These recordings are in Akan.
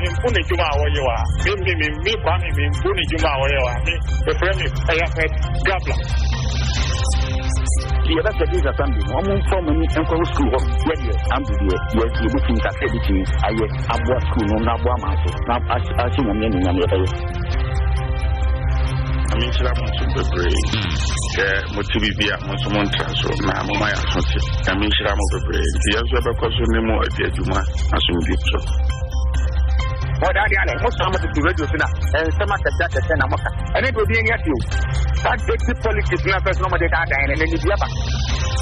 me puni juma oyewa. Me kwame me puni juma oyewa. Me the friend me gabla. The other days are Sunday. One more from any school. I'm yes, you looking at everything. I was school, no, now, now, I think I'm getting on your I mean, I'm super brave. Motivia, Monsumon transfer, Mamma, I mean, I'm over brave. The other because no more at the Juma, as you did so. What are the other? Most of the radio and some of that and Amaka. And it will be in you. That basic politics, not as no matter and then you have.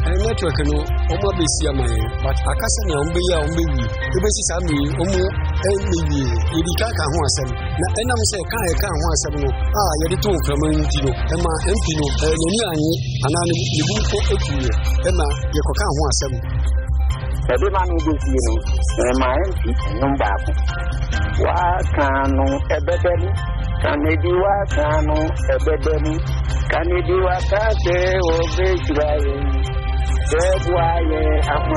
Network no omo be sia man but akasa na ombe ya ombe wi ebesi sa mi omo enmewi edika ka ho asem na enam se ka ho asem no ye de to krama nti no e ma mp no nani anyi ana ne yebu ko ekuye e ma ye ko ka ho asem ebe ma no be sie no e ma mp number ko wa kanu ebebelu kanedi wa kanu ebebelu kanedi wa ka se obe Israel. That's why I'm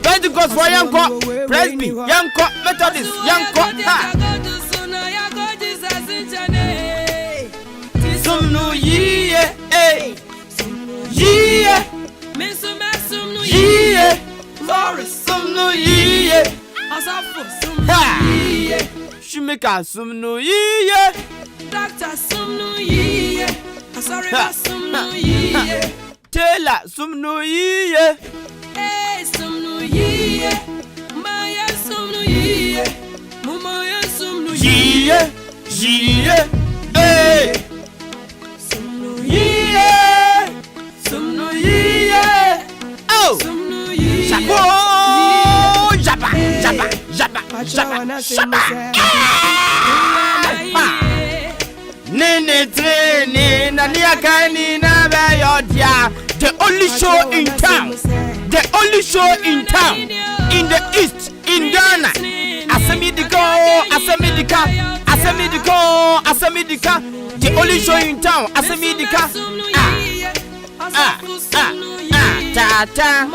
Pentecost for young cock, Presby, young cock, Methodist, young cock. Some new year, year, Forest, some new year. She make us some new year. Doctor, some new year. Sorry, some new year. Taylor, some new year. Hey, some new year. Maya, some new year. Mumaya, some new year. Year. Hey. Some new year. Some new year. Oh. Some new year. Jabba. Nene training na niakani na bayodia. The only show in town. The only show in town. In the east, in Ghana. Asemidika. The only show in town. Asemidika. Ta.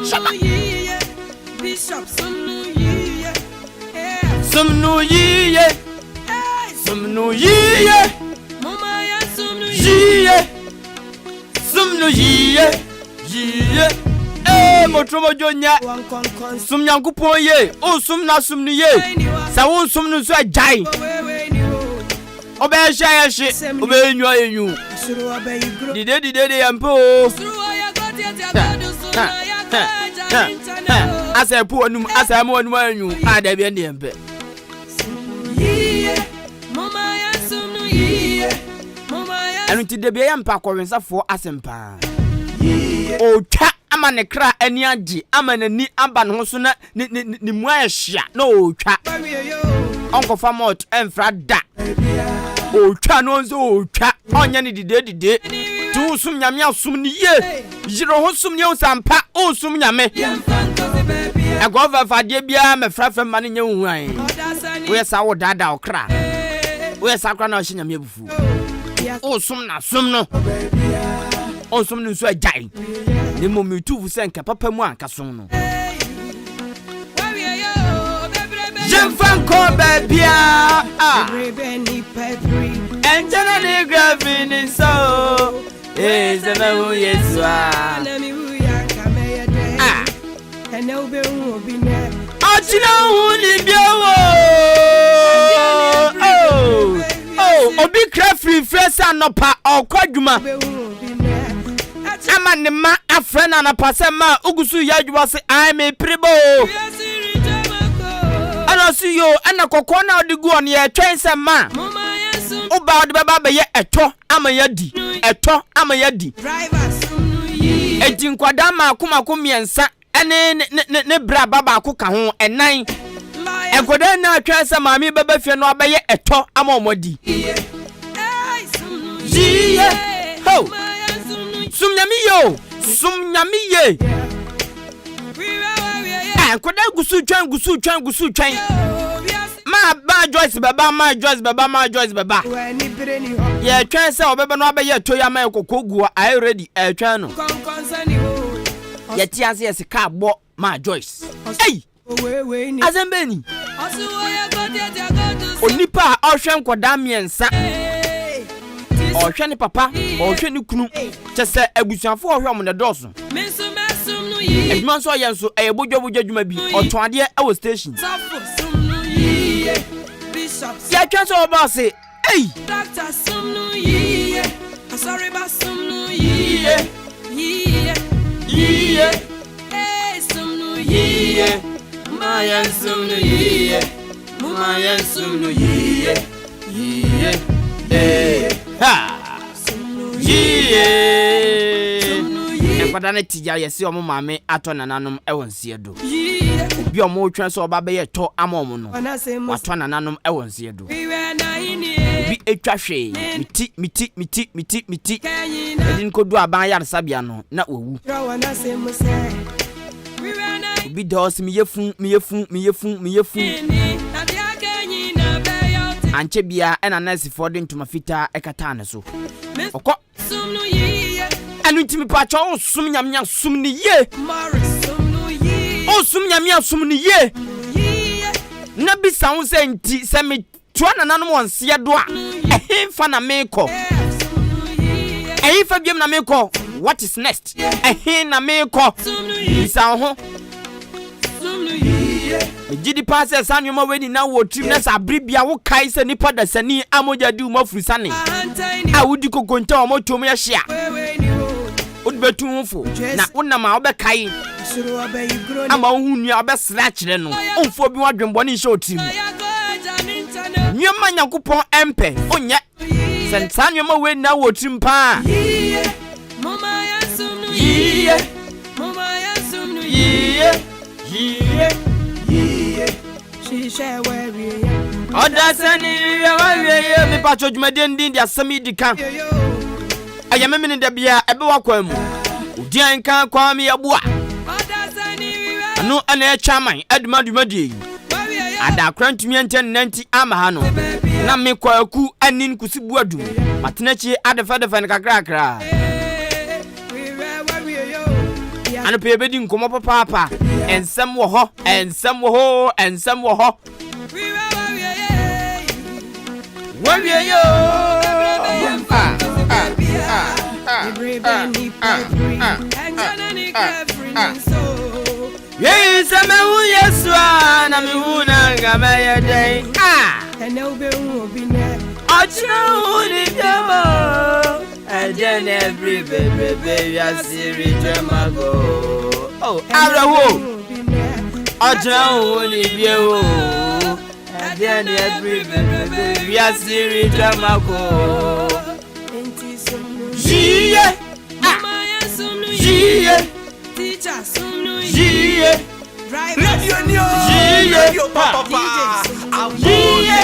Shabba. Bishop, some new year. Some new year. Some new year. Mama, some new year. Some new year. Motromo Jonya. Some young couple ye. Oh, some na some new year. Sawon some new so jai. Obey share shit. Obey you. Did ampo. As I put on as I am on you, I have been the emperor. And to the BM Pacorensa for Asempa. Oh, cat, I'm an a crack and yaji, I'm an a neat amban hosuna, ni muasha, no cat. Uncle Famot and Frada. Oh, canon, so cat, on any day. Tu sum yamia sum ye. Jiro sum yo sampa o sum yame. I go over for debia me frafe mani nyu wan. We sa wo dada okra. We sa kra na o shinyame bufu. O sum na sum no. O sum no so ajai. Ni mo mi tu fu senka papa mu anka sum no. Jemfan ko bebia. And generally graving so. Is the man yes, and no bill will be there. Oh, Obi Crafty, fresh and no pa or quadruma. I'm an ma a friend and a passama, Ugusu Yajuas, I'm a pribo. And I see you and a cocona of the go on your train, some man. About the baba ye eto amayadi etin kwadama kuma kumiensa ene ne bra baba akuka ho enan ekoda na atwa sa mami baba fie no abaye eto amomodi ye ho sumnyami ye ekoda gusu twan ma Joyce baba. Yeah, try say obebe no abaye to ya ma kokogu I ready try no. Ya tia say sika bo ma Joyce. Hey. Asem beni. Onipa ohwe nkoda miensa. Ohwe ni papa, ohwe ni kunu. Che say abusuafo ohwe om ne doso. Edman so yenso eyebodwo dwuma bi. Oton ade e wo station. Yeah, transfer about say, hey, Doctor, some new year. I'm sorry about some new year. Hey, some new year. My some new year. My some new year. Hey, ha, some new year. akwada na tija yesi omo maame ato nananom ewo nsie do obi omo twen so oba be ye to ama omo no wato nananom ewo nsie do bi etwa hwe miti edin kodu aban yar sabia no na owu obi dos mi yefu anche bia ena nurse for the ntoma fita ekata ne so okọ anu ntimi pa cho osum nyamnya sum ni ye osum nyamnya sum ni ye na bi sawo se nti se me toa nananom wonse do a ehemfa na meko ehemfa biem na meko what is next ehem na meko isa ho Jidi passe sanyo weni na wo trim na sa bribia wo kai se nipa da sani amoja di mo frusane a wudi kokonta o mo twom ya hia wodi betumfo na wona ma wo be kai ama wo hu nua wo be sra kire no omfo bi wadwembo ne hye otrim nyoma yakopon empe onye sanyo weni na wo trim pa mama ya sumnu mama ya sumnu she share where we oda sani we me pacho dwumade ndin dia sami dika ayame me ne da bia ebe wakwa mu odian kan kwa me yabua oda sani anu ana chairman aduma dwumade ada krantumi enten 90 ama ha no na me kwaku anin kusibu adum matenachi adefa ne kakra anu pe bedi nkomo papa ensem wo ho wawie yo ye sema hu yesu na mi hu na ngabaya dai ene ube hu obine achu ni jamo and every baby ya siri jamago oh arawo achu ni biewo and every baby ya siri jamago jiye mama ya sumnu jiye teacher sumnu jiye radio nyo radio papa jiye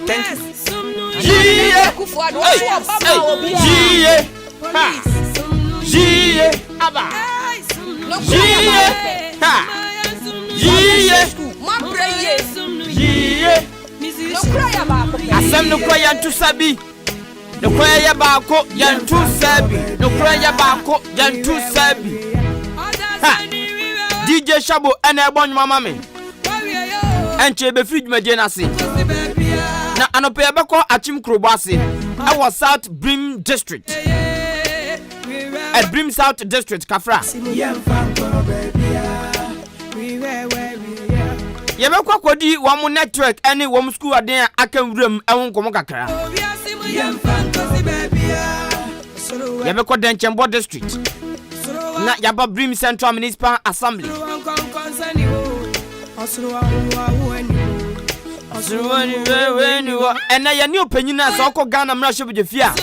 thank you jiye kufuado baba obi jiye jiye aba jiye ha jiye mabreye jiye nokraya ba asem nokraya ntusabi nokraya ba ko yantu sabi nokraya ba ko yantu sabi DJ Shabo ene ebon mama me enche be fridge meje na se na anope ebeko achim krobo ase I was South Brim District at Brim South District Kafra yebeko kodi wo network ene wo school aden akan wuram ewon komo kakra yebeko Denchembo District na yaba Brim Central Municipal Assembly ena ya ni opanyina so ko Ghana mra hye fia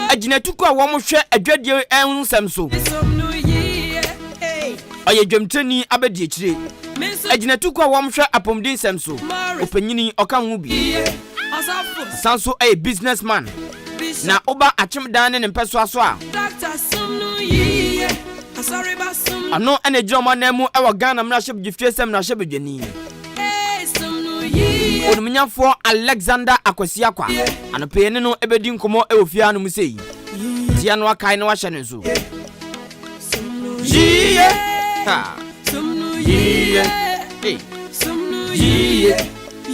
aginatuko a wo mo hwe adwadie ensem so oye dwemtani abadi akire aginatuko a wo mo hwe apomdin sem so opanyini oka ho bi sanso a businessman na oba achim dan ne mpeso aso a ano ene joma na mu e wo Ghana mra hye fie sem na hye bedwani Onumunyafo Alexander Akwasiya kwa anope ne no ebedi nkomo e ofia no musei dia no akai no ahye ne so jiye ha jiye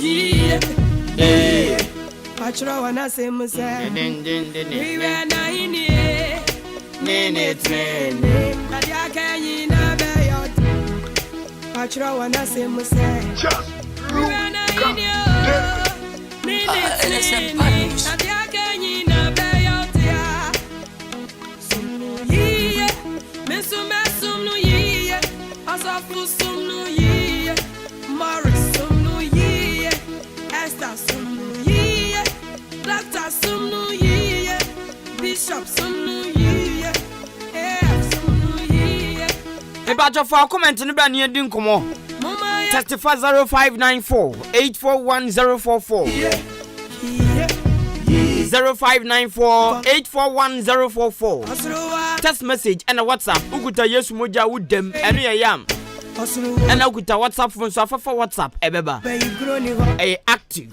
jiye pachra wana semse we we na inie nene trene nadia kanyi na beyot pachra wana semse Bishop Mebajo for comment no ba ne din komo. Testify 0594 841044. 0594 841044. Text message and a WhatsApp. Uguta Yesu Moja Wudem and yam. And I got WhatsApp phone so for WhatsApp ebeba. A active.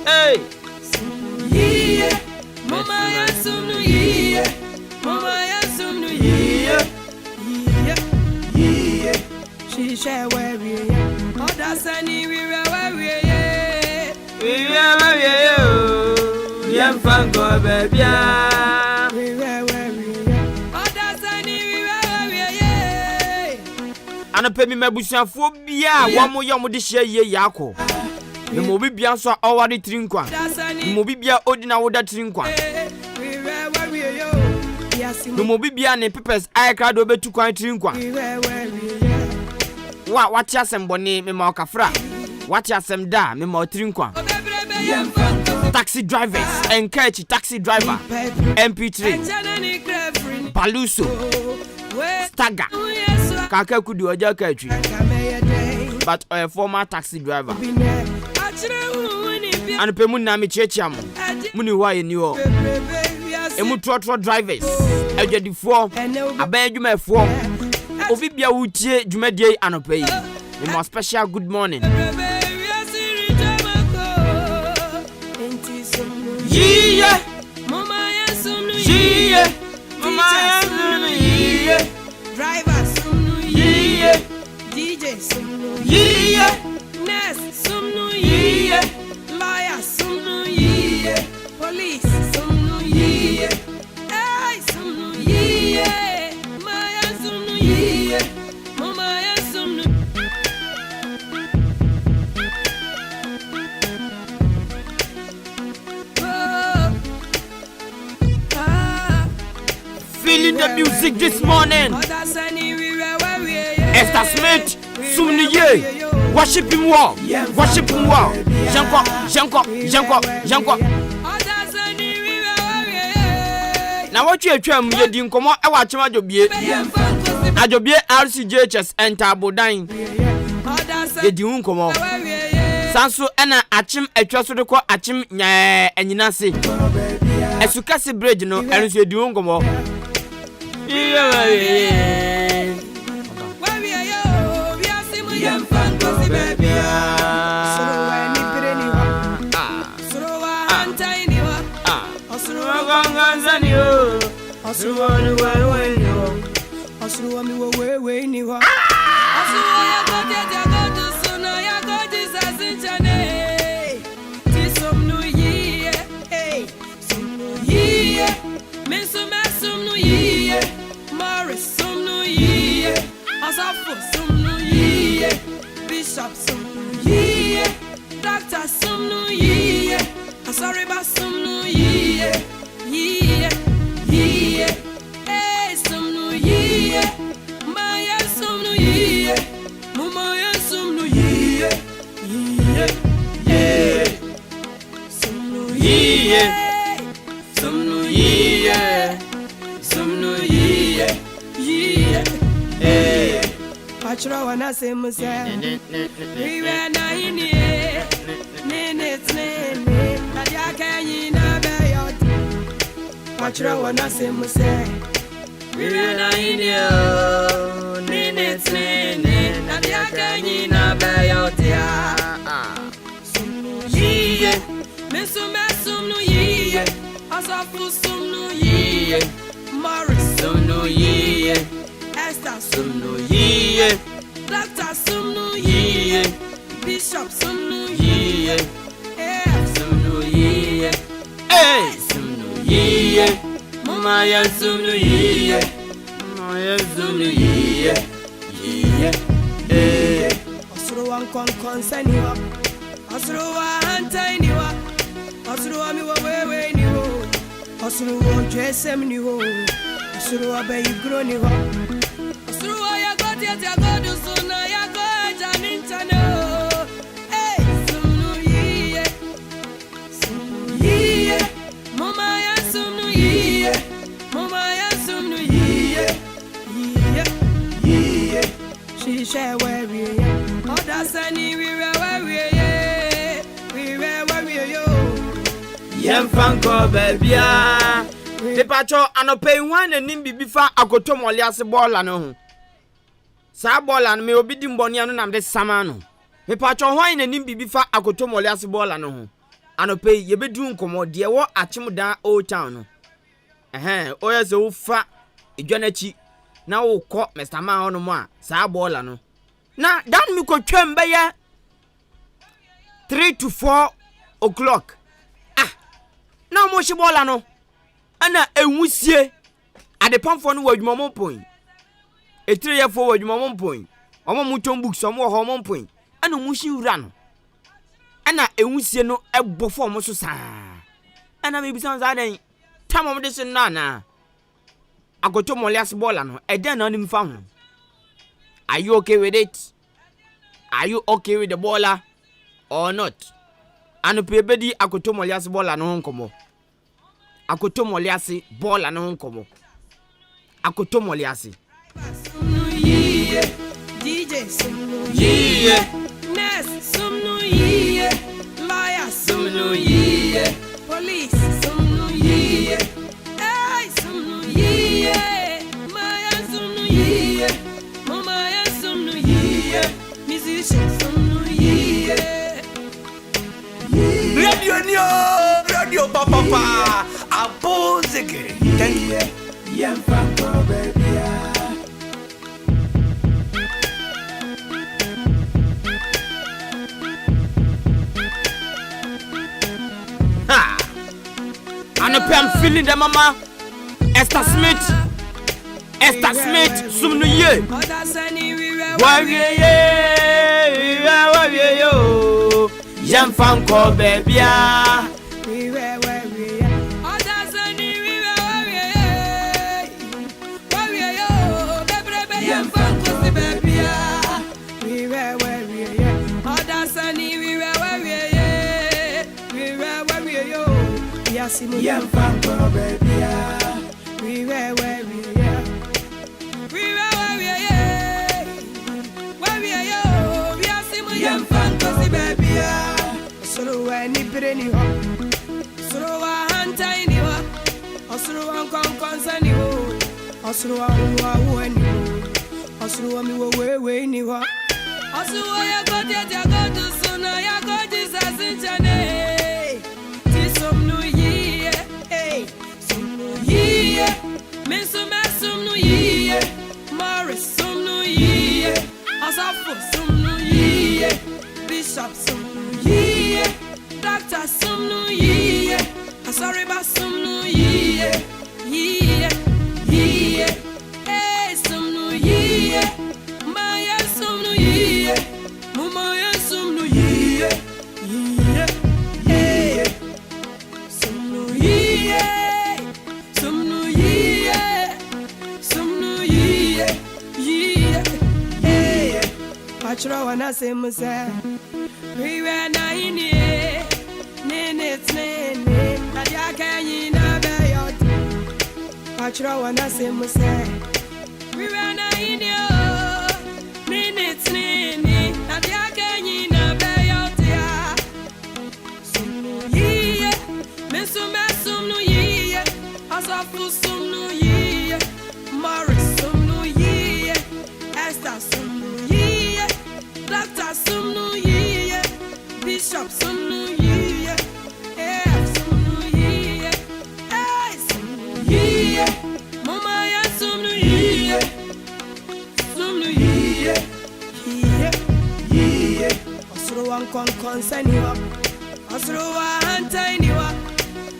Hey. Mama ya sumnu ye. Mama ya sumnu ye. She share where we are. Oda sani we where we are. We where we are. Yam fango baby. We where we are. Oda sani we where we are. Anope mi mebusuafo bia wo mo yo mo de hye ye yako. Me mo bibia so awade trinkwa. Me mo bibia odina woda trinkwa. Me mo bibia ne pepes ai krado betu kwan trinkwa. What Asem boni me ma okafra. What Asem da me ma trinkwa. Taxi drivers, encourage taxi driver. MP3. Baluso. Stagger. Kaka kudu oja katri. But a former taxi driver. And pe mun na me chechiam muni wa ye ni o emu trotro drivers agedifo abayadwumafo obi bia wutie dwumadie anopai me more special good morning yeah mama ya sumnu yeah mama ya sumnu yeah driver sumnu yeah DJ sumnu yeah Ness sumnu yeah Lawyer sumnu yeah police sumnu yeah hey sumnu yeah Maya sumnu yeah mama ya sumnu feeling the music this morning Esther Smith sumnu yeah worship him well. Worship him well. Janko. Now what you atwam ye di nkomo e wa chema adobie RCJHS enter Abodan ye di nkomo sanso ena achim atwa so de ko achim anyina se esukase bridge no enso ye di nkomo Bishop sumnu ye, doctor sumnu ye, sorry ba sumnu ye, hey sumnu ye, Maya sumnu ye, Mumaya sumnu ye, sumnu ye, sumnu ye, hey. Pachra wana semu se we na ini nene nadia kanyi na beyot Pachra wana semu se we na ini nene nadia kanyi na beyot ya sumnu ye mesumnu ye asafu sumnu ye Morris sumnu ye Esther sumnu ye Doctor sumnu ye Bishop sumnu ye sumnu ye hey sumnu ye mama ya sumnu ye osro wan kon sani wa osro wa antai ni wa osro wa mi wa wewe ni wo osro wa jesem ni wo osro wa be igro ni wa ya go do so na ya go janin chano hey sumnu ye mama Yam Fanko, baby. The patro and pay one and nimbi before I go to Molias ball and Sa ball and me obidin bonian and the samano. The patro wine and nimbi before I go to Molias ball and pay ye be doing come dear what at Chimuda old town. Oya so fat a jonachi now caught Mr. Ma on one, Sa ball and now down me could chamber 3 to 4 o'clock. Now moshi ball no. Ana enwusie ade pamfo no wadwuma point. E 3 year for wadwuma point. Omo muton books omo ho point. Ana mushi wura no. Ana enwusie no ebofo omo so saa. Ana me bisa nza dan tamom de sin na. Agoto Molias ball no. E den na nim fa ho. Are you okay with it? Are you okay with the baller or not? Anu pebedi agoto Molias ball no nkomo. Akoto Moliasi ball and uncomo. Akoto Moliasi. DJ Sumnu Ye Ness Sumnu Ye Lawyer Sumnu Ye Police Sumnu Ye Hey Sumnu Ye Maya Sumnu Ye Mama Sumnu Ye Musician Sumnu Ye Radio Papa Apozeke Yam Fanko baby. Ha! I'm feeling the mama Esther Smith Sumnu Ye Warrior yo Yam Fanko baby. Yam Fanko baby. We were where we Yam Fanko baby. So when you put any home, so I hunt tiny one, or so I'm concerned you, or so I me way you are. Also, I got it, I got to soon, I got this as in Chane. Tis some new year, some new year, some new year, Morris, some new year, Asafo, some new year, Bishop, some new year, Doctor, some new year, sorry about some new year, some new year, Maya, some new year, Mama, some new year, some new year, some new year, some new year, Patra wana semusa, we were nine years, minutes, Nadia Canyon, Patra wana semusa, we were nine minutes, Nadia Canyon, some new year, some new year, Asafu, some new year, Morris, some new year, Esther, some new year, Doctor, some new year, Bishop, some new year, some new year, some new year, Mama, some new year, some new year, Osro one concern you up, Osro one tiny you up,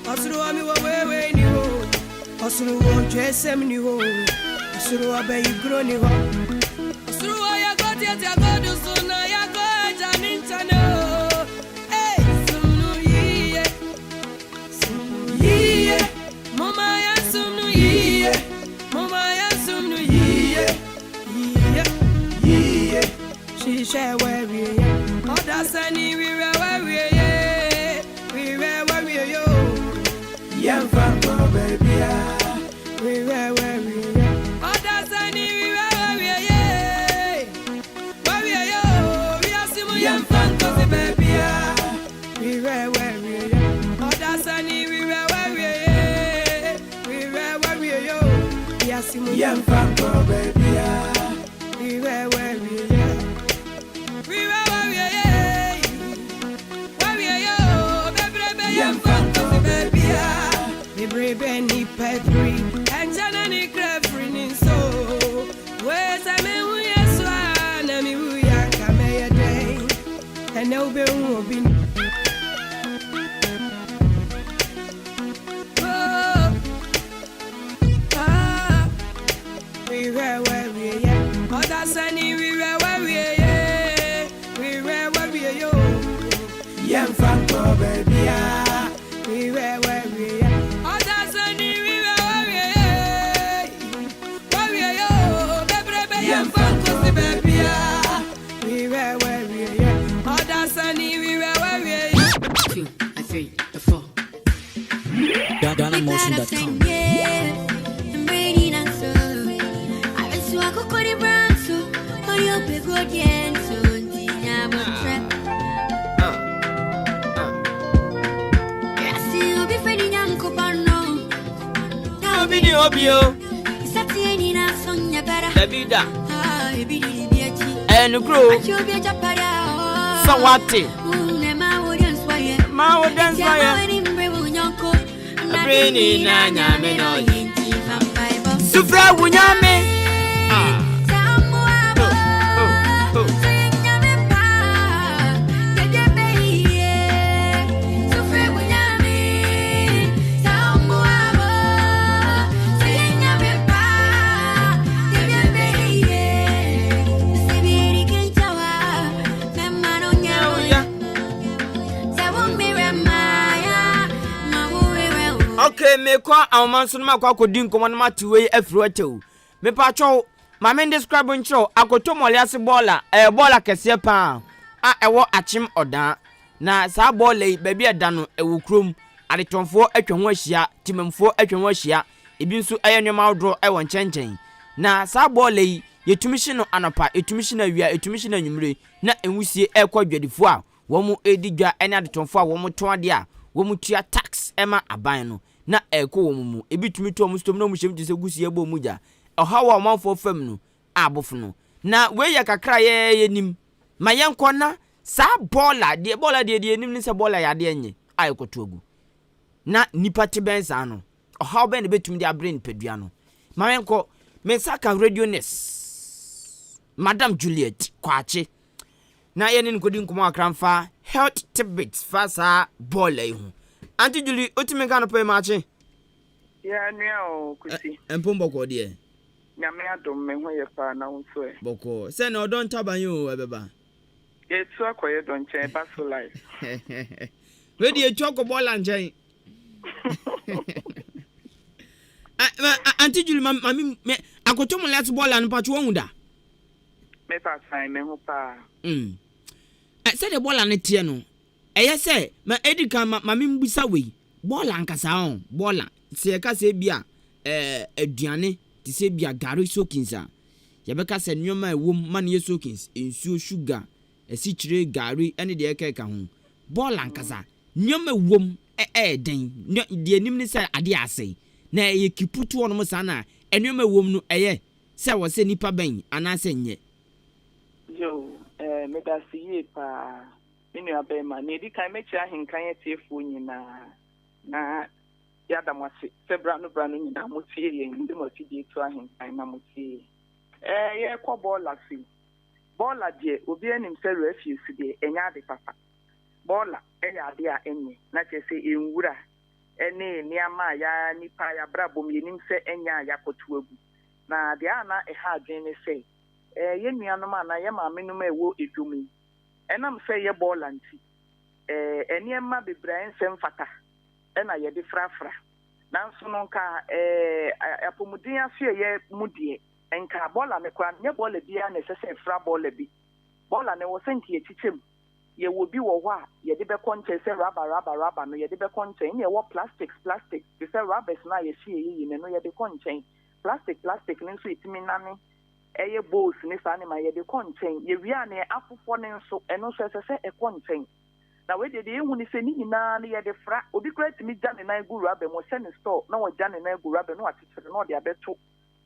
Osro me way you, Osro one dress him you, Osro a bay grown you up, Osro I got it, I got to soon, I got an internal. Some new year, Mama, some new year, Mama, some new year, she share where we are, other sunny, we were where we are, yo, Yam Fanko baby. we were where we are, other sunny, we were where we are, yo, Yasimu Yemfango baby. We were where we are. We were where we are. Where we are, baby, Yemfango baby. we brave and ni peppery. And Jana ni crafting so. Where's I mean, we are swan, and we are coming a day. And no be moving. We were where we are. Oh, that's sunny, we were where we are. We were where we are. Yemfango baby. We were where we are. Oh, that's sunny, we were where we are. Where we are. Baby, Yemfango baby. we were where we are. Oh, that's sunny, we were where we are. 2, 3, 4. DonnaMotion.com. Obio, Davida, and crew. So what? Ma would dance fire. Brini Nanya Meno. Sufra Wunyame. Okay, me kwa amanso ma kwa kodin komo na matiwe afruatew. Me pa cho ma me describe nchro akoto moliase bola bola kese pa a ewo achim odan na sa bola yi ba bia da no ewo krom adetonfo atwa ho ahia timamfo atwa ho ahia ebi nso ayenwema awdro ewo nchenchen na sa bola yi yetumishi no anopa etumishi na wia etumishi na nwumre na enwusie ekwa dwadifo a wo mu edigwa ene adetonfo a wo mu ton ade a wo mu tua tax ema aban no na eko wo mu ebitumi to mu stom no mu hyem tise gusi ebo muja ohawa omanfo fam no abofo no na we ya kakra ye nim ma yenko na sa bola de nim ni se bola ya de enye ayekoto ogu na nipa te benza no ohaw ben de betumi de abrain pedua no ma yenko me saka radioness Madam Juliet kwache na ye ni nkodi nkomo akramfa health tidbits fasa bola ihu Auntie Julie, otime kan pe machi? Ya nua o kusi. Empom boko de. Nyame adom me ho ye pa na nso e. Boko. Se na odon taban yo ebeba. Etu akoye don chen pa so life. Ready etu akobola nchen. Auntie Julie mami me akoto mo let bola no pacho hu da. Me pa sai me ho pa. Se de bola ne tie no. Eye se ma edika mami mbusa we bola ankasa on bola se ka se bia aduane ti se bia gari soakings a ye beka se nyoma ewom ma ne soakings ensuo sugar esi kire gari ene de ekeka ho bola ankasa nyoma ewom den de anim ne se ade ase na ye kiputu ono sa na nyoma ewom no eye se wo se nipa ben anase nye Yo me da siye pa Minu abema ni di kai mechi Ahenkan etiefu nyina na yada mwase sebra no bra no nyina motie ye ndi motidi etu Ahenkan na motie ye kwa bola fi bola de obi anim se refuse de enya de papa bola ya de a enye na chese enwura ene niama ya nipa ya brabom yenim se enya ya kotuagu na de ana ha adwen ne se ye nuanom ana ye maame no ma ewo edumi enam say ye ball anti eniema bebraen sem fata ena ye de frafra nanso no nka apomudin aso ye mudie enka bola me kwa nye bola bia na sese fra bola bi bola ne wo senti echichim ye wo bi wo hwa ye de be konche se rubber no ye de be konche ye wo plastic be se rubbers na ye hie ye ne no ye de konche plastic ne so itimi nane eye bowls ni sa ne ma ye de konchen ye wia ne afofo ne nso eno so sese e konchen na we de ehu ni se ni nyina ne ye de fra obi kra timi ja ne na guru abe mo se ne store na wo ja ne na guru abe no atete no de abeto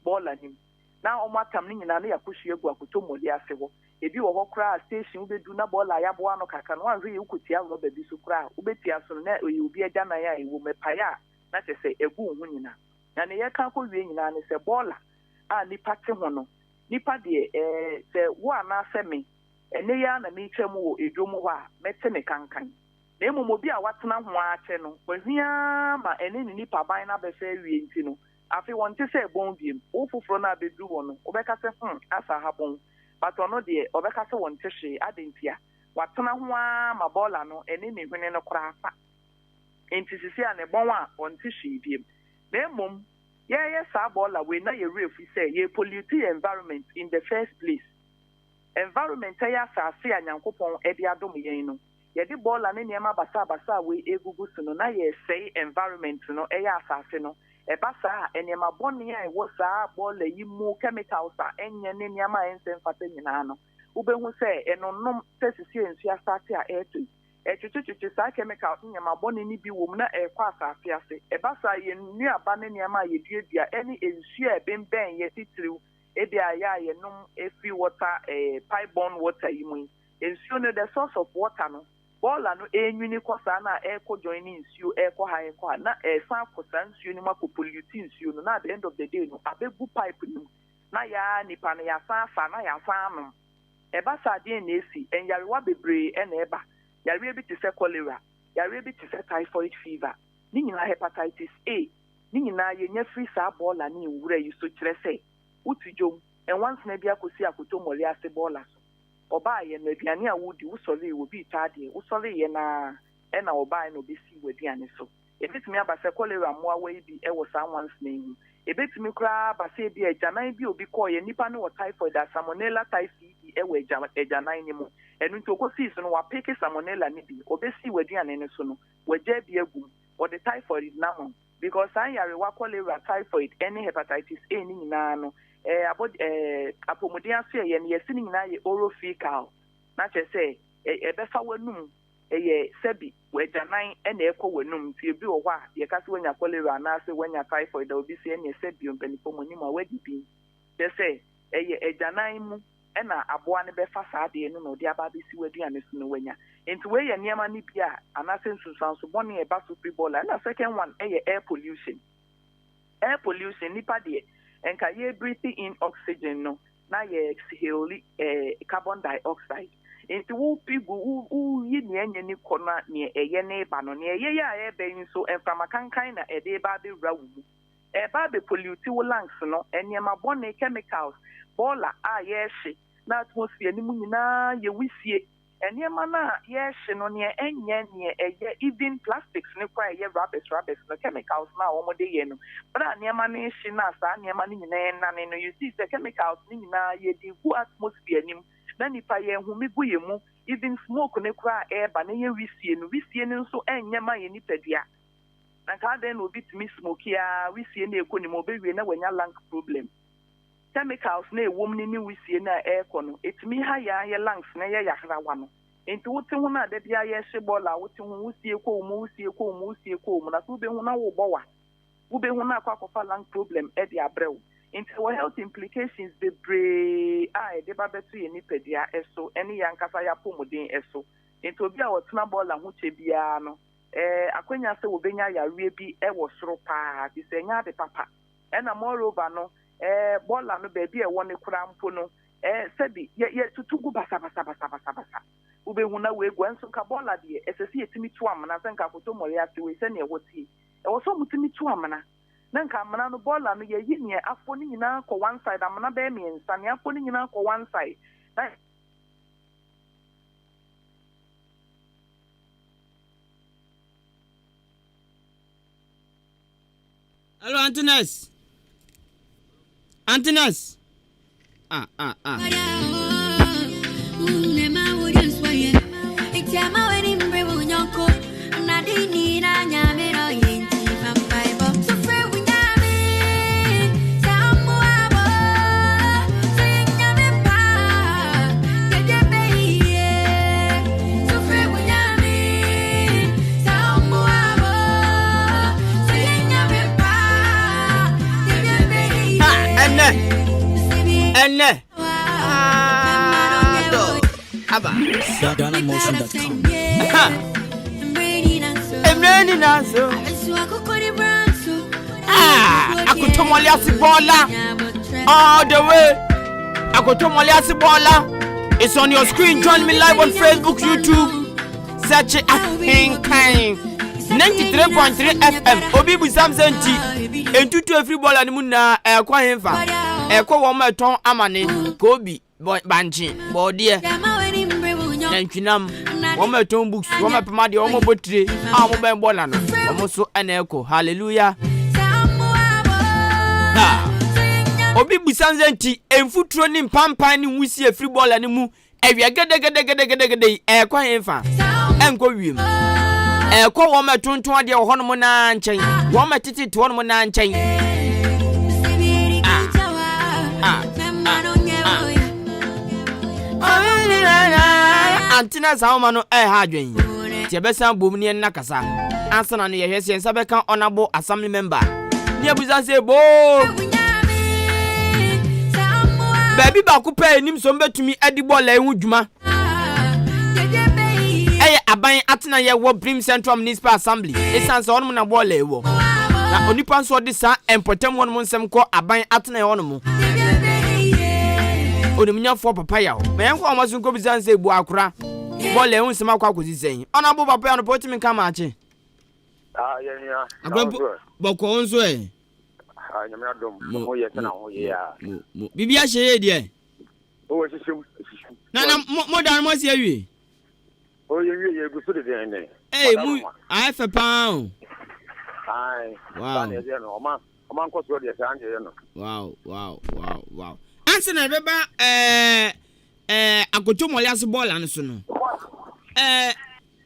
ball anim na omo atam ni nyina na yakohwe egu akoto moli ase ho ebi wo ho kra station ubedu na ball ayabo ano kaka no anhwe ukutia rubber bi so kra ubetia so na obi agya na ya ewo mepaya na tese egu hu nyina na ne yeka ko wie nyina ne se ball a nipa te ho no nipa de se wo ana se me ene ya na me twam wo edwom ho a mete ne kankan na emu obi a watena ho ache no wahia ma ene ni nipa ban na be fe wie nti no afi won te se bon biem wo foforo na bedu wo no obeka se asa ha bon but ono de obeka se won te hwe adentia watena ho a ma bola no ene ne hwene no kora afa enti sisi a ne bon a won te hwe biem na emom ye sa bola we na ye refi say ye pollute environment in the first place environment ya sa ase anyankopon e de adom yen no ye de bola ne niam basa we egugu so no na ye say environment no e ya asase no e basa enema bonni a e wo sa bola yi mu chemicals a enye ne niam a ense mfata nyina no ubehu say enonom sesisi ensu asase a eto echuchuchu sa chemical nyama bonni ni bi wom na e kwa asase ase e basa ye nuaba ne niam a ye duadua eni ensu e benben ye titiriw ebi aya ye num efi water pipe borne water yimu ensuo no the source of water no bola no enwini kosa na eko join ensuo eko ha eko na san kosa ensuo ni mako pollute ensuo no na at the end of the day no abegu pipe no na ya nipa na ya san fa na ya san no e ba sa de na esi enyarewa bebre e na eba yare bi te se cholera yare bi te se typhoid fever ni nyina hepatitis A ni nyina ye nya free sa bola ni wura yi so kire se utujom en once na bia kosi akoto moli ase bola so oba ye na aduane a wodi usori wo bi tade usori ye na e na oba no besi waduane so ebetimi abase cholera moa we bi e wo san once na hu ebetimi kra base bi ejanan bi obi ko ye nipa no typhoid salmonella typhi e wo ejanan ni mu enu nti okosi so no wa peke salmonella ni bi obesi waduane ne so no waja bi agum or the typhoid na mo because an yare wa cholera typhoid any hepatitis A ni nyina no apomodian so ye ne yesi ni nyina ye orophycal na che say e befa wanum ye sebi wajanan e na ekọ wanum ti ebi wo hwa ye ka se wanya cholera na se wanya typhoid obi se ne sebi ompanipo monim a wadi bi che say ye ejanan mu e na aboa ne befa saade no no de aba bi si waduane so no wanya enti we ye niam ani bia anase nsunsanso boni e ba so free ball and the second one air pollution nipa de enka ye breathe in oxygen no na ye exhale carbon dioxide enti wo pigu u yi ne anya ni kona ne eye ne ba no ne eye ya e ben so enfama kankan na e de ba be wura wu e ba be pollute wo lungs no eniema boni chemicals bola a ye hye na atmosphere ni mu nyina ye wisie eniema na ye hye no ne enye ne eye even plastics ne kwa ye rubbish no chemicals na wo mo de ye no but eniema ne hye na sa eniema ni nyina na ne no you see the chemicals ni nyina ye di gu atmosphere ni na nipa ye hu mi gu ye mu even smoke ne kwa air ba ne ye wisie ni nso enye ma ye nipadua na ka den obi timi smoke ya wisie na ekoni mo be wie na wanya lung problem chemicals na ewom ni wisie na airco no etimi ha ya ye lungs na ye yahrawa no enti wote hu na da bia ye hyebola wote hu wusie ko mu na so be hu na wo bowa wo be hu na akwakofa lung problem e de abrew enti wo health implications be bre a de ba betu ye nipadua eso eni yankasa ya pomodin eso enti obi a wotena bola hu che bia no akwanya se wo benya yawe bi e wo soro pa bi se nya de papa na moreover no bola no be bi e woni kura mpo no sebi ye tutugu basa ube huna we gwanso ka bola de esesi etimi tu amana se nka foto mori ate we se ne woti e wo so mutimi tu amana na nka amana no bola no ye yi ne afo ni nyina ko one side amana be mi nsa ne afo ni nyina ko one side na Hello, Antinous. ene aba DanaMotion.com. emreni nazo akotomole asibola all the way akotomole asibola. It's on your screen. Join me live on Facebook, YouTube. Search Ahenkan 93.3 FM. Obi bu Samsenti. Entutu every ball and muna kwa hemfa. Kwa woma ton amane Kobi banchi. Bodie. Nankinam. Woma ton books. Woma pemade woma botire. Amo ben bola no. Woma so eko. Hallelujah. Obi bu Samsenti enfutro ni mpampan ni wusi every ball and mu. Ewia gede kwa hemfa. Enko wiem. Kwa woma tonton ade wo hono mo na nchen. Woma titi to hono mo na nchen. Antina sauma no ha adwen. Ti ebesa bom ne na kasa. Ansana no yehwese ensa beka onabo assembly member. Ni abuza se bo. Baby ba ku pa enim so mbetumi adi ball ehu dwuma. Aban atena ye wo Brim Central Municipal Assembly. Esanse wonu na ball ewo. Na onipa nso de sa empotem wonu nsem ko aban atena ye wonu mu. Onimnya fo papa ya ho. Me yanko amaso nko bizanse ebu akura. Ball ehu nsem akwa kozi sen. Ona bo papa ya no poti min kama ache. Yeah. Agbo boko nso Nyame adom. Mo ye tena ho ye ya. Bibi a hye de. O hyehyem. Na mo dan mo se awie. O ye gusu de den. Mu afa pao. Ai. Wow. Oma nko so de san de no. Wow. Ansena beba akotomole aseball an so no.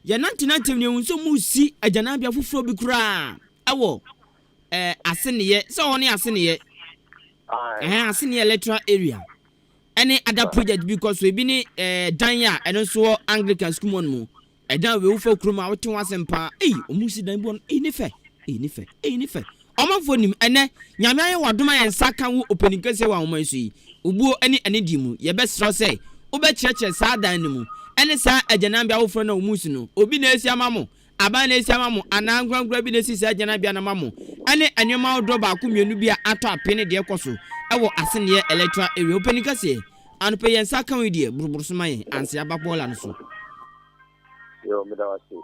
Ya 99 ne unso musi agana bia foforo bi kura. Awo aseneye so woni aseneye. Aseneye electoral area. Any other project because we been Danya and also Anglican school mon mu. Dan we ufo kroma wote wasempa. Omusi dan bon enife. Omafo nim ene nyame aye wadoma ye nsaka wo opening kase wa woman so yi. Ubuo ene di mu ye besro say obe cheche sa dan ni mu. Ene sa agana bia wo fro na omusi no. Obi na esi amamo. Aban na esi amamo anangwangwa bi na esi sa agana bia na mamo. Ene anwema odo ba ko mienu bia ato apene de ekoso. Ewo asenye electoral area opening kase anpe yen saka we die buruburu so maye anse abapola no so yo me da wasi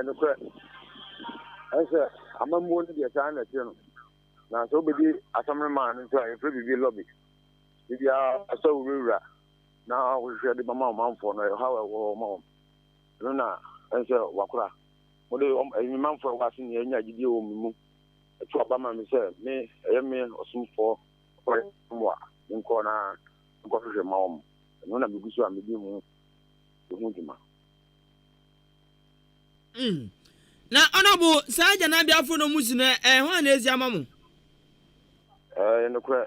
no kra asa amamu ni de tan na tino na so be di asamre man nso a efre bibi lobby bibi aso wura na wo hwe de mama manfo no ha wo ma no na asa wakura mo de manfo wa sin ye nya gidi o mu etu abama me se me me osumfo ko mo nko na nko hwe ma wo no na bigusu a me di mu djuma na onabo sa jana bia fo no musi na ho na ezi amamu no kra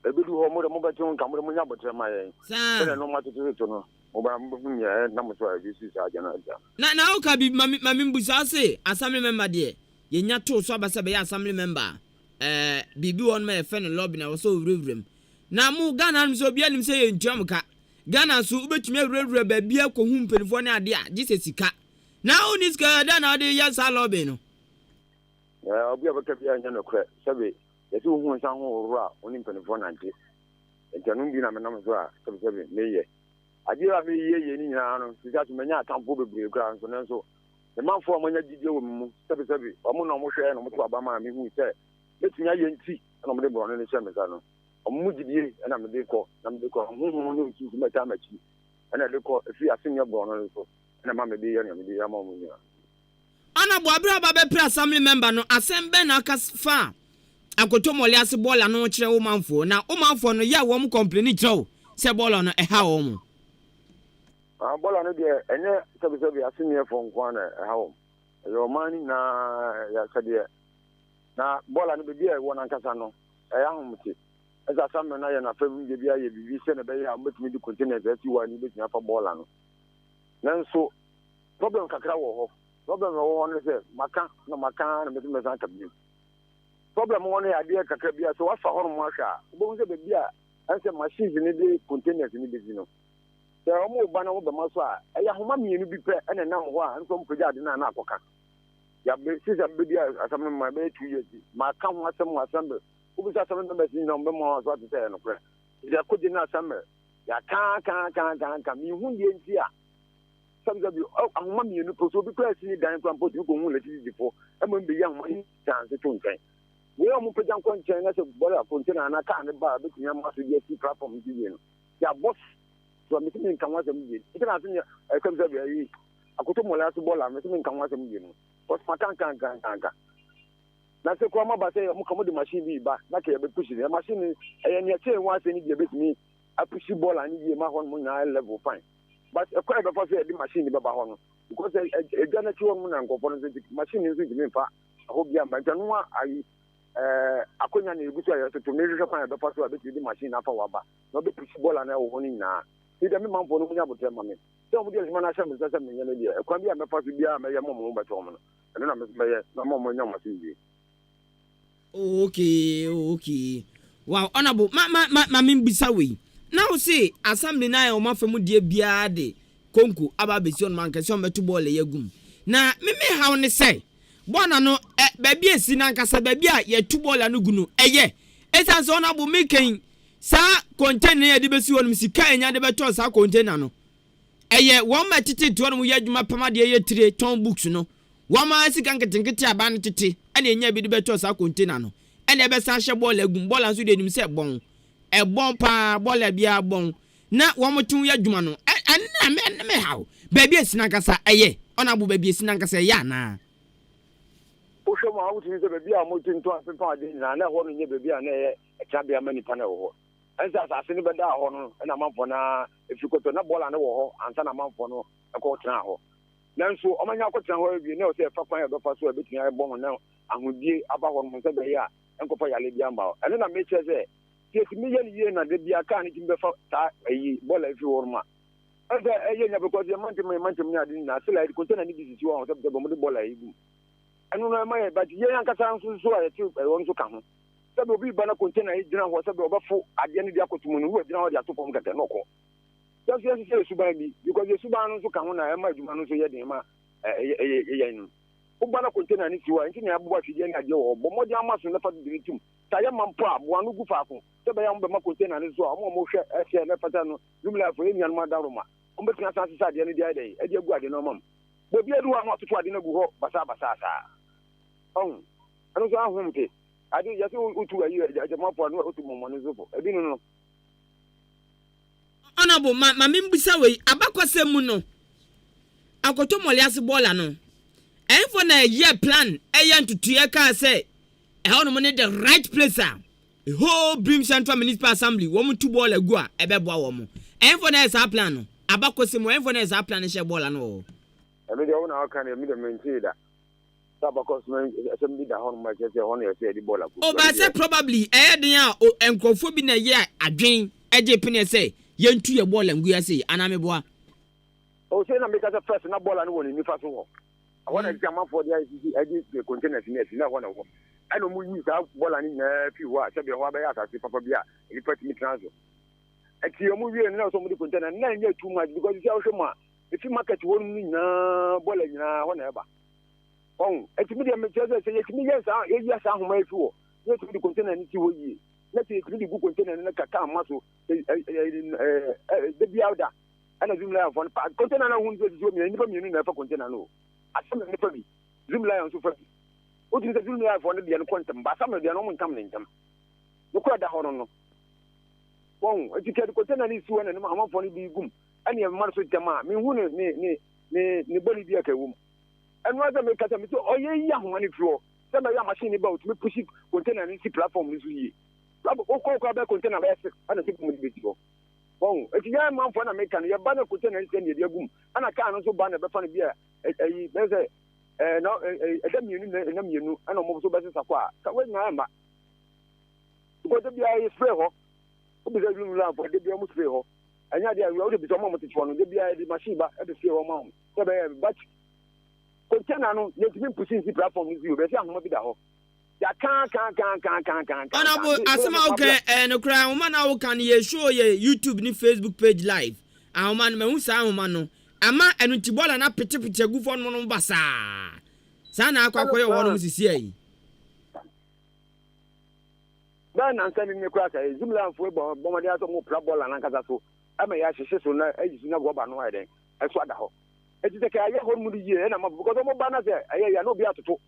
ebidu ho mo de mo betu nka mo de mo nya botre ma yen sa no ma tutu to no mo ba mo nya na mo so a bi si sa jana ja na o ka bi mami mbusa se assembly member de ye nya to so abasa be assembly member bibi won ma efe no lobby na wo so wurewurem na mu Ghana no so bia nim se ye ntuam ka Ghana so ubetumi awurewure ba bia ko hu mpenifo ne ade a gise sika na oni ska da na ade ya sa lobby no obi abaka bia nya no kra sabe ye tu hu nsan ho ru a oni mpenifo na nte entanum bi na me nam so a sabe meye ajira me ye ni nyina no sika tu menya atampo bebre kra nso nenso the man for amanya didie wo mu sabe omo na omo hwe no mo to abama me hu se betunya ye nti na mo de bro no ne hye me sa no omo didie na me de ko hu no nti me ta machi na de ko fi asenya bro no so na ma me de ye na me de ya ma mo nyina ana bo abra ba be pre assembly member no asem be na kasfa akotomole ase bola no kire wo manfo na wo manfo no ya wo m complain kire se bola no ha wo mu bola no de enye sabe asenya fo nkwa na ha wo yo mani na ya sade na bola no be dia wo na nkasa no ya homte eza samme na ya na fabu de bia ye bibi se na be ya mbetumi di container za ti wani betumi afa bola no nanso problem kakra wo ho problem wo ho ne se maka na betumi za ka bi problem one idea kakra bia so wafa hono mo ahwa bo nse be bia anse machines ni de containers ni de zino so omo ba na wo be maso a eya homa mienu bi pe ene nam ho a nso mpoja ade na akoka ya be sisa be bia asam ma be 2 years ma ka ho asam assembly wo bi asam no be sin no be mo so ate no kra ya ko na assembly ya ka mi hu ye nti a samza bi ahoma mienu po so bi press ni dan kwa mpo ti ko hu le ti difo e mo be ya homa ni chance to nkan we am put down content as a border container and I can't buy a bit of the platform. Ya boss, so I'm missing come once a million. It can happen. I come to be a couple more last ball. I'm missing come once a million. What's my can't. That's a crumb, but say, I'm coming to machine be back. Not a bit pushing. The machine and you're saying once and you give me a pushy ball and you my one level fine. But a quite a possible machine in Babahon because a gun at 2 and components machine is in me. I hope you are akonya na ebuso ya to measure pan be paso abeti di machine afa waba no be push ball na wo honi na ida me manfo no munya botre ma me so mo di ma na sha me sasa me nyane dia kwa bia me paso bia me ye mo mo beto mo no eno na me ye na mo mo nya machine bi okay wow honorable ma me bisa we now say assembly na o ma famu die bia de konku aba besi on man kase on beto ball ye gum na me hawo ne say bona no baby esi na nkasa baby a ye tu ball anu gunu eye esan so na bo meken sa container ye de besi wonum sika enya de beto sa container no eye won ma tete to no ye adwuma pama de ye tire ton books no won ma sika nketenkete aba no tete ene enya bi de beto sa container no ene be sa hye ball agum ball anso de nim se bon e bon pa ball bia bon na won mo tun ye adwuma no na me hawo baby esi na nkasa eye ona bo baby esi na nkasa ya na Osho ma wuti nse bebi a motin to apepa ade na na ho no nye bebi a na e chabe amani pa na wo. Ensa asase ni beda ho no na manfo na efikoto na bola na wo ho ansa na manfo no e ko tena ho. Nanso omanya ko tena ho bi na o se fa kwan e be fa so e betumi ai bon na ahodie aba ho no nse be ya enkofa yale bi amba. Ene na me che se ti mi ye ni na de bi aka ni timbe fa ta ayi bola efi worma. Ensa eye nya because ye mantim ni ade na sila di container ni bi sisi wo so be bo mo de bola yi gu. Anu na ma but ye yan kasa nso so a yeti won so ka ho sabe obi ba na container yi dina ho sabe obafo ade ne dia kotumu no wo dina ho dia to pom kete no ko just yes say suban bi because the suban nso ka ho na e ma adwuma no so ye den ma ye no o ba na container ni siwa nti ne abuwa fide na je wo bo mo dia ma so na fa de tim ta ye ma mpo abuwa no gu fa ko sabe ya mo be ma container ni so a mo hwe ese na fata no lumla fo ye nyan ma daroma o be tina sanse sa de ne dia dai e de gu ade no mam bo bi edu ho atoto ade na gu ho basa oh, I don't know how to. I did just to a year, I am up for no to Momonozo. I didn't know. Honorable, my mimbisa way, Abako Semuno. I got to Molias Bolano. And for a year plan, a young to Tiaka say, how to manage the right place. A whole Brim Central Municipal Assembly, woman to ball a gua, a beba woman. And for there's our plan. Abako Semo, and for there's our plan, a bolano. I mean, the owner can maintain that. Because assembly da hon ma kese hon ye say di bola ku. O ba say probably dia o enkofo bi na ye adwen eje pene say ye ntu ye bola ngu ya say aname boa. O say na make us first na bola no woni nifa so ho. I want to jam for the ICC the containers na ho na ho. Ano mu yi sa bola ni na fi ho a se be ho ba ya asase papa bia e pati mi transo. Ati yo mu wie na so mu di container na nya too much because you say o shema if you market won ni na bola ni na ho na eba. Oh, it's me the messages say it's me yes how my fool. Let me the container ni wo yi. Let me the book container na kaka maso the biada. Ana zimla for container na hunzo zo mi ni pa mi na fa container no. Asem ni pa bi. Zimla on so fa bi. O tin se zimla for na dia no kontem ba sam na dia no mo ntam ne ntam. No kwa da hono no. Bon, it's the container ni si wana na ma for ni bi gum. Ani e mar so tema. Mi hu ni boli bia ka wum. And what I make at me, oh, yeah, money floor. Then I am machine about me pushing container and see platform this year. Oh, container and a simple video. Oh, if you are man for an American, your banner container and send your boom. And I can't also ban a funny beer. There's a no, a demon and almost so better. When I am because the BI is fair, because you love for the almost fair. And yet, I will be some moment to one, the BI, the machine, at the fair amount. But container no let me push in the platform is you be say am bi da ho ya kan Honorable Asem okay no kra woman na wo kan ye show ye YouTube ni Facebook page live woman me hu sa woman no ama enu tibola na pete gu fon no basa sa na akwakoye wo no sisi ayi ba na nsa ni kra ka Zumla fo bo mo dia so mo pra bola na kasa so ama ya hyehyɛ so na ayi na go ba no ha den eso ada ho eti te ka ye ho mu di ye na ma because mo ba na se ayi ya no bi atoto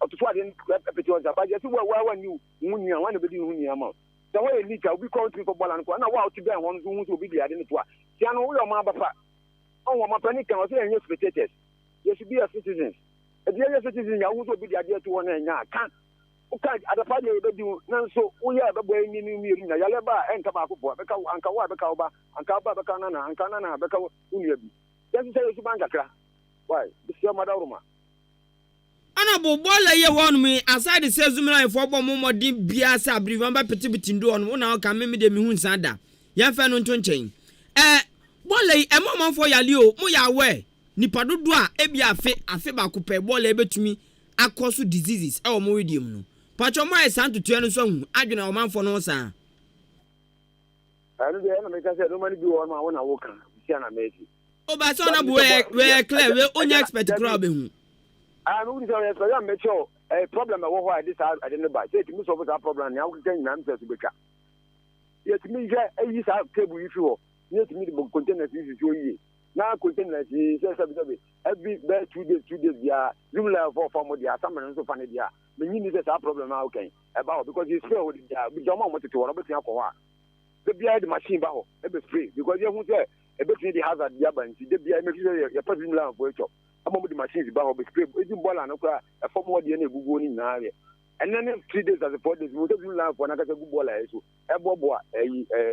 otutu ade pete on ba je si wa ni hunia wa na be di hunia ma so wa ni ka obi country for bola no na wa oti ben won so hu so obi di ade ne to a tia no wo yo ma ba pa on wa ma pa ni kan o se enye spectators you should be a citizens e di enye citizens ya hu so obi di ade to won enya kan o ka adafa de be di na so wo ya be boy ni na ya le ba enka ba ko bo be ka anka wa be ka ba anka ba be ka na anka na be ka unia bi yes say you ban kakra why this your mother room Honorable Bola ye won me aside say Zumla for bom modin bia sa brivan ba piti ndo on na ka me de me hu nsada ya fa no ntonchen Bola e mama for yale o mo ya we nipa dodo a e bia afe ba ko pe Bola e betumi akoso diseases e o mo wediem no pacho mo e santo tue no so hu adwena o manfo no sa anu de na me ka say no mani bi won ma wona wo kan sia na meti o ba so na bo we clear we onya expert crowd be hu we say so ya make sure a problem we who this I didn't buy say to me solve that problem now we can na answer to beka yet me je ayi sa table if you yet me the containers is so yi na containers is say every 2 days dia Zumla for mo dia some so fan dia me ni say that problem now okay about because you spray with dia we don't want to worry about akwa the bia the machine ba ho e be spray because you who say e be the hazard dia ban ti the bia make sure you put Zumla for it I'm the machines about the spray. It's ball and a form what the Google in area. And then 3 days as a 4 days, we will have one good ball. So, a bobo, a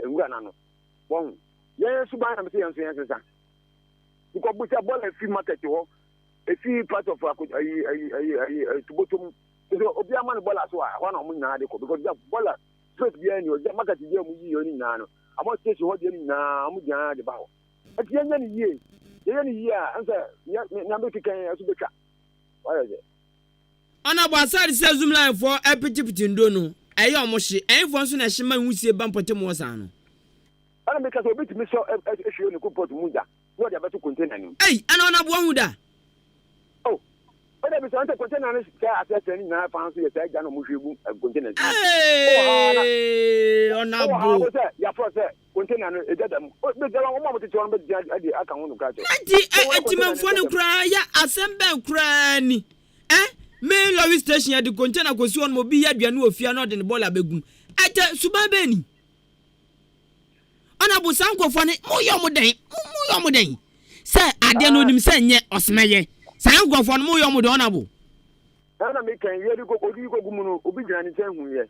Ranano. One, yes, I'm saying, because we have ball a free market a free part of a to bottom. So, Obiaman ball as well, one of Munadico, because you have ball straight behind you, the market is in Nano. I must say, what you now, Mujan the bow. At the end of the year, answer number can asubeka. What is it? Honorable aside say Zumla for epiti ndo no. Eyo omohye, enfo so na hye hu sie bampote mo san no. Ana make us obi timi so ehwe ne kupot muja. No dey beto container ni. Hey, ana Honorable hu da. Oh. Oda bi so ante container ni ka asese ni na fan so ye say ga no mo hwebu container. Hey, Honorable. Ya for say container no edadam. Be jara wo mo tete won be adi aka ho no ka cho. Ati manfo ne kura ya Asem ben kura ni. Me lorry station ya di container ko si won mo bi ya duane ofia no de ne bola begum. Ate suba be ni. Honorable sankofo ne mo yo mo den. Say ade no nim say nye osmeye. Sankofo no mo yo mo de Honorable. Na me kan ye di ko gumu no obi gina ni chen hu ye.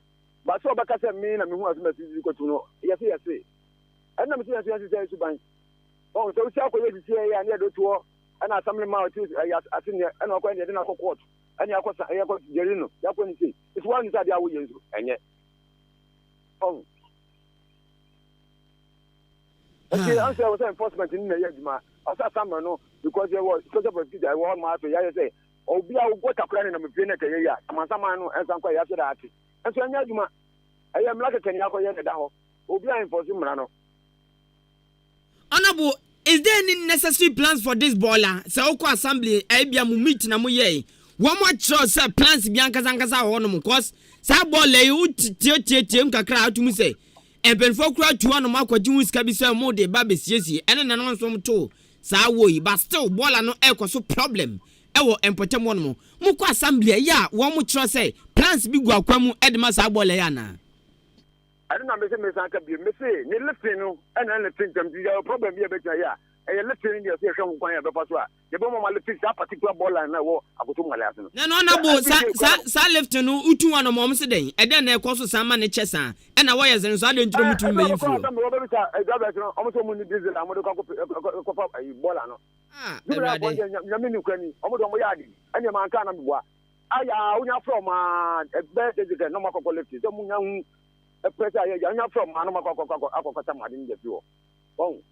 Ba so ba ka se me na me hu asuma sisi ko tu no. Yese. Ana me say suban. Oh so si akoye di tie ya na do to ana assembly ma oti atin ana ko ndi na court. Ani akosa ayako jeri no. Ya ko ni say. It's one inside ya wo yenzu. Enye. Oh. Okay, answer was enforcement in the yedma. Asa summer no because there was because of the I want my ya say obi a go takura na me pie na keye ya. Amasama no ensan kwa ya so da ati. Enso anya adwuma. Ayam like kan ya ko ye ne da ho. Obi a enforce mra no. Honorable, is there any necessary plans for this baller? So oko assembly bia mu meet na mu ye. One more trust plans bi ankasa ho no because sa baller you tie kakra atumu say. Empenfo kura tuwa no makwaji hu sika bi say mo de ba besiesie ene na no nso to sa wo yi but still baller no ekoso problem ewo empotem won mo mukọ assembly ya wo mo trust say plans bi gu akwamu edema sa baller ya na. I don't know me say ka bi me say ni lifting no ena lifting tam di problem bi e be ya e lifting dey say hwe kwan ya be fa so a ye be mo ma lifting that particular baller na wo agoto mo ala no no Honorable sa lifting no utu wan mo se den e den na ekoso sa ma ne chesa ena wo ye zen so ade nturo mutu me yifu omo so mu ni diesel amodo ko fa baller no nyame ni kwani omodo mo ya adi anya man ka na mboa aya unya from be de no makoko lifting so mu nya hu a pressure ya from anu makoko madi nje biwo bon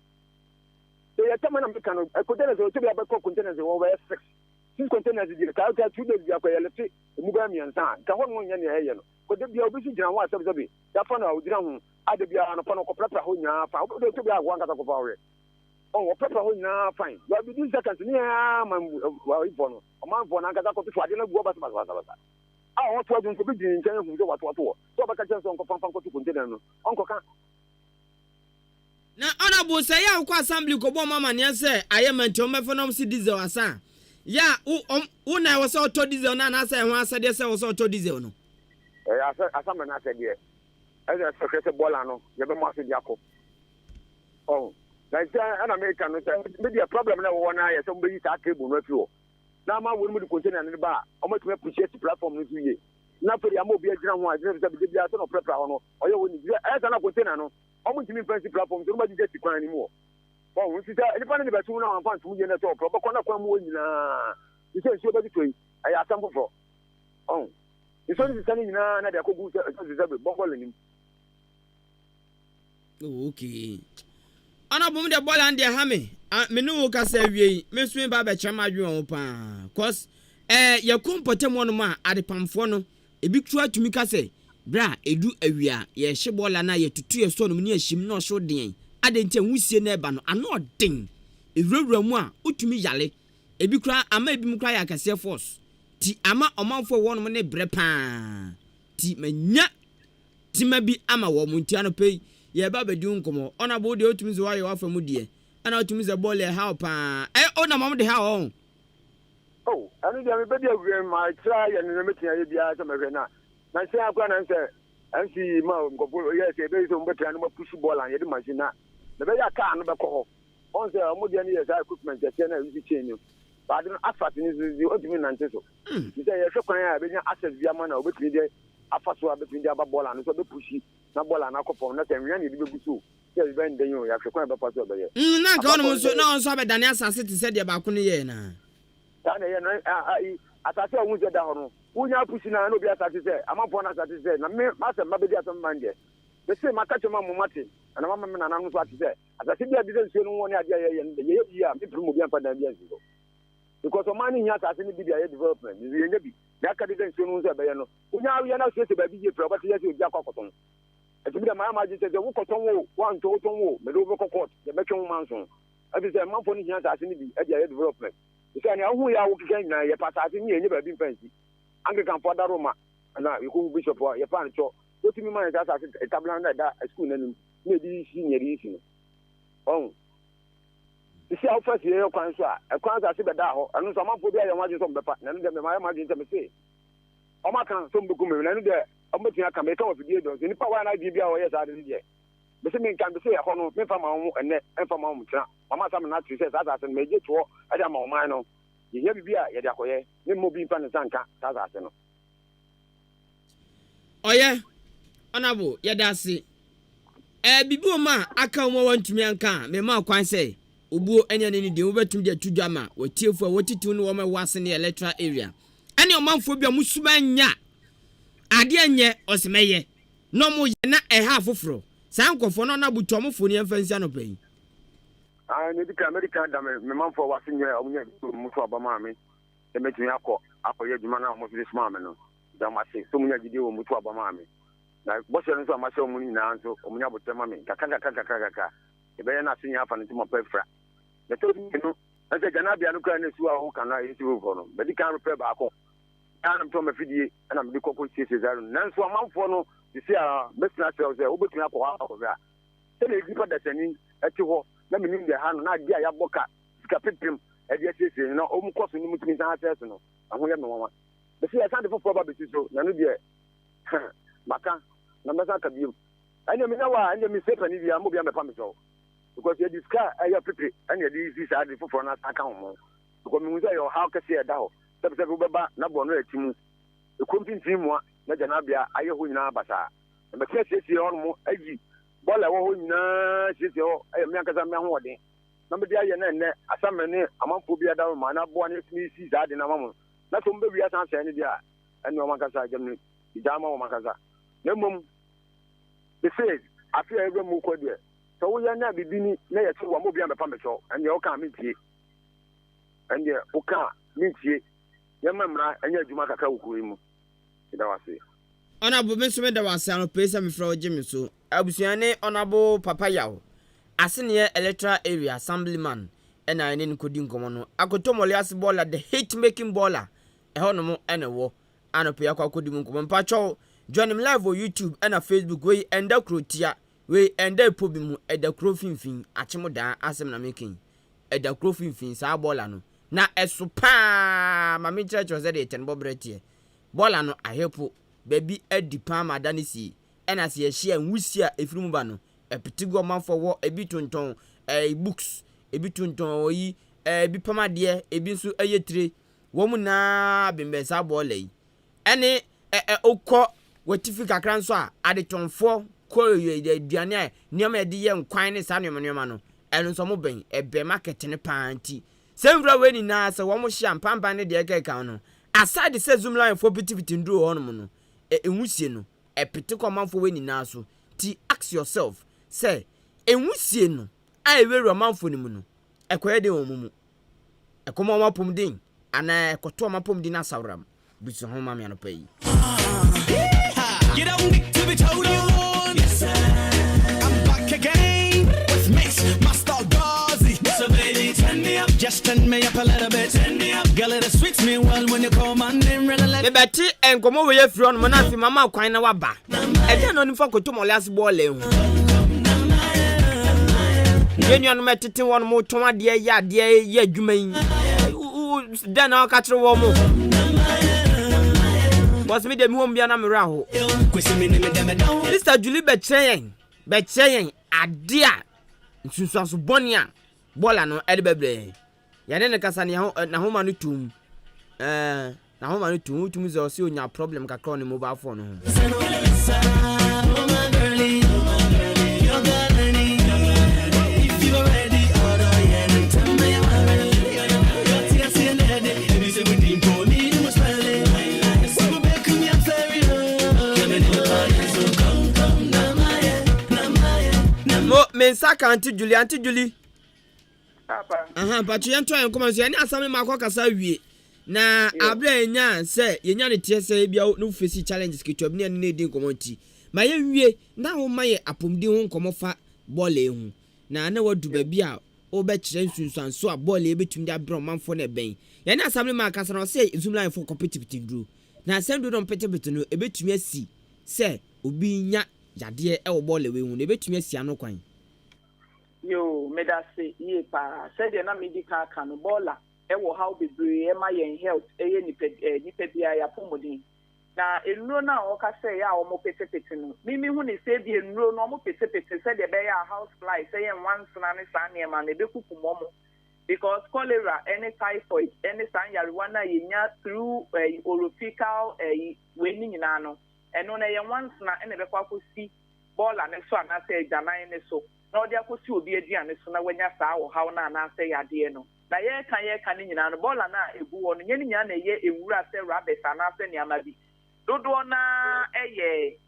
so ya tama na mekano containers o to be abeko containers o we 6 6 containers di ka 2 days ya ko yele fi mu ba mi ansa ka ho no nya ne ye no ko de bia obi si jira ho asem sabi ya fa na odira ho ade bia no fa no ko prepare ho nya fa obi to bia agwa nkata ko fa ore o prepare ho nya fine ya bi di seconds ni ya man wa ifo no o man fo na nkata ko fi ade na guo basa ah what was going to be in China who what so ba ka chen so nko fanfan ko tu container no onko ka na honorable say ya ko assembly ko bo mama ne say ayement o mefenom si diesel asa ya u na wo so auto diesel na say ho asade say wo so auto diesel no asamba na say de as secretary bola no ye be mo asedi akọ oh like an American no say be problem na wo na ye so be yi ta cable no fi o na ma wo mu di container ne ba o ma tuma push it platform no tuye na pe ya mo bi agina ho agina se be bia so no prepare ho no o ye wo ni e sa na container no o mu timi fancy platform so no ma di get kwan ni mo o wo si ta e pa ne be tu na fan tu ye na to pro ba ko na kwa mu nyina ni se so be di toyi ai asam fofo o ni so ni sani nyina na de akogu se be bombol ni okay ana bom de bola and ha me no ka say wie me so ba be chama adwen pa cause ye kompotem won ma adepamfo no ebi tu atumi ka say bra edu awia ye hye bola na ye tutu ye so no ne ahim no so den ade nte wusie na eba no ano den ewurawura mu a utumi yale ebi kura ama ebi mu kura ya kase force ti ama omanfo won mo ne bre pa ti manya ti mabi ama wo mu ntia no pei ye ba bedi nkomo ona bo de otumi zo ayo afa mu die ana otumi ze ball e how pa ona mama de how on oh ani de me be de agre ma try ya ne metia ye bia so mehwe na say akwa na say ansi ma ngopolo ye say be so mbetia no push ball an ye de machine na be ya car no be ko ho on say mo de ne ye say equipment je na use chain no ba de asfalt ni zo otumi nante so ni say ye hwe kwan ya be nya access bia ma na obetumi de afaso abetumi de aba ball an so be push na bola na kopom na tenwia ne bi beguso se be ndan yo ya hwekwan be paso be ye na ka ono so na on so be dane asase te se de ba ko ne ye na ta na ye no asase a wunje da hono wunya pusi na no bi asase se amafo na asase se na me ma se ma be di asem manje be se maka choma mo mate na mama me na na no so atise asase bi adi se no woni ade ye ya me pru mo bi ampa da bi azigo because o mani nya asase ni bi dia development ni ye nya bi ya ka di se no so be ye no wunya ya na so se ba bi je pro ba se ye obi akokoton eti bi da ma ji se wo koton wo wan to ton wo me do be kokot ye be twon manso abi se manfo ni nya asase ni bi e dia development se ani ahu ya wo kikan na ye pasase ni ye ba bi mfansi Anglican for Roma na you bishop ye pan cho what me man that tablan da school nanim na di senior yi no oh isi how first ye kwan so a kwan za se be da ho anu so manfo bi aye waje so bepa na no de me ma je me say o ma kan so mbeku me na no de o metin aka me ka wa fidie do ni pa wa na bi a o ye sa de die be se me kan be se ho no me fa ma ho ene enfa ma ho mtra mama sam na tri se sa se me je to e da ma o man no ye bi a ye da koye ne mo bi fa ne sanka sa se no oye onabo ye da se bibi o ma aka o mo wantumi anka me ma kwan se obuo enya ne ni de wo betum de tudwa ma watiefu a wotitu ne wo ma wase ne electoral area ene o manfo bia musuba nya ade anye osemeye no mo ye na ha foforo san kofo no na buto mo foni emfansi anopai ne dika America da me manfo wase nya o nya muso abama me e metumi akoye djuma na mo fi sma me no da ma se so munya gidi o muso abama me na bo se nso ma se o muni na nso o munya botema me kaka e be na sinya afa ne timo pefra the to no na se gana bia no kan na su a ho kan na yesi ho no be dika repair ba ako anam to ma fidie na me kokko sie zaro nanso amanfo no disi a besna se o se obetumi akọ bia se na egipa da sani ati ho na me nim de ha no na dia ya boka sika pipim e dia sie no o mu koso ni mutumi san access no aho ye me wama be se ya san de fofo ba be so na no de maka na masa ka biom anya me na wa anya me sepa ni bia mo bia me pa me so because you discuss aya pipi anya di isi sa de fofo na aka ho because me nza yo how ka se da ho se be ba na bo no atimu e kompinti mu na jana bia aye ho nyina basa na be se ho mo agi bola wo ho nyina se ho aye me aka sa me ho odin na me dia ye na ne asame ne amanfo bia da ma na bo ne isi sa de na mamu na so mbe bia san se ne dia ene o makasa jamni ijama o makasa na mum the says after every mu kwadwe so wo ya na bibini na ye twa mo bia me pa me cho ene o kan me tie ene o kan me tie Yamma, and yet you make a cow. Honorable Mr. Medawasa, Pesa me from Jimmy so. Abusiane Honorable Papa Yao. Asenia Electoral Area Assemblyman. And I didn't couldn't come on. I could to Molias baller, the hate making baller. A honomo and a war. And a Piaka couldn't come on Pacho. Join him live on YouTube and a Facebook way and the Crotia. We and the problem at the Crofin fin. Achimoda Asem na making. At the Crofin fin, Sa Bolano. Na a super. Mammy Church was at it and Bob Rettier. Bolano, I help you. Baby Eddie Palmer Danisi, and as ye share and Wissia a Frumubano, a particular man for war, a bit on tongue, a books, a bit on tongue, a bipama dear, a binsu a yetre, woman na bimbesa bolley. Any a oko, what tifika cranswa, added on 4, call you the Diana, near my dear and quietness animano, and some obey a bear market in a panty. Several wedding nasa, one more champagne banner the account. Aside the zoom line for petitivity and draw on no a particular man for winning now so ask yourself say no I will a man for the a query mumu a common wapum ding and I cotoma pum dinner sauram which home mammy and pay. You don't need to be told you yes, I'm back again with Mix Master Gazi. So baby turn me up, just turn me up a little bit, turn me up, girl it sweets me well when you call my name really like the Betty and come over here from Monafi Mama Quina Waba. I don't know if I could to my last ball. When you met it one more to dear, ya dear, you mean then I'll catch a warm. Was me the Mumbiana Miraho. Mr. Julie Betchaying, a dear. Susan Bonia, Bolano, Edbeble. Yanena Casania, Nahomanu tomb. Nahomanu tomb to me, or see your problem, Cacron mobile phone. Mensaka Auntie Julie. Papa. But you try and come and say, I saw me Makaka wie. Na abre nya say yenya ne tie say bia no face challenges ke twabne ne needing community. Ma ye wie na wo maye apomdi ho nkomofa ball ehu. Na na wadu ba bia o be kire nsunsan so a ball e betum da bro manfo na ben. Ye na assemble Makasa no say zoom line for competitive drew. Na asem do don petebet no e betum asi say obi nya yade e wo ball ehu na e betum asi anokwan. Yo, medase ye pa said na medical can bola e wo how be bre e ma yen health e ye nipa bia ya pomodin na enuro na o ka say ya o mo petepete no mimi hu ni say bi enuro no mo petepete say de be ya house fly say yen once na ne san ne ma na be kuku momo because cholera any typhoid any san yarewana yenya through orophical we ni nyina no eno na yen once na e be kwa kosi bola ne so na say janan ne so na odi akosi obi aduane so na wanya saa wo haw na na ase yade no na ye kan ni nyina no bola na egu wo no nye nyina na ye ewura ase rabbit na ase ni amabi dodo na eye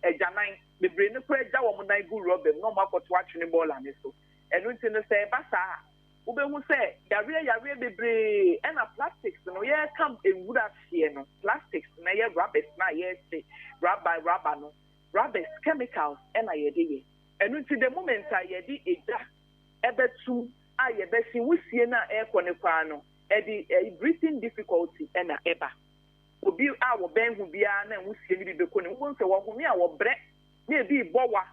ejanan bebre ne kura ja wo mo na egu robem no makoto atwene bola ne so enu nti no se basa ubehu se yare bebre e na plastics no ye kam ewura fie no plastics na ye rabbit na ye se rubber no rabbit chemicals e na ye de and until the moment I yedi eja ebetu ayebesi wusie na ekonekwa a breathing difficulty and a eba obi a wo ben hu bia na wusie ni bibeko ni won se wo hu mi a wo bre na ebi bowa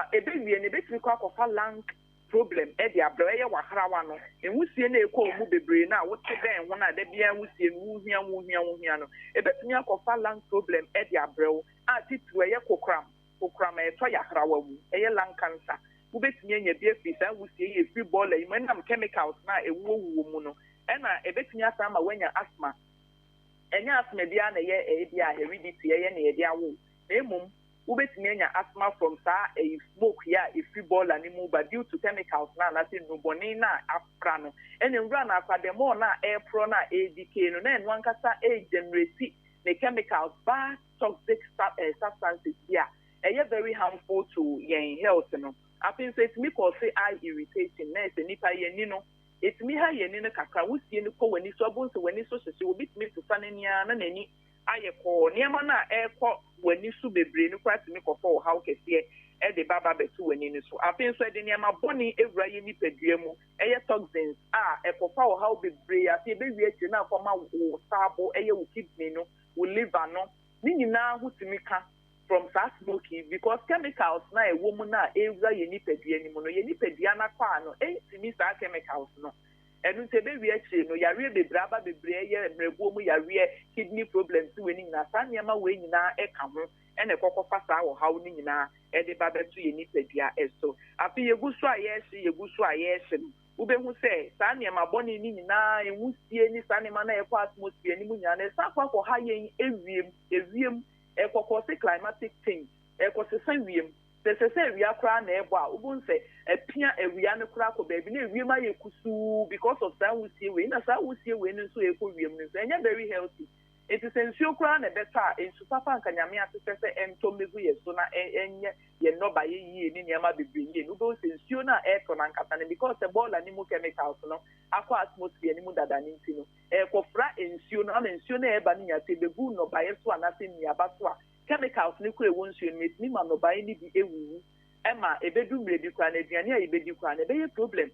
ebe wie ne betumi kwa kofa lung problem e dia bre ye waharawa no wusie na ekọ mu bebre na wo te ben ho na da bia wusie nu hia no ebetumi akofa lung problem e dia bre a titu ye kokram ma eto ya harawa wu eye lung cancer wo betumi anya bia fi san wusie ye free ball e manam chemicals na ewo mu no e na ebetumi asa ma wanya asthma enya asthma bia na ye bia heredity ye na ye dia wo emum wo betumi anya asthma from a smoke ya a free ball animu but due to chemicals na say no boni na afra no ene nwura na afa dem na air pro na adk no na enwa nkasa generate the chemicals bad toxic substances here very harmful to your health no I think say me cause say eye irritation na say nipa ye ni no etimi ha ye ni ne kakra wusie ni ko wani so abon so wani so hye obi timi fufa n'ania na n'ani ayekọ niema na ekọ wani so bebre ni kwa timi kofo ha okese e de baba betu wani ni so afin so de niema boni ewura ye ni padua mu eye toxins ekofa o ha bebre afi be wie chi na akoma wo sabo eye wo kidney no wo liver no ni nyina hutimi ka from that smoking because chemicals na ewo mu na ewura ye ni padua ni mu no ye ni padua na kwa no timi sa chemicals no enu te be wie chi no yare bebraba bebre ye mrebuo mu yare kidney problems we ni na sa niema we nyina eka ho ene kokofa sa wo hawo ni nyina e de ba betu ye ni padua eso afi yegusu ayesi ubehu se sa niema boni ni nyina enwusie ni sa niema na ekọ atmosphere ni mu nyina na sa kwa ha ye ewiem ekọ climatic change ekọ se wiem se ewia kra na ebo a ubun se epia ewia ne kra ko baby na ewia ma ye kusu because of that wusie we na sa wusie we no so ekọ wiem no so enya very healthy it is ensure kra na beta ensu papa nkanyame atese ento megu ye so na enye ye no ba ye yi ni niama bebre ye no bo ensure na eto na nkata na because the ball ani mu chemicals no akọ atmosphere ni mu dada ni ntino ekọ fra ensure no am ensure na eba ni nyate bebu no ba ye so anase ni aba so a chemicals ni kure wonsu ni ma no ba ni bi ewu ema ebedu mre bi kwa na aduane a ebedi kwa na be ye problem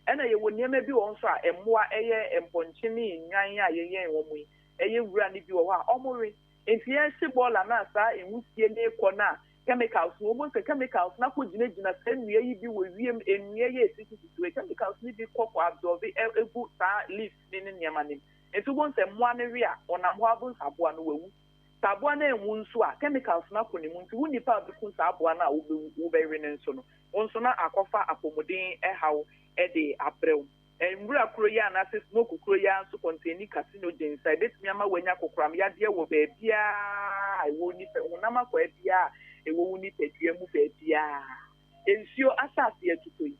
ena ye woni ema bi won so a emmoa eye emponchi ni nyan a ye yen wo mu eye wura ni bi wo ha omore enti ye se bola na sa enwusie ni ekọ na chemicals no mo se chemicals na ko gina sa nwie yi bi wo wiem enwie ye sisi chemicals ni bi kokọ absorb egu sa leaf ni niama ni enti bo se mmoa ne wi a ona ho abun saboa no wawu saboa na enwu nso a chemicals na ko ni mu nti woni pa bi kun saboa na wo be wi ne nso no nso na akofa apomodin hawo de abrew enwura kuro ya na se smoke kuro ya nso contain carcinogens I bet me ama wanya kokram ya de wo ba bia wo ni pe wonama kwa bia ewo ni pedua mu ba bia ensio asase atutoi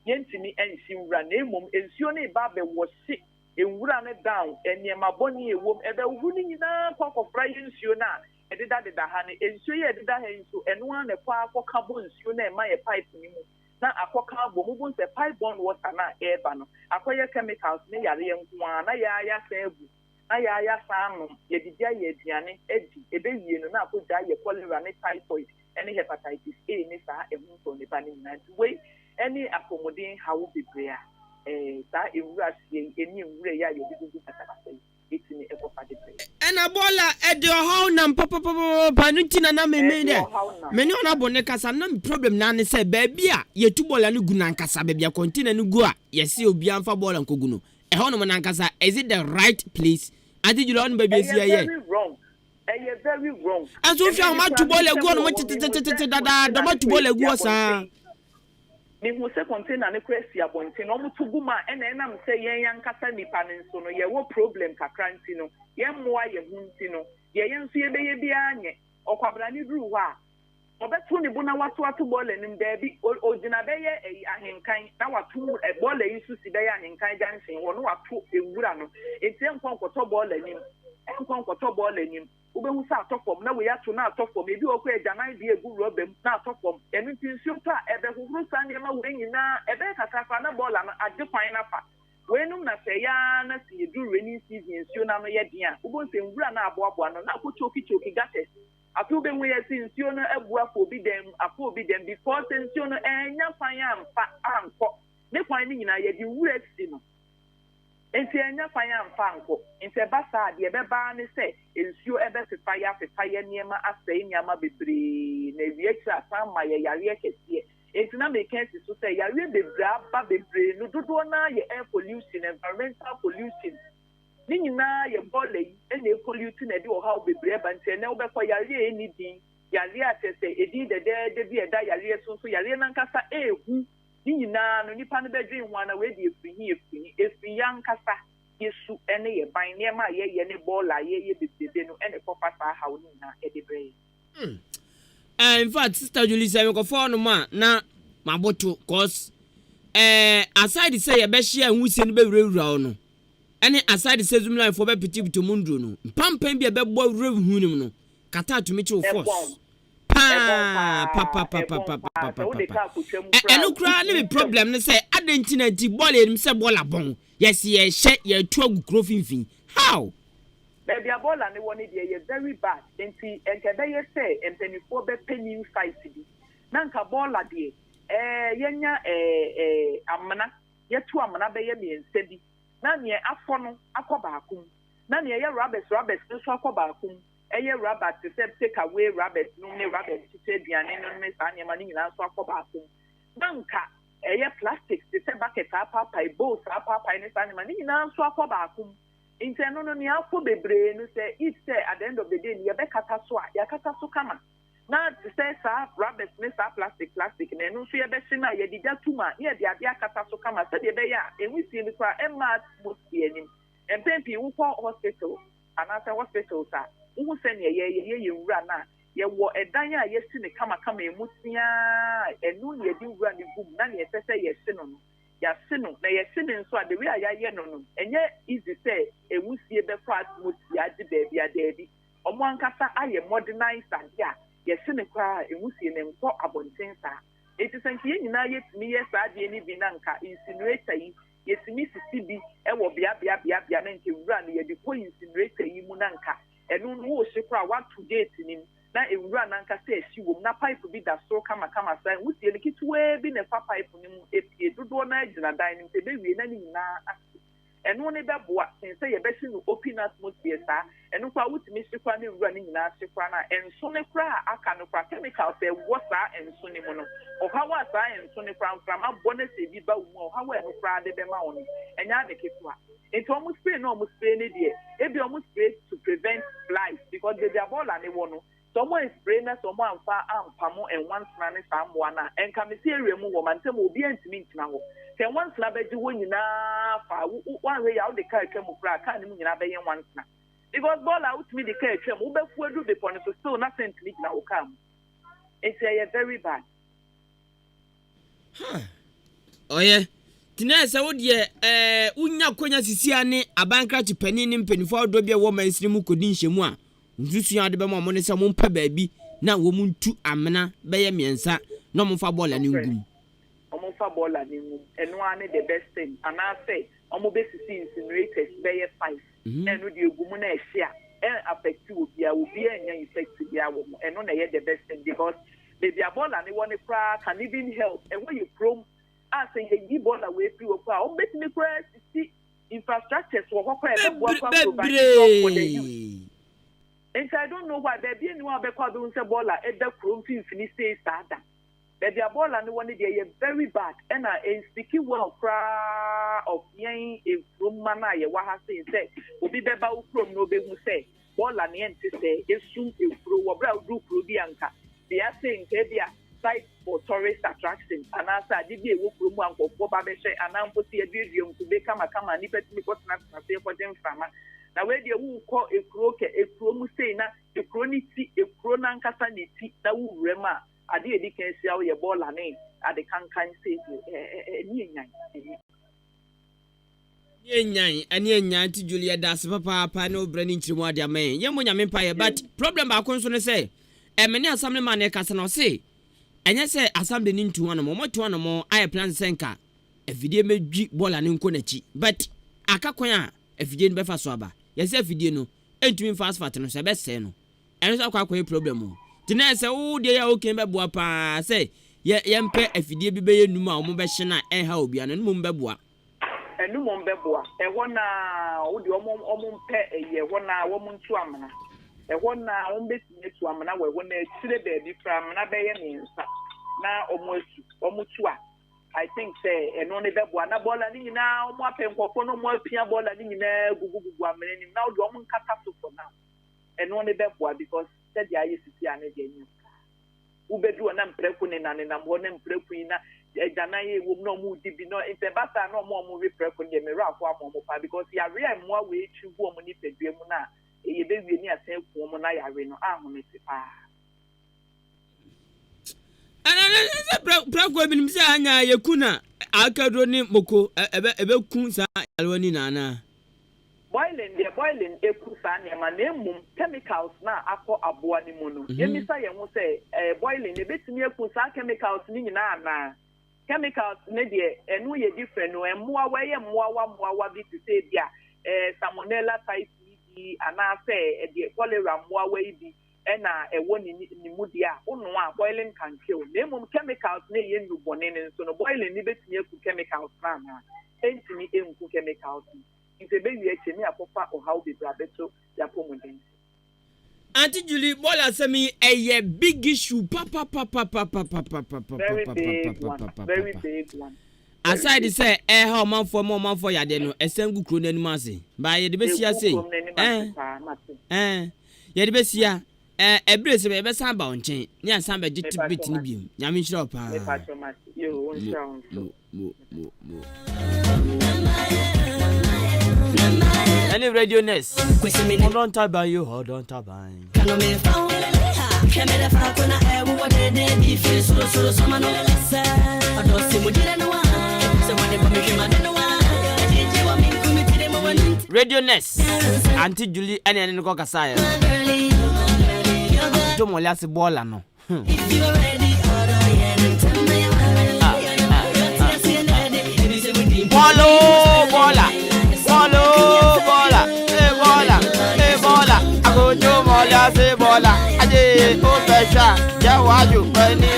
yentimi ensi nwura na emom ensio na ba be wo se enwura ne down eniema boni ewom ebe wu ni nyina kokofra yensio na edida ha ne ensio ye edida ha nso eno an ne kwa akoka bo ensio na ema ye pipe ni mu na akoka bo mu bon se pipe borne water na eba no akoye chemicals ne yare yenko na ya sabu na ya sanu ye didia ye aduane edi ebe wie no na akoja ye cholera ne typhoid ene hepatitis A ne sa ehun so ne ba ne na we any accommoding hawo bebrea ta ewura sie eni ewura ya ye dudu katakase itini ekofa de pre ena bola ede ohaw na papa ntina na meme de meni ona bone kasa na problem na ne se ba bia ye tu bola ne guna nkasa ba bia container ne gu a ye se obi anfa bola nkogu no e ho no mo nankasa is it the right place adi julo on ba bia si ye very wrong aso fi ma tu bola gu no mo tete dada do ma tu bola gu sa ni hu se container ne kwesi abonti no mutugu ma ena m se yen yankasa nipa ne nso no ye wo problem kakranti no ye mmoa ye hunti no ye yenso ye beye bia anye okwabra ni duru ho a obetu ni bu na watu bole ni mbebi ogina beye ahenkan na watu bole yisu si beye ahenkan jansen wo no watu ewura no enti enkonkoto bole ni ubehu sa atofom na we yato na atofom ebi okọ ejanan bi egu robem na atofom enu tinsu pa ebe huhuru sa niema we nyina ebe kakafa na bola na adekwan na fa wenum na se ya na si edu rainy season nsuo na no ye dia ubon se nwura na aboaboa no na akochoki gates afi ubehu ye si nsuo no abua fo obi dem before se nsuo no enya fan amfa anko ne kwan ni nyina ye di wura si no enti enya fanya mfa nko enti basa de beba ne se ensuo ebe fefaya niema asai niema bebre na wiekra sama ye yare kese enti na mekensi so se yare bebre no dodo na ye air pollution environmental pollution ni nyina ye bole ene pollution na di o ha bebre ba enti na obekọ yare eni din yare atese edi de bi eda yare so yare na nkasa ehu ni nyina no nipa no bedwe ho na we di efi yankasa yesu ene ye ban ne ma ye ne bola ye bebebe no ene kofa sa ha woni na edebre in fact sister Julie say me ko phone ma na maboto cause aside say ye be share nwusie no be wura no ene aside say zoom line for be piti mundu no pampan bi be bo wura hu nim no kata to me chi force eno kura ne problem ne say adentina di ball enim say ball abon yes ye she ye tu agukro finfin how baby a ball and one dey very bad enti enkebe ye say empenifo be penny fight bi na nka ball ade yenya amana ye tu amana be ye miense bi na ne afọ no akoba akum na ne ye rabbits so akoba akum eye rabbit to take away rabbits no ne rabbits to aduane no me sa ne ma ni nyina so akoba akum na nka eye plastic to say bucket papa bowls papa ne sa ne ma ni nyina so akoba akum inteno no ni afọ bebre no say it say at the end of the day ye be kata so a ya kata so kama na say sa rabbits ne sa plastic ne no so ye be sina ye dida tuma ye de ade akata so kama say de be ya enwisi ni kwa emma atmosphere ni empempi wo hospital anasa hospital sa wo se ne ye wura na ye wo edan a ye si ne kama emutia enu ye di wura ne gum na ne pese ye si no ya si no na ye si ne nso a de we ya ye no enye easy say ewusie be fa atmosphere de baby adebi omo ankasa aye modernize ade ye si ne kwa ewusie ne nko abonten sa eti sanki ye nyina ye timi ye sa ade ni bi na nka insinuator yi yesimi sisibi ewo bia na nke wura na ye de ko insinuator yi mu na nka enu no wo hye wa to date ni na ewura na nka se ehyi wom na pipe bi da so kama sa wutie ne kitwe bi ne fa pipe ni mu epie dodo na agina dan ni se be wie na ni na enu ne beboa sense ye be hye no open atmosphere sa enu kwa wutimi hye na ewura ni nyina hye na enso ne kra aka no kwa chemical se wo sa enso ni mu no ohawa sa enso ne kra mfram abone se bi ba wo ohawa enu kra de be ma wo no enya de ketwa enti omu spray ne de ebi omu spray to prevent flies because they are ball and they want no someone spray na someone ampamo and once na ne samwa na enka me se area mu wo mantem obi antimi ntina ho se once na be di wo nyina fa one way ya de car twam kra car ni mu nyina be yen once na because ball out me the car twam wo be fu edu be pon so still na sentiment na wo kam it's very bad oye tina se wo de unya konya sisia ne abankra chipani ne mpanifo do bia wo mansiri mu kodi nhemu a nsusu ya de be mo ne se mo mpa baabi na wo mu ntu amena be ye miensa no mo fa bola ne ngum omo fa bola ne ngum eno ane the best thing and I say omo be sisi incinerators be ye 5 eno de egumu na ehia affect obi enya effect bia wo eno na ye the best thing because baby bola ne woni kra can even help and when you prom as a ye bola we free okwa o bet me kra see infrastructures wo kokra e bo kwa provide for the youth. And I don't know why baby anyone be called on say bola e da krom finfini say sada baby bola ne woni dey very bad and I speaking well kra of yen e krom mana ye wa ha say obi be ba wo krom no be hu say bola ne ente say esu e kro wo bra do kro bi anka they are saying bia site for tourist attraction and asa did be wo kro mu anko ba be hye anampo se eduedue nkube kama ni petimi ko tena say for dem fama na we dey wo ko ekro mu sei na ekro ni ti ekro na nkasa ni ti na wo wurema ade edi kan sia wo ye bola ne ade kankan sei ni enyan ti Julia das papa no brani nchirimu ade amen ye mo nyame pa ye but problem ba ko nso ne say many assembly man e kasa no say enye say assembly ni ntu wana mo to wana mo aye plan senka efidie medwi bola ne nko na chi but akakwan a efidie no be fa so aba yes efidie no entumi fast fat no se be se no eno so akwa problem o tina se wo de ya oken be boa pa say ye mpe efidie bi be ye numa o mo be hye na ha obi ano no mo be boa enu mo be boa e wona wo de omo mpe ye wona wo mo ntu amana e wona wo betime tu amana we wona chire baby fra amana be ye mensa na omo tu a I think say eno ne be boa na bola ni nyina omo apenkofo no mo apia bola ni nyina gugugugu amana ni na wo omo nkata so for now eno ne be boa because said ya yesisi ane de nyu ubedu na mpreku ne na mo ne mpreku ina ejana ye wo no mu dibi no intebata no mo repreku ne me rafo amomo pa because ya re mo we twu omo ni pedue mu na ye be wie ni asen ku omo na ya re no ahome se pa ana preku bi nimse anya yekuna akadro ni moko ebe kun sa alwani na na boiling ekusa ne ma na emum chemicals na akọ aboa ni mu no yemisa ye ho say boiling e betimi ekusa chemicals ni nyina na chemicals ne de enu ye different no emmoa wa ye mmoa bi to say bia salmonella typhi ana say de cholera mmoa wa bi na ewo ni mu dia onu a boiling can kill na emum chemicals ne ye nubone ne so no boiling ni betimi eku chemicals na entimi enku chemicals it's a baby me a papa or how be brabeto ya pomoden. Auntie Julie, bola semi a big issue. Papa. Very big one. Aside say how man for ya no esengu kro nanu ase. Ba ye de besia say. Ye de besia ebre se be san ba onchen. Ni asan be git bit ni biem. Nyame hira pa. Yo, Mo. Any radio nest? Hold on to by you, hold on to by. Radio nest. Auntie Julie, any go kasaya. Don't want to ball no. Bola, aje o pesha, jawaju when he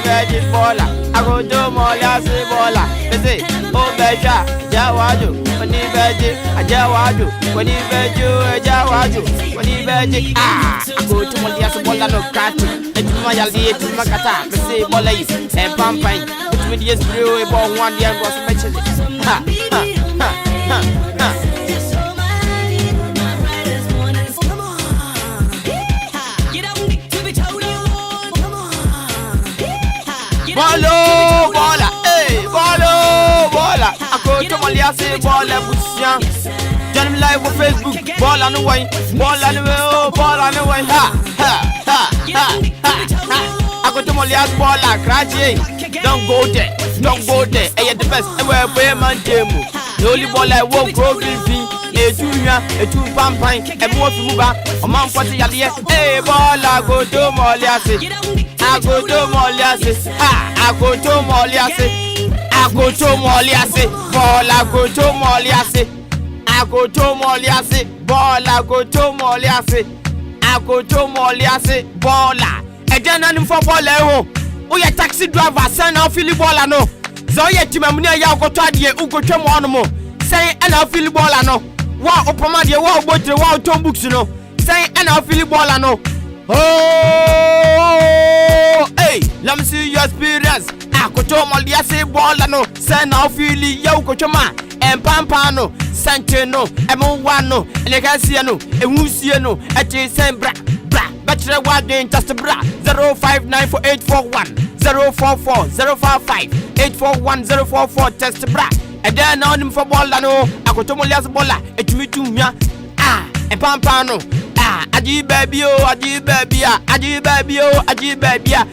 vedi bola, agojo mola se bola, say o pesha, jawaju when he vedi, ajawaju when he vedi, go to molia se bola no kati, etumayali etumakata, say bola is e pampai, etumidies brew e bon one year was special. Bola, I go to Maliasi, bola, Bussian. Join me live on Facebook, ball on the way, ha. I go to Maliasi, bola, crazy. Don't go there, I the best, ever play man demo. The only ball I won't grow green, a two pampine, a more fuba, a man for the idea. Hey, bola, go to Maliasi. I go to Moliase, bola. And then I'm for ball. Oh, yeah, taxi driver, send out Philly Bola no. So, yet, Timamina Yako Tadi, Ugo Chamono. Say, and I'll Philly Bola no. Wow, Opamadia, wow, but the wow, Tom Books no. Say, and I'll Philly Bola no. Oh, hey, let me see your experience. I could tell my dear say bola no, send out Philly, Yokochama, and Pampano, Santeno, and Moano, and a Cassiano, and Musiano, at the same bra, Bachelor Warding, just a bra, 0594841, 044 055 841 test bra, and then on him for bola no, I could tell my last bola, it me too, and Pampano. Aji baby,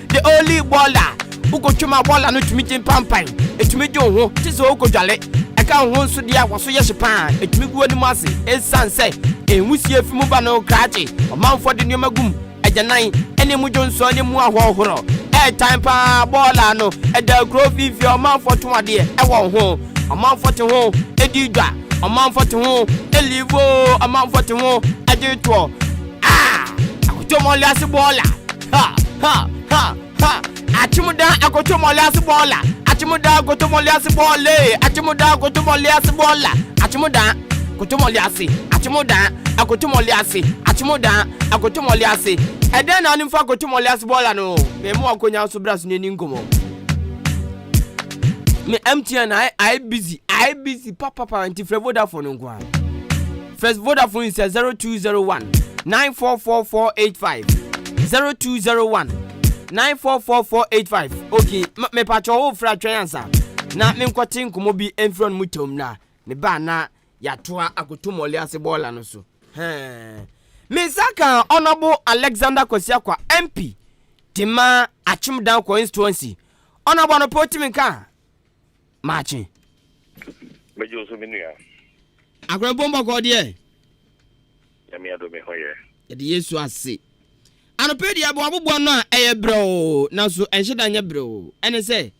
the only baller who go to my baller not to meet in Pampine. It's me, Joe, tis so good, I can't want to dear was so yes, pan. It's me, good massy, it's sunset, and we see if Mubano Crati, a month for the new magum, at the night, any Mujon son, any more horror. A time pa baller no, at the grove if your mouth for 2 dear, I won't home, a month for 2 home, a diga, a month for 2 home, a live, a month for 2 home, a day 12. Moliasi bola, ha. Achimuda, I go to Moliasi bola. Achimuda, go to Moliasi bola. Achimuda, go to Moliasi bola. Achimuda, go to Moliasi. Achimuda, I go to Moliasi. Achimuda, I go to Moliasi. And then I didn't go to Moliasi bola no. Me more going out to Brazil in Ingomo. Me empty and I busy. Papa anti Vodafone ngwa. First Vodafone is 0201 94445 0201 94445. Okay, me patcho wo fra twansa na me nkwati nkomo bi enfron mutom na ne ba na yatoa akotomole ase bola no so me saka honorable Alexander Kosiakwa MP Tima Achimdan constituency honorable no poti me ka machi mejo so menua akra bomba ko de ya mi ado me hoye de Yesu ase anopedi abo abobɔ no a ɛyɛ bro na so ɛnhyeda nya bro ɛne sɛ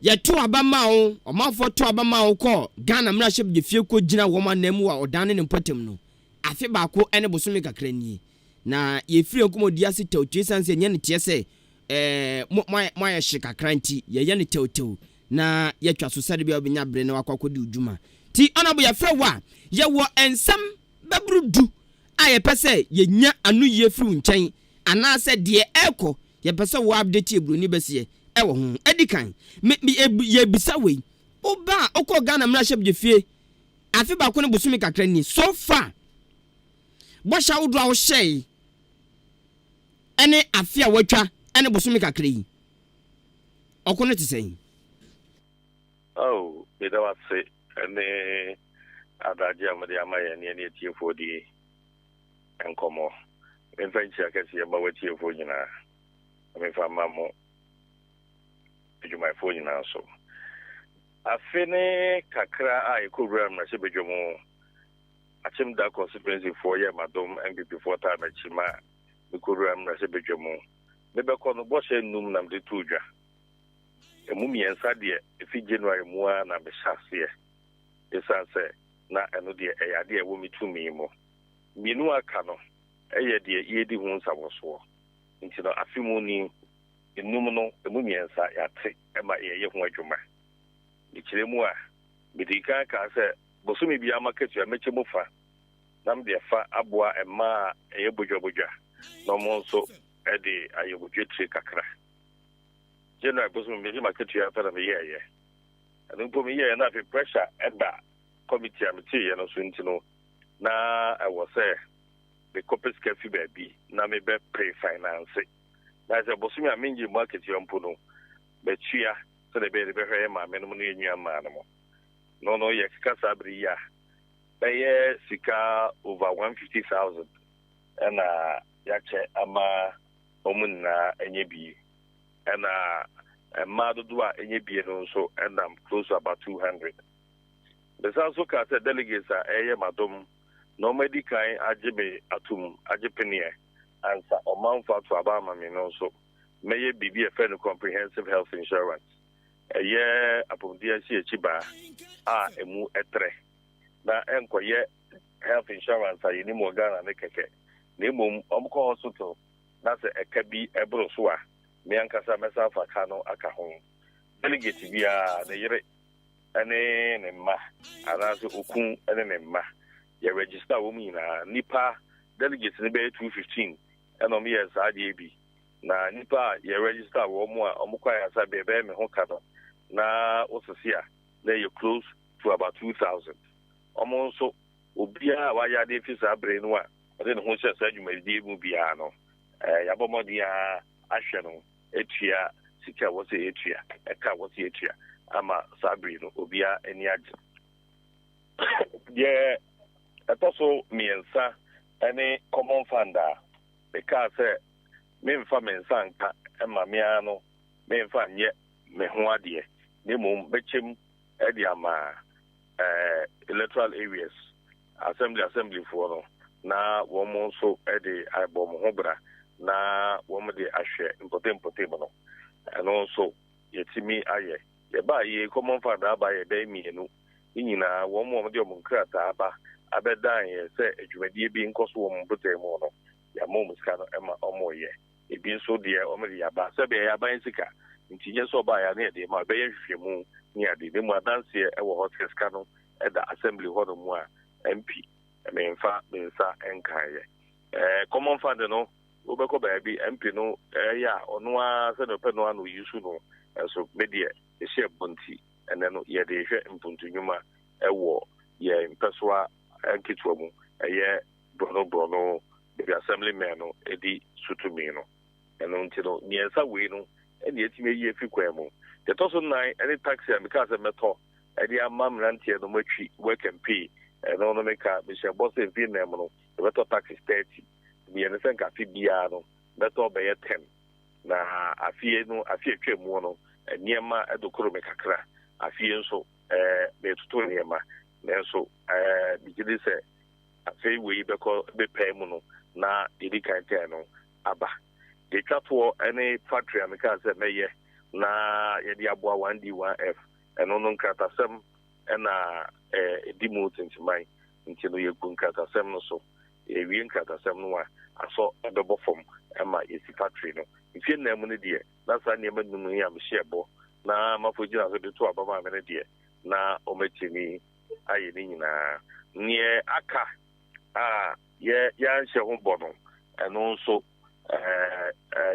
yɛto abama wo ɔmanfo to abama wo kɔ Ghana mra hyɛ de fie ko gyina wo ma namu a ɔdan ne mpatam no afi baako ɛne bosome kakra nie na yɛfiri nkomodi ase tawtwe sanse nya ne tie sɛ mo yɛ hye kakra nti yɛyɛ ne tawtaw na yɛtwa so sɛ de bia obenya bre na wakɔkɔdi udwuma ti ɔnabo yɛfrɛ wa yɛwɔ ensam babrudu a yɛpɛ sɛ yɛnya anu yie firi nkyɛn anaasɛ deɛ ɛkɔ yɛpɛ sɛ wo update ebroni bɛsie ɛwɔ ho edikan yɛbisa wei oba okɔ Ghana mra hyɛ bje fie afi ba ko ne bosome kakra ni so far bɔhya wodro a wo hyɛ ɛne afi a watwa ɛne bosome kakra yi ɔko ne te sɛn oh beda wase ɛne adaje amade amaye ne ne tiefo di enkomo mfanchi akasi ya bawa tiefo nyina amefa mamo ejuma fo nyina so afene kakra a ekobra mrase bedwomo achim da constituency for ye madom MPP for time achima ekobra mrase bedwomo mebekɔ no bɔhyɛ num nam de tudwa emu miensa de efi January mua na behyaseɛ esanse na eno de eyade ewo mitumi mo mienu aka no eye de yedi hu nsawoso nti no afimu ni enum no emu miensa yate ema eye hu adwuma dikire mu a bidika ka sɛ bosumi bia market ya meche mu fa nam de fa aboa ema eye bojobojwa no mo nso ede ayobodwe tri kakra January bosumi meche market ya fa na yeye anu po me yeye na fi pressure eda committee amiti ye no so ntino na I was say the corporate cafe baby na me be pay finance na say bosumi amenji market ya mpono be tua so the be hwe ma me no no enua ma no no ye sika sabri ya be sika over 150,000 and ya che ama omunna enye bi and ma dodo a enye bi no so and I'm close to about 200. The also ka say delegates are madom no medical ajibe atum ajipenie answer o manfa to abama me no so meye bibi e no comprehensive health insurance apondia si echiba emu etre na enkoye health insurance ayi ni mo Ghana ne keke na emom omko hospital na se ekabi ebro so a me ankasa mesa fa ka no aka ho delegate bia na yire ene ne ma anaso okun ene ne ma ye register wo mi na nipa delegate ne be 215 eno me yes ade bi na nipa ye register wo mo a omkwa ya sa be me ho ka no na ososia na you close to about 2,000 omonso obia wa ya de fisa bre no a ode ne ho hye sa adwuma di mu bia no ya bomodia ahwe no etua sika wo se etua eka wo se etua ama sabri no obia eni age ye etoso miensa ene common funda because me mfa mensa nka ema mia no me mfa nye me ho ade ne mum bechem ede ama electoral areas assembly for no na wo mo so ede abom ho bra na wo mo de ahwe important no eno so yetimi aye ye ba ye common funda ba ye da mienu nyina wo mo de mo nkrata aba abedan ye se adwumadie bi nkoso wo mo botemo no ya mo muska no ema omo ye ebi nso de omo de ya ba se be ya ban sika ntinye so ba ya na de ma be ye hwehwemu ni ade de mu adanse e wo hotel ska no e da assembly ho no mu a MP menfa mensa enkaye common fund no wo be ko ba bi MP no ya ono a se no pe no anu yusu no so media e share bonti ene no ye de hwe mpuntunwuma e wo ye mpeswa enkitwa mu eye brono the assemblyman no edi sutumi no eno ntino niensa we no ene etime yi efi kwemu the toso nine any taxi because meto edi amam rantie no matwi work and pay eno no meka be share boss efi na no the beto taxi 30 bi ene senka fi bia no beto be 10 na afie twemu no niema edokoro mekakra afie nso be tutu niema nanso bigidi sɛ afei wei bɛkɔ bɛpɛɛ mu no na yɛdi kan tɛɛ no aba yɛtwa toɔ ne factory a meka sɛ mɛyɛ na yɛde aboa 1D1F ɛno no nkratasɛm ɛna ɛdi mu tintiman nti no yɛgu nkratasɛm no so yɛwie nkratasɛm no a asɔ ɛbɛbɔ fam ɛma yɛsi factory no mfie nna mu no deɛ na saa nneɛma num yi a mehyɛ bɔ na mafo gyina so de to abama me no deɛ na ɔmatumi ayɛ ne nyinaa neɛ aka a yɛanhyɛ ho bɔ no ɛno nso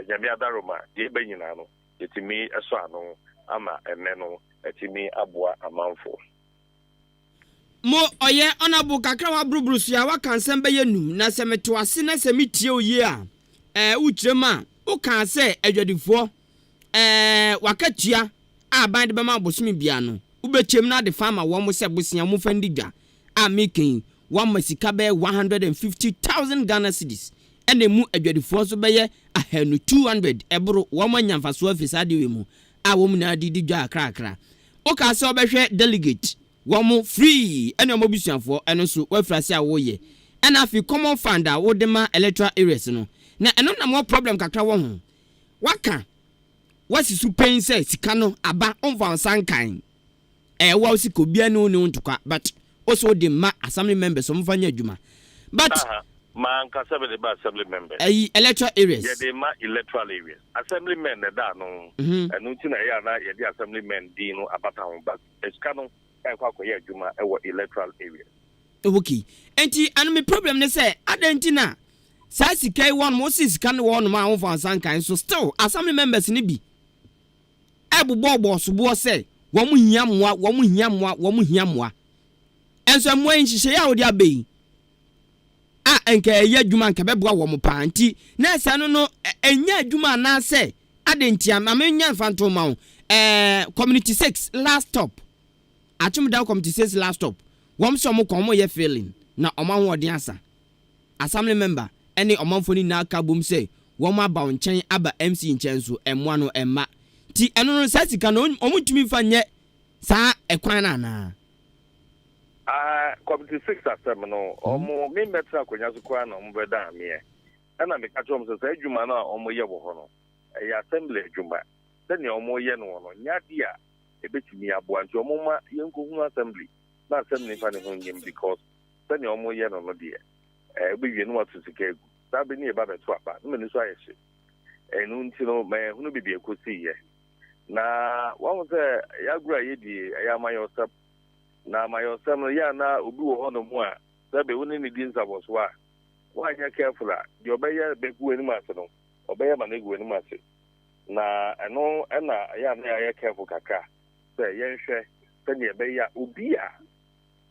nyame adaroma deɛ ɛbɛ nyinaa no yɛtumi ɛsɔ ano ama ɛnɛ no ɛtumi aboa amanfo mo oye honorable kakra wa brubru so ya wa kan sem be yenum na se meto ase na se metie oye a ukyerema o kan se adwadifo wakatua a ban de be ma bosumi bia no ubechem na de farmer wo mo se bosia mo fandigwa a making one masika be 150,000 Ghana cedis ene mu adwadifo so be ye ahanu 200 ebro wo mo nyamfaso afisa de we mu a wo mu na dididwa akra o ka se obehwe delegate womo free ene omobusuafo eno so wafrase a woye ena afi common fund a wodema electoral areas no na eno na mo problem kakra wo ho waka wasisu pain say sika no aba onfa sankan wa sika obia no ne ntoka but also the ma assembly members omfanya adwuma but man ka sabe de ba assembly members electoral areas yeah they ma electoral areas assembly men da no enu ti na ya na ye the assembly men di no abata ho but esika no kwakoye adwuma ewo electoral area okay enti anu me problem ne say adentina sa sika won mo sika no won ma ho fan sankan so still assembly members ni bi ebobbo sobo say wo mu hiamwa enso mo nhihye ya odi abei enka ye adwuma nka beboa wo mo pa nti na sa no enya adwuma na say adentia ma menya fanto ma community 6 last stop atum down committee says last stop wom so mo komo ye feeling na oma ho odin asa assembly member any omanfoni na aka bom say wom aba nchen aba MC nchen so emwa no emma ti eno no satika no omutumi fa nye sa ekwan na na committee 6 asem no omo me metra akonya so kwa na omo beda me na me ka chom so say adwuma na omo ye wo ho no e assembly adwuma sene omo ye no no nya dia ebetumi aboa nti omoma yenkohu assembly na assembly fa ne ho nyim because sani omo ye no no de ebewie no watu sikegu sabe ni eba beto apa no me so ayehye enu nti no me hunu bibi ekosi ye na won se yagura ye di ya mayosap na mayosap no ya na obi wo ho no mu a sabe woni ni din sabo so a wa nya careful a de obeye begu eni mase no obeye ma na egu eni mase na eno na ya na ya careful kaka say yenhwe sani ebeya obi a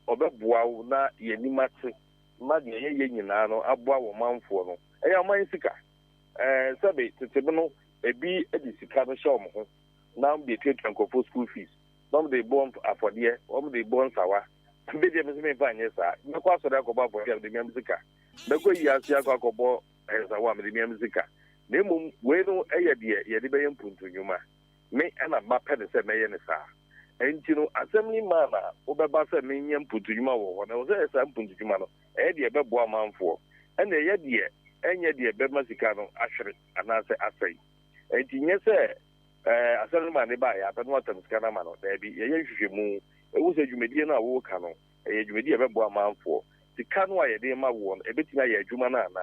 obeboa na yenimate ma de ye nyina no aboa wo manfo no eya man sika sabe tetebe no ebi edi sika no hye omo ho na mbe tietan kofo school fees no dey born afodie o dey born sawa be de me fa anye sa me kwa so da ko ba bo de me sika be ko yi asia ko akobo sawa me de me sika na mum we no eye de ye de be mpuntu nyuma me ana ma pede se meye ne sa enti no assembly man na obeba se me nyam mpuntu nyuma wo na wo se sa mpuntu nyuma no de be bo amanfo ena ye de enye de be masika no ahwere anase asai enti nye se assembly man ne ba ya pe no atamsika na ma no da bi ye hwehwe mu ewu se dwumedie na wo ka no ye dwumedie be bo amanfo sika no aye de ma wo no ebetimi aye adwuma na na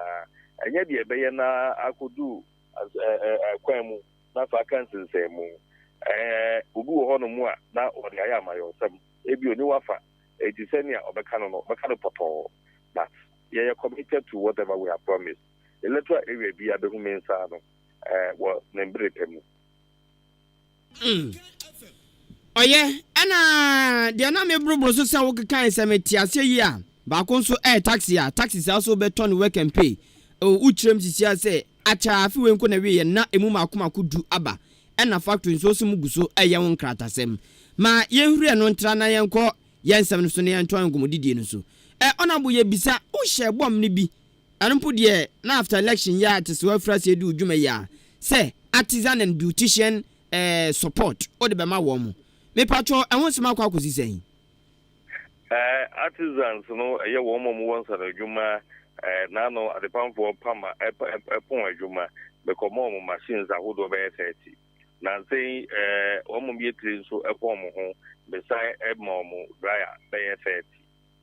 enye de be ye na akodu kwan mu na fa kansil se mu obi wo ho no mu a na odi aya amayo sam ebi oni wafa edisenia obeka no poto but we are committed to whatever we have promised electoral area bi abehu mensa no wo nembre temu oye ana de na me brobro so se wo kan se metiase yi a ba ko so taxi also be turn work and pay ukyerem sisia se acha afi we nko na we ye na emu makomako du aba ena factory so so muguso eye won kratasem ma yenhuri no ntra na yenko yensem no so ne yento angomodidie no so onabo ye bisa o hye bom ne bi anpo de na after election ya tis we frase edu udwuma ya say artisan and beautician support o de be ma wo mo me patro ehun sema kwa akosi sen artisans no ɛyɛ wɔn mu wɔn nsa na adwuma nano adepamfo pama ɛpon adwuma bɛkɔmɔ mu machines ahodoɔ bɛyɛ 30 na nsɛn wɔn mu yɛtiri nso ɛpɔn mu ho besan ɛma mu dryer bɛyɛ 30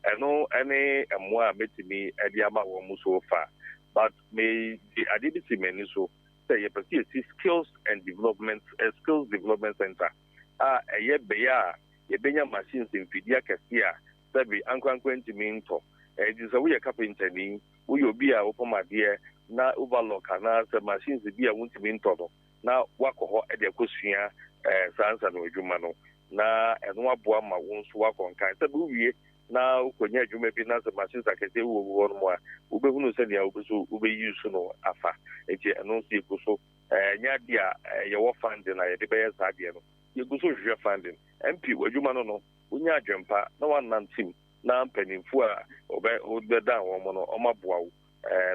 ɛno ɛne ɛmoa a bɛtumi ɛde ama wɔn mu so fa but me the adibisi mani so sɛ yɛpɛ sɛ skills development center ɛyɛ bɛyɛ a yɛbɛnya machines mfidie akɛse a sɛbi ankwankwa ntumi ntɔ ɛdi sɛ woyɛ carpenter ni woyɛ obi a wopɔm adeɛ na overlock anaa sɛ machines bi a wontumi ntɔ no na wakɔ hɔ ɛde akɔsua saa nsa no adwuma no na ɛno aboa ma wo nso wakɔ nkan sɛ wowie na wokɔnya adwuma bi na sɛ machines akɛseɛ wowɔ hɔ no mu a wobɛhunu sɛnea wobɛyi so no afa nti ɛno nso yɛgu so nyɛ adeɛ a yɛwɔ funding a yɛde bɛyɛ saa adeɛ no yɛgu so hwehwɛ funding mp w'adwuma no wonya adwempa na wanantim na mpanimfo a wobɛda wɔn mo no ɔmaboa wo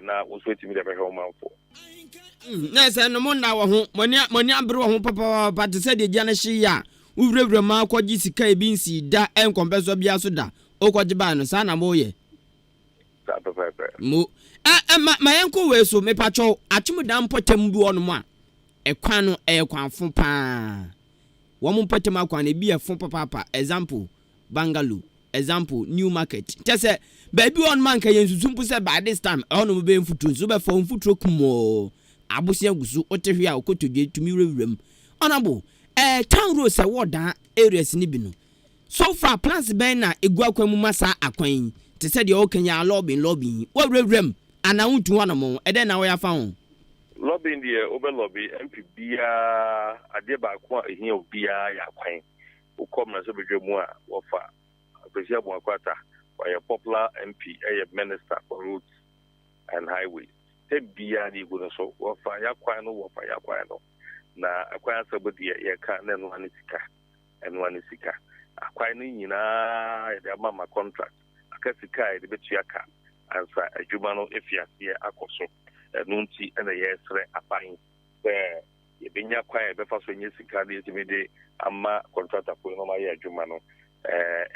na wo so atumi de bɛhwɛ wo manfo na sɛ no mo na wɔ ho mɔni abere wɔ ho papa te sɛ deɛ gya no hye yɛ a wowurawura ma akɔgye sika ebi nsi da ɛnkɔmpɛ so bia so da wokɔgye baa no saa na moyɛ saa pɛpɛpɛ mo ma yɛnkɔ wei so mepatwɔ atwom da mpɔtam bi wɔ no mu a ɛkwan no ɛyɛ kwanfo paa wɔn mpɔtam akwan ebi yɛ fo papa example Bangalore example New Market kyɛ baabi on man ka yɛn susumpu sɛ by this time ɛhɔ no be mfuturo so be fa mfuturo kumo abosia gusu otehwe a okotodwe tumi wurewuram honorable town road sɛ wɔda areas ni bi no so far plans bɛn na egu akwan mu masa akwan te sɛ deɛ okanya lobby wurewuram ana wuntu hɔ no mo ɛdɛ na wɔya fa ho lobby deɛ obe lobby MP bia ade ba ko a ehia obia ya akwan ukɔm na sɛ bedwe mu a wɔfa President Mwakwata was a popular MP, a minister for roads and highways. Te bia ni guna so wa fa ya kwano na akwan sabodi ya ka na no anisika akwan ni nyina ya de mama contract akasika ya de betua ka ansa adwuma no efiase akoso no nti na ye sre apan ye benya kwan e befa so nye sika de timide ama contractor ko no ma ye adwuma no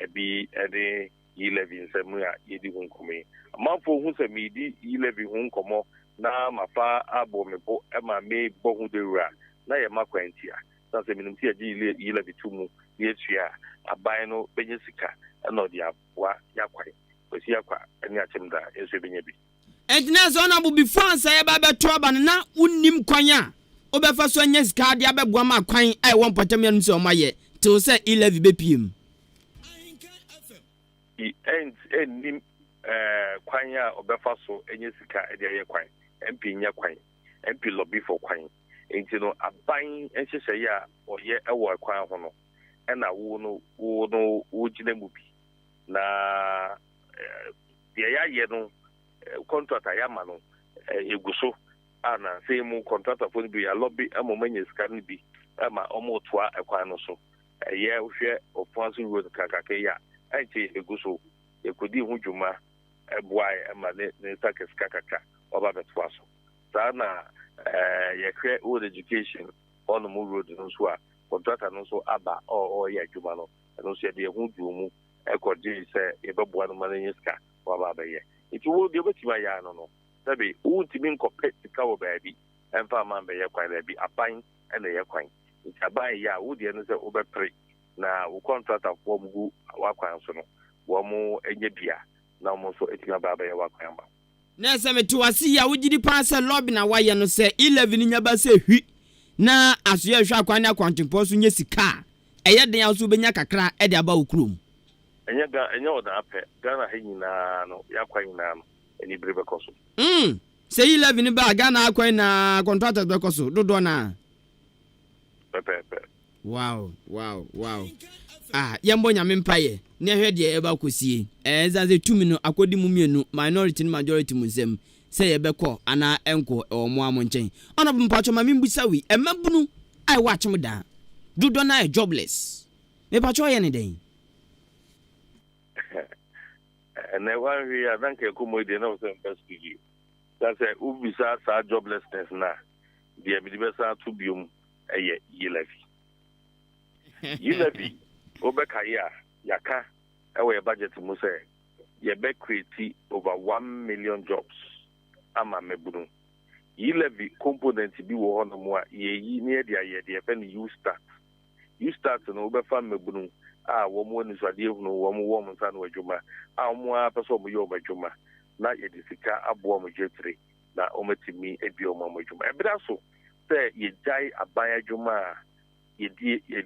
ebi ede yi-levy nsɛm a yɛdi ho nkɔmmɔ amanfo hu sɛ medi yi-levy ho nkɔmmɔ na mafa abɔ me bo ma me bɔ ho dewura na yɛ ma kwantia na sɛ menim sɛ yɛgye yi-levy to mu yɛtua aban no bɛnya sika ɛna ɔde aboa yɛakwan kwasi akwa ɛne akyɛm da ɛnso bɛnya bi ɛntina sɛ ɔna bo before sɛ yɛba bɛto aba no na wonnim kwan a wobɛfa so anya sika de abɛboa ma kwan a ɛwɔ mpɔtam yɛnom sɛ ɔmayɛ tew sɛ yi-levy bɛpiem nim kwan a obefa so enye sika e de ye kwan MP nya kwan MP lobby for kwan enti no aban enhyehyɛ ya oyɛ ɛwɔ kwan ho no ɛna wo gina mu bi na de ya ye no contractor ya ma no eguso ana say mu contractor for bi ya lobby amomanya sika no bi ama omotoa kwan no so ɛyɛ hwɛ ofanso road kakake ya anche eguso ekodi hu dwuma eboae ama ne sakeska kaka oba betwa so saa na yɛhwɛ old education on the road no so a contractor no so aba yɛ dwuma no no so yɛde hu dwumu ekɔgye sɛ yɛbɛboa no ma ne ska oba bɛyɛ iti wo de betima ya no sabe wo ntimi nkɔpɛ sika wɔ baabi ɛmfa ma bɛyɛ kwan baabi aban ɛna yɛ kwan iti aban ya wo de no sɛ wobɛpre na wo contractor fo mu wakwan so no wo mo enye bia na mo so etima ba ya wakwan ba na sɛ metwasi ya wogidi pa sɛ lobby na wayɛ no sɛ 11 nya ba sɛ hwi na asoyɛ hwa akwan na kwantempo so nye sika ɛyɛ den aso benya kakra ɛde aba wo krom enye oda apɛ Ghana ha nyina no yakwan nyina no eni bere bekoso sɛ 11 ba Ghana akwan na contractor bekoso dodo na pepe wow yambo nyame mpaye ne hwe de eba kosie zaze tumi no akodi mu mienu minority and majority mu nsem sɛ yɛbɛkɔ ana enko ɔmo amo nkyɛn ona mpacho ma membusa wi emabunu ai watchem da dodo na jobless me pacho yɛ ne den na wan wi adanka komodi na o se best studio that's a ubisa sa joblessness na dia me dibesa to biom ɛyɛ yi-levy yi-levy obeka ya yaka our budget must say, ye be create over 1 million jobs. Ama mebunu. Ye levy component be one more ye near the pen you start. You start an over farm mebunu. Woman is a deal no woman son with Juma. More person with your Juma. Not yet is a car up warm jetry. Na ometi mi ebi omo Juma. Ebidaso say ye die abaya Juma. Ye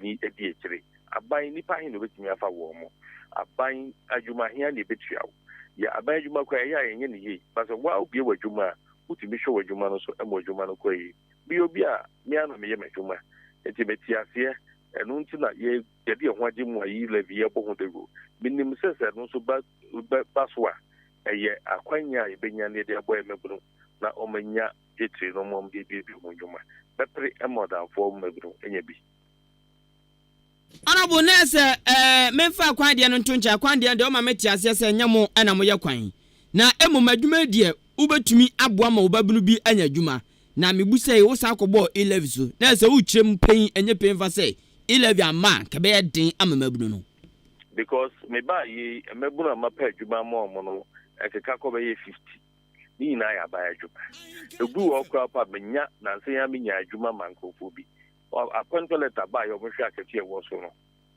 ni edi echire. Abai nipa hin no betimi afa wo mo. Abai adwuma hia ne betua. Ya abai adwuma kwa ya yenye ne yi. But wa obi e wadwuma, utimi hwe wadwuma no so emo adwuma no kwa yi. Bi obi a me ano me ye madwuma. Enti beti ase enu nti na ye de ho agye mu ayi levi ye bo ho dego. Minim sese no so ba so a eye akwanya e benya ne de abo emebunu na omanya jetri no mom bi ho adwuma. Bepre emo dan fo mebunu enya bi. Honorable Nurse, memfa kwan de no ntoncha kwan de o ma meti ase se nyamo ana moye kwan na emu madwuma de ubetumi aboa ma obabunu bi anya dwuma na mebu sei wo sa akobọ 11 so na se wo kirem pen enye pen fa sei 11 ama ka be den ama mabunu no because me ba yi mabunu ama pa dwuma ma omo no ekeka ko be 50 ni na ya ba dwuma ebu wo kwa pa menya na nse ya menya dwuma mankofo bi appointment letter ba yo mo hwa akatie wo so no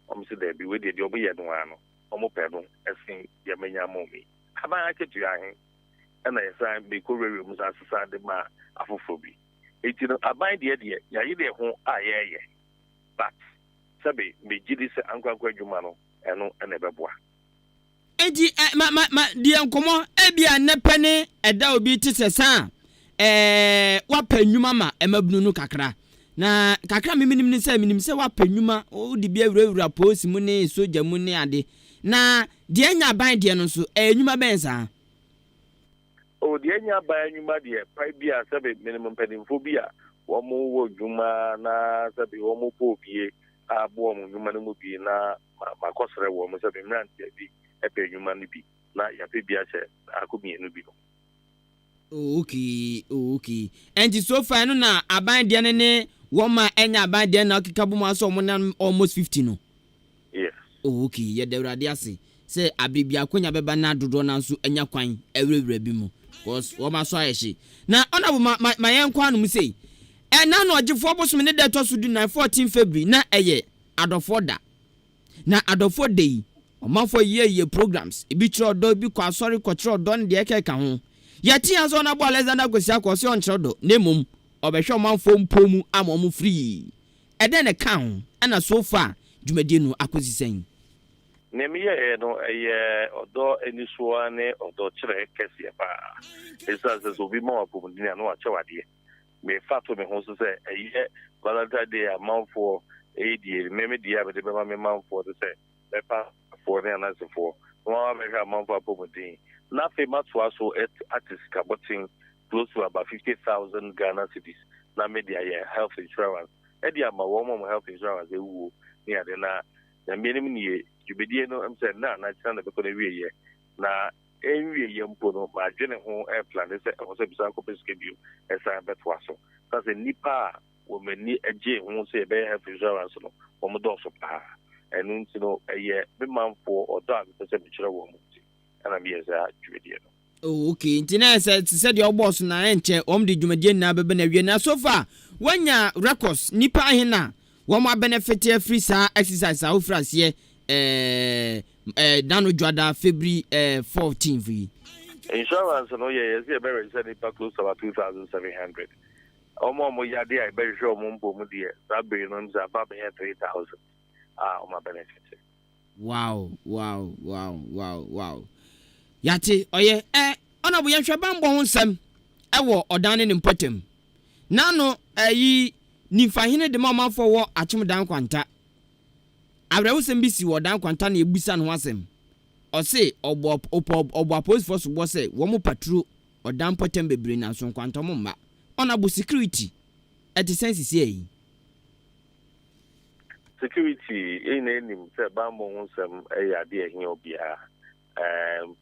omse da bi we de obo ye no ano omo pe no esin ye menya mo mi aba akatie ahen na yesa be ko rewe mu asasa de ma afofo bi eti no aban de ya yi de ho ayeye but sabe me gidi se ankwankwa dwuma no eno na beboa edi ma de enkomo ebia nepene eda obi tisesa wapanwuma ma emabunu no kakra na kakra minim se wapanwuma o di bia wura posi mu ne soja mu ne ade na de anya ban de no so enwuma bensa o de anya ban enwuma de pai bia sabe minimum pedinfo bia wo mo wo dwuma na sabe wo mo pobie abo mo dwuma no mu bi na makosre wo mo sabe mran bi epe dwuma no bi na ya pe bia che akobi no bi no. Okay. And so far no na aban de ne woma enya aban de na okika bu so mo na almost 50 no. Yes. Okay, ye de urade ase. Say abibia akonya beba na dodo na so enya kwan ewrewre bi mu. Cause woma so ayeshi. Na honorable my yenkwa no mu say. Na no ogefo bosom ne de to so du 14 February na eye adofo da. Na adofo day omanfo ye programs ebi kiro do bi kwa sorry ko kiro do ne de ekeka ho. Yati aso na bo Alexander Kwesi akosi on kiro do nemum obehwe omanfo mpomu amom free. Ede ne kan na so far dwumadi no akosi sen. Nemiye no odo enisuwa ne odo kire kesi ba. Esa se so bi ma apomudi na no achewade. Me fato me ho so se Valentine Day amanfo die me dia be be ma me manfo de se be pa for ne na se for. No me ha manfo apomudi. Na fe matwa so artist kabotin close to about 50,000 Ghana cedis. Na media health insurance. Edia ma wo mo health insurance ewu ni ade na minim ni jubedie no am say na chana be ko na wie ye na enwie ye mpo no ma dwene ho plan se o se bisa ko schedule esa betwa so cause nipa wo mani age ho se be health insurance no wo mo do so pa enu nti no be manfo odo a be se be kire wo mo ti ana mi esa jubedie no. Okay, ntina se de boss na enche de dwumadie na bebe na wie na so far wanya records nipa hena wo ma benefit free sa exercise a ofrase dano dwada February 14 free insurance no yes be register nipa close to about 2,700 omo yade I be sure mo mbo mu de that be no nza ba be 3,000 o ma benefit. Wow. Yati oye ona bu yenhwe bambo ho nsem wo odan ne mpotem nano nimfahene de mamafo wo achimdan kwanta abrawusem bi si wo dan kwanta na ebusa no asem ose obo police force bo se wo mo patrol odan potem bebre na so kwanta mo mma ona bu security at sense sei security enim se bambo ho nsem ade ehia obia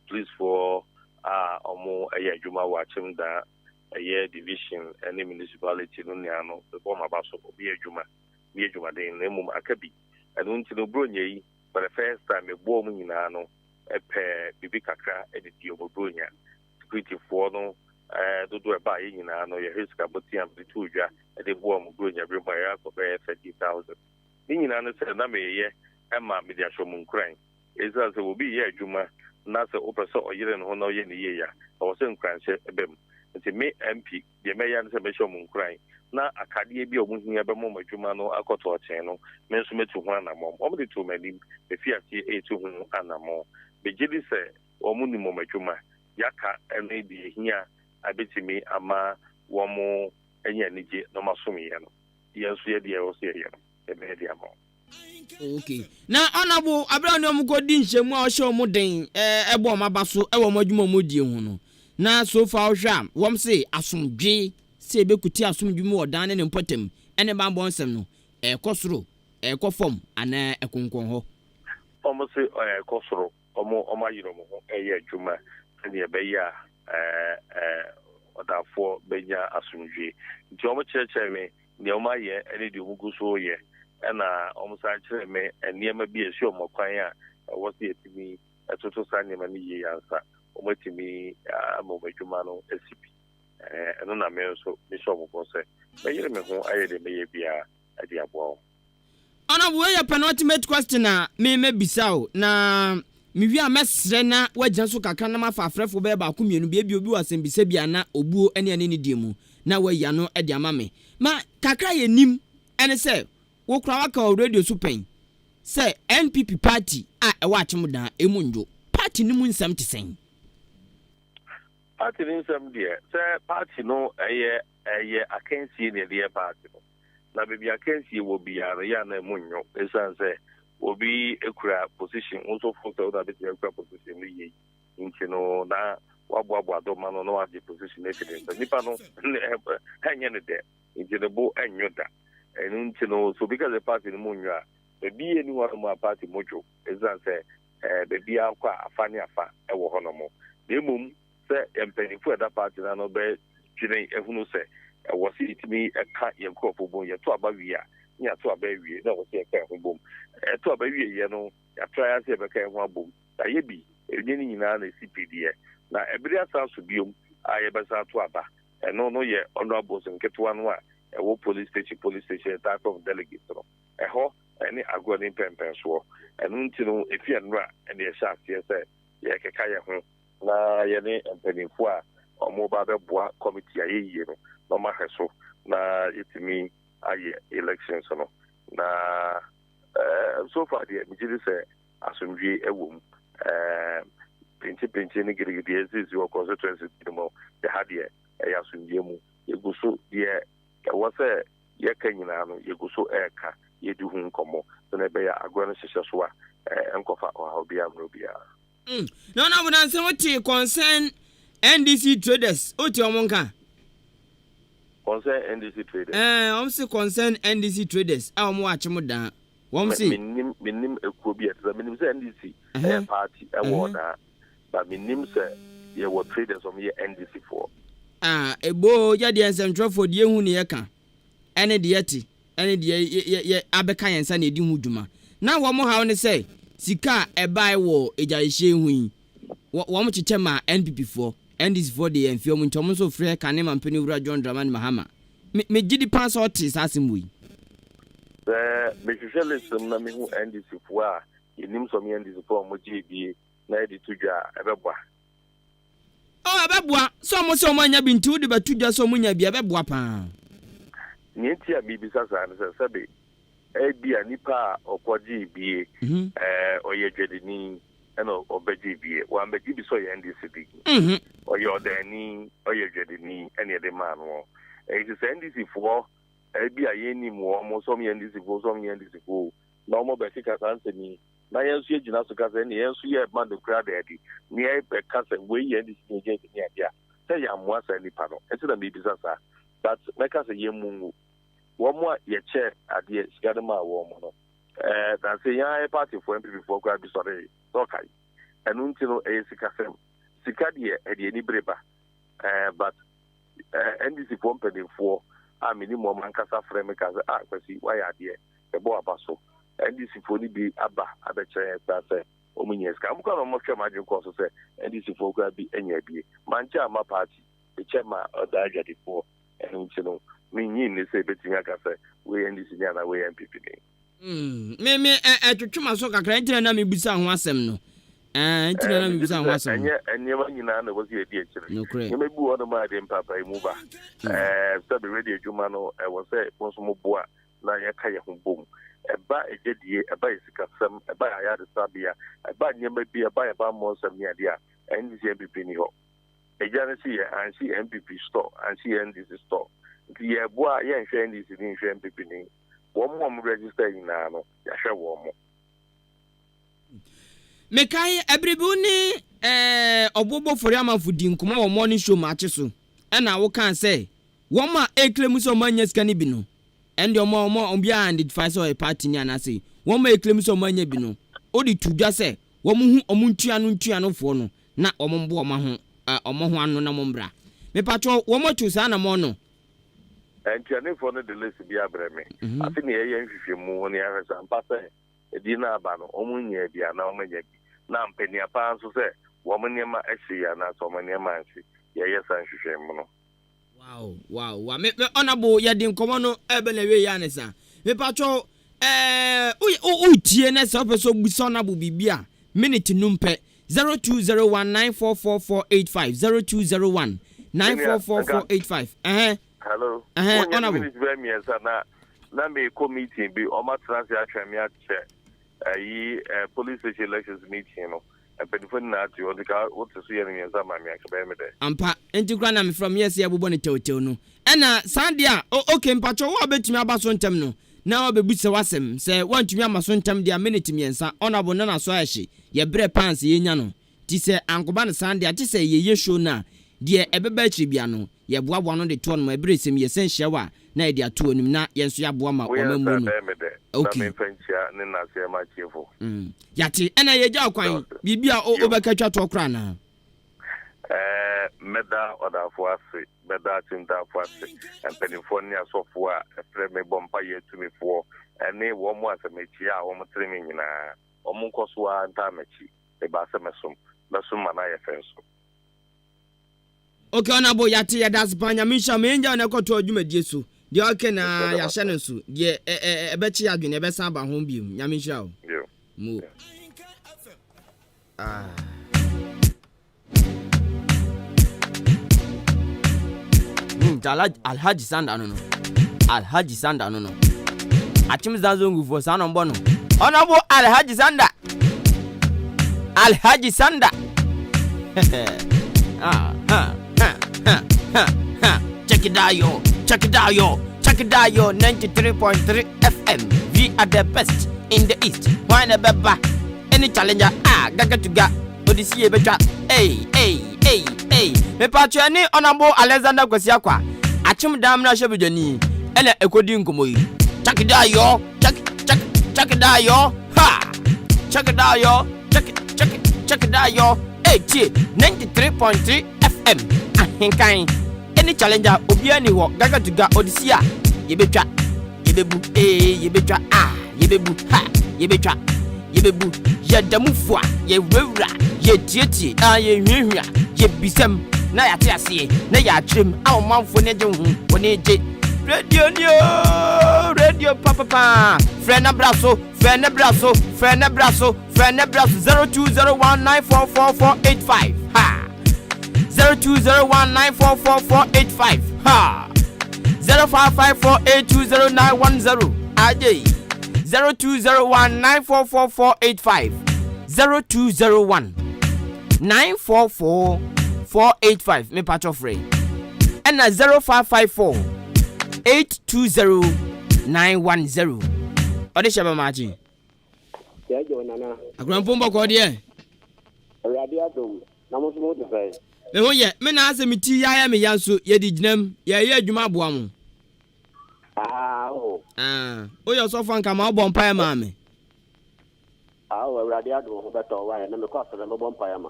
police for omo ayadwuma wa chimda division and municipality no niano the former basso be adwuma den nemum akabi and unti no bronye for the first time e bo mu nyina no bibi kakra e di omogonya security for no do e ba yin na no ye hiska botiam de tuja e de bo omogonya bi mo ya ko be 30,000 yin na no se na me ye e ma me dia shomu nkran eza se obi ye adwuma na se opeso oyire no no ye ne ye ya o se nkran se ebem nti me MP de me ya se me shomu nkran na akade bi omuhia be mo adwuma no akoto ochen no me nso metu ho anamo o de to mani be fiasie etu ho anamo be gidi se o mu ni mo adwuma yaka ene di hia abetimi ama wo mo enya nije no masomi ye no yenso ye de o se ye no e be de amo. Okay. Na honorable Abraham Omugodi nshemu a ohye omuden ebo mabaso ewo madwuma omudi hu no. Na so far ohwa wom se asomdwe se ebekuti asomdwe mu odan ne mpotem ene ba mbonsem no ekosoro ekofom ana ekonkon ho. Omo se ekosoro omo ayiro mo ho eye adwuma ne e be ya odafo benya asomdwe. Nti omo cheche me ne omo aye ene di omuguso ye na omusa kire me eniema bi esi omokwan a wosi etimi etoto sa niema ni ye yansa omotimi amobadwuma no esipi eno na me so mi so mo se me yire me ho ayede me ye bia ade abo ona wo ye penultimate question a me bisao na miwi a mesre na wagyan so kakra na mafa afrefo be ba komienu bi obi wasem bisa bia na obuo ene ne die mu na waya no ade ama me ma kakra ye nim ene se wo kura waka o radio super say NPP party e wa chimudan emunjo party ni mu nsam tisen party ni nsam dia say party no eye akansi ne dia party no na bebi akansi wo biara ya na emunyo esan say obi ekura position also for that bit ekura position ni yi nti no na wabo ado ma no wa di position evidence nipa no hanye ne de nti ne bo enyo da and so because the party in Munya, the be anyone more party mojo, as I say, the be aqua, a funny affair, a honomo. The mum say, and penny for that party, and obey Jane, and who say, I was it to me a cat young couple boy, to a baby, near to a baby, that was a cat boom. To a baby, you know, a try as ever came one boom. I be a beginning in an CPD. Now, every house to be I ever saw to Abba, and no, yet, honorables and get one. A police station type of delegate. A ho, any agony pen so. And until if you are and the shaft, yes, Yakaya home. Na Yane and Penny Four or mobile bois committee a year, no matter so. Na it me elections. Na so far, the Mijis Asumji a womb. Pinch is your constituency. The Hadia, a Yasum Yagusu, dear. Was ye kanyina no ye go so eka ye du hu nkomo so na be ya agwa no hyehyɛ so a enkofa o bia mro bia no we nan say what concern NDC traders oti omonka concern NDC traders say concern NDC traders a omo achemu dan wom say minim ekuo bi eta minim say NDC party e wo da but minim say ye wo traders om ye NDC for ebo ya de ensentro de ehu ne yeka ene de yati ene de ye abeka yensa na edi hu dwuma na wo mo hawo ne say sika ebai wo ejahye hu yi wo mo chiche ma NPP for NDC for de enfio mo ntomo so frɛ kane mampeni wura John Dramani Mahama me gidi pass otis asemu yi me hwehwelesem na me hu NDC for a yenim so me NDC for mo GBA na edi tudwa ebeboa abeboa so mo se o manya binti wo de batudwa so mo nya bia abeboa pa nienti a bibisa sa na sebe bia nipa okoji bie oye dwedeni eno obeji bie wa mbeji bi so ye NDC bi oye odani oye dwedeni ene de man wo it is NDC for bia ye ni mo mo so me NDC for so me NDC for na mo be sika sanseni na yensu ye gina so kasa ne yensu ye man do crowd edi ni e be kasa we ye NDC ni je ni adia say ya mo asa nipa no enti na bibisa sa but make us ye mungu wo mo ye che ade sigadema wo mo no that say ya party for MPP for kwa bi sorry so kai enu nti no e sika sem sika de ni breba but NDC for MPP for a minimum ankasa frame kaza kwasi why ade e bo abaso NDC for ni bi aba abeche say omunyeska amko no mo hwe ma dwen ko so se ndc fo kwa bi enya bi mancha ma party the chairman odaja difo enchino minyi ni se betinya ka se we ndc nya na we MPP ni me atwetwema so kakra ntina na me busa ho asem no ntina na me busa ho asem enye ma nyina na wo se edi ekire me bu ono ma de mpapa imu ba so be ready adwuma no wo se ponso mo boa na ye ka ye ho bom eba ejedie eba isikasem eba ya de sabia eba nyema bi eba mo sam nya dia ndc MPP ni ho ejane si ansi MPP store ansi ndc store ye boa ye nhwe ndc ni nhwe MPP ni wo mo register ina no ya hwe wo mo mekai ebrebu ni obobo fori amafudi nkoma wo morning show match so na wo kan say wo ma eklemu so manya ska ni bi no and omo ombia identify so a party ni anase wo ma eklemu so manya bi no odi tudwa say wo mu hu omuntua no fo no na omo mbo omo ho anu na mo mbra me patro wo mo tu sa na mo no entiane fo no de list bi abreme ati ne ye nhwehwe mu ne ya sa mpase edi na aba no omunya bia na omanya bi na mpeni apa nso se wo mnyema ahyi ya na so mnyema ansi ye sa nhwehwe mu no wow me honorable ya din komo no ebe na we ya ne sa me patro u tie na se opeso buso honorable bibia minute numpe 0201944485 0201944485 hello honorable na me committee bi o ma transi atwemi ache police station elections meeting no epedifo na ati o dika what so ye ni nza ma me akaba me de ampa entikra na me from yes ya bobo ne tewtew no ena sandia okay mpacho wo betumi abaso ntem no na obebuse wasem se wantumi amaso ntem dia minute miensa honorable na so ahye ye bre pants ye nya no ti se ankoba ne sandia ti se ye show na die ebeba achi bia no ye boaboa no de to no ebre sem ye senhia wa na dia to onim na ye nso ya boa ma o mamu no okay na me fanchia ne na se ma chiefo yati ena ye ja kwan bibia obekatwa to kra na meda oda fuase meda tinda fuase empenifonia sofo a efreme bompa ye tumifo ene wo mo asemechi a wo motremi nyina wo mo nkoso a nta mechi e ba asemesum mesum na ye fenso okay honorable yati ya das panya misha menja na koto adwumadie so de okay na ya hye no so de ebechi adwene ebe san ba ho biom nyamisha o mu Alhaji Sanda no achim zanzongu for sanon bono honorable Alhaji Sanda check it out yo 93.3 FM we are the best in the east why na beba any challenger gaga to ga odisi ebetwa hey me patro ni honorable Alexander Kwasiakwa achim dam na shebedwani ele ekodi nkomo yi check it out yo check it out yo check it out yo 93.3 FM Ahenkan any challenger obia ni wo gaga to ga odisi a yebetwa yebebu yebetwa yebebu yebetwa yebebu yedamufo a yewura yetietie ye hwehwia yebisem na yate ase na ya atwem awmanfo ne je hu woni je radio papa frena braso 0201944485 0201944485 0554820910 aje 0201944485 0201944485 me patch of free and 0554820910 ode sheba maji ya jonana agranpomba ko de radio dom na mo so de fai me ho ye me na ase miti ya me yanso ye di ginam ye adwuma aboa mo o yo so fan ka ma bo mpa ma me radio dom beto wa na me ko so na bo mpa ya ma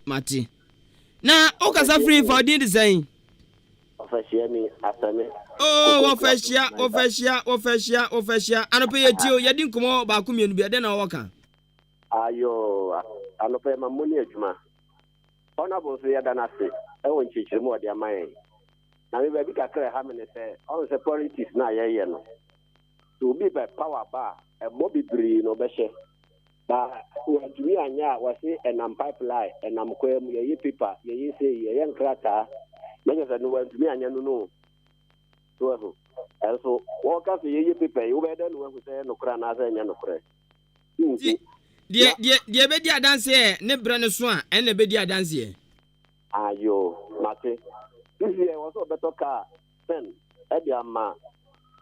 mati na o ka sa free for di design ofashia mi asame ofashia anope ye tio ye di nkomo ba ko mienu bi de na wo ka ayo anɔpɛ ma mo ne adwuma honorable so yɛda no ase ɛwɔ nkyɛkyerɛ mu ɔde ama yɛn na me baabi kakra ha me ne sɛ ɔno sɛ politics na yɛyɛ no so obi bɛ power ba ɛbɔ bebree na ɔbɛhyɛ ba wɔadwumi anyɛ a wɔse ɛnam pipeline ɛnam kwaa mu yɛyɛ paper yɛyɛ sei yɛyɛ nkrataa na nyɛ sɛ no wɔadwumi anyɛ no no so ɛho ɛnso wɔka sɛ yɛyɛ paper yi wobɛyɛ dɛ no wahu sɛ nokorɛ anaasɛ ɛnyɛ nokorɛ deɛ bɛdi adanseɛ ne berɛ no so a ɛna bɛdi adanseɛ ayo mate sisi wɔ sɛ ɔbɛtɔ kaa sɛn ɛde ama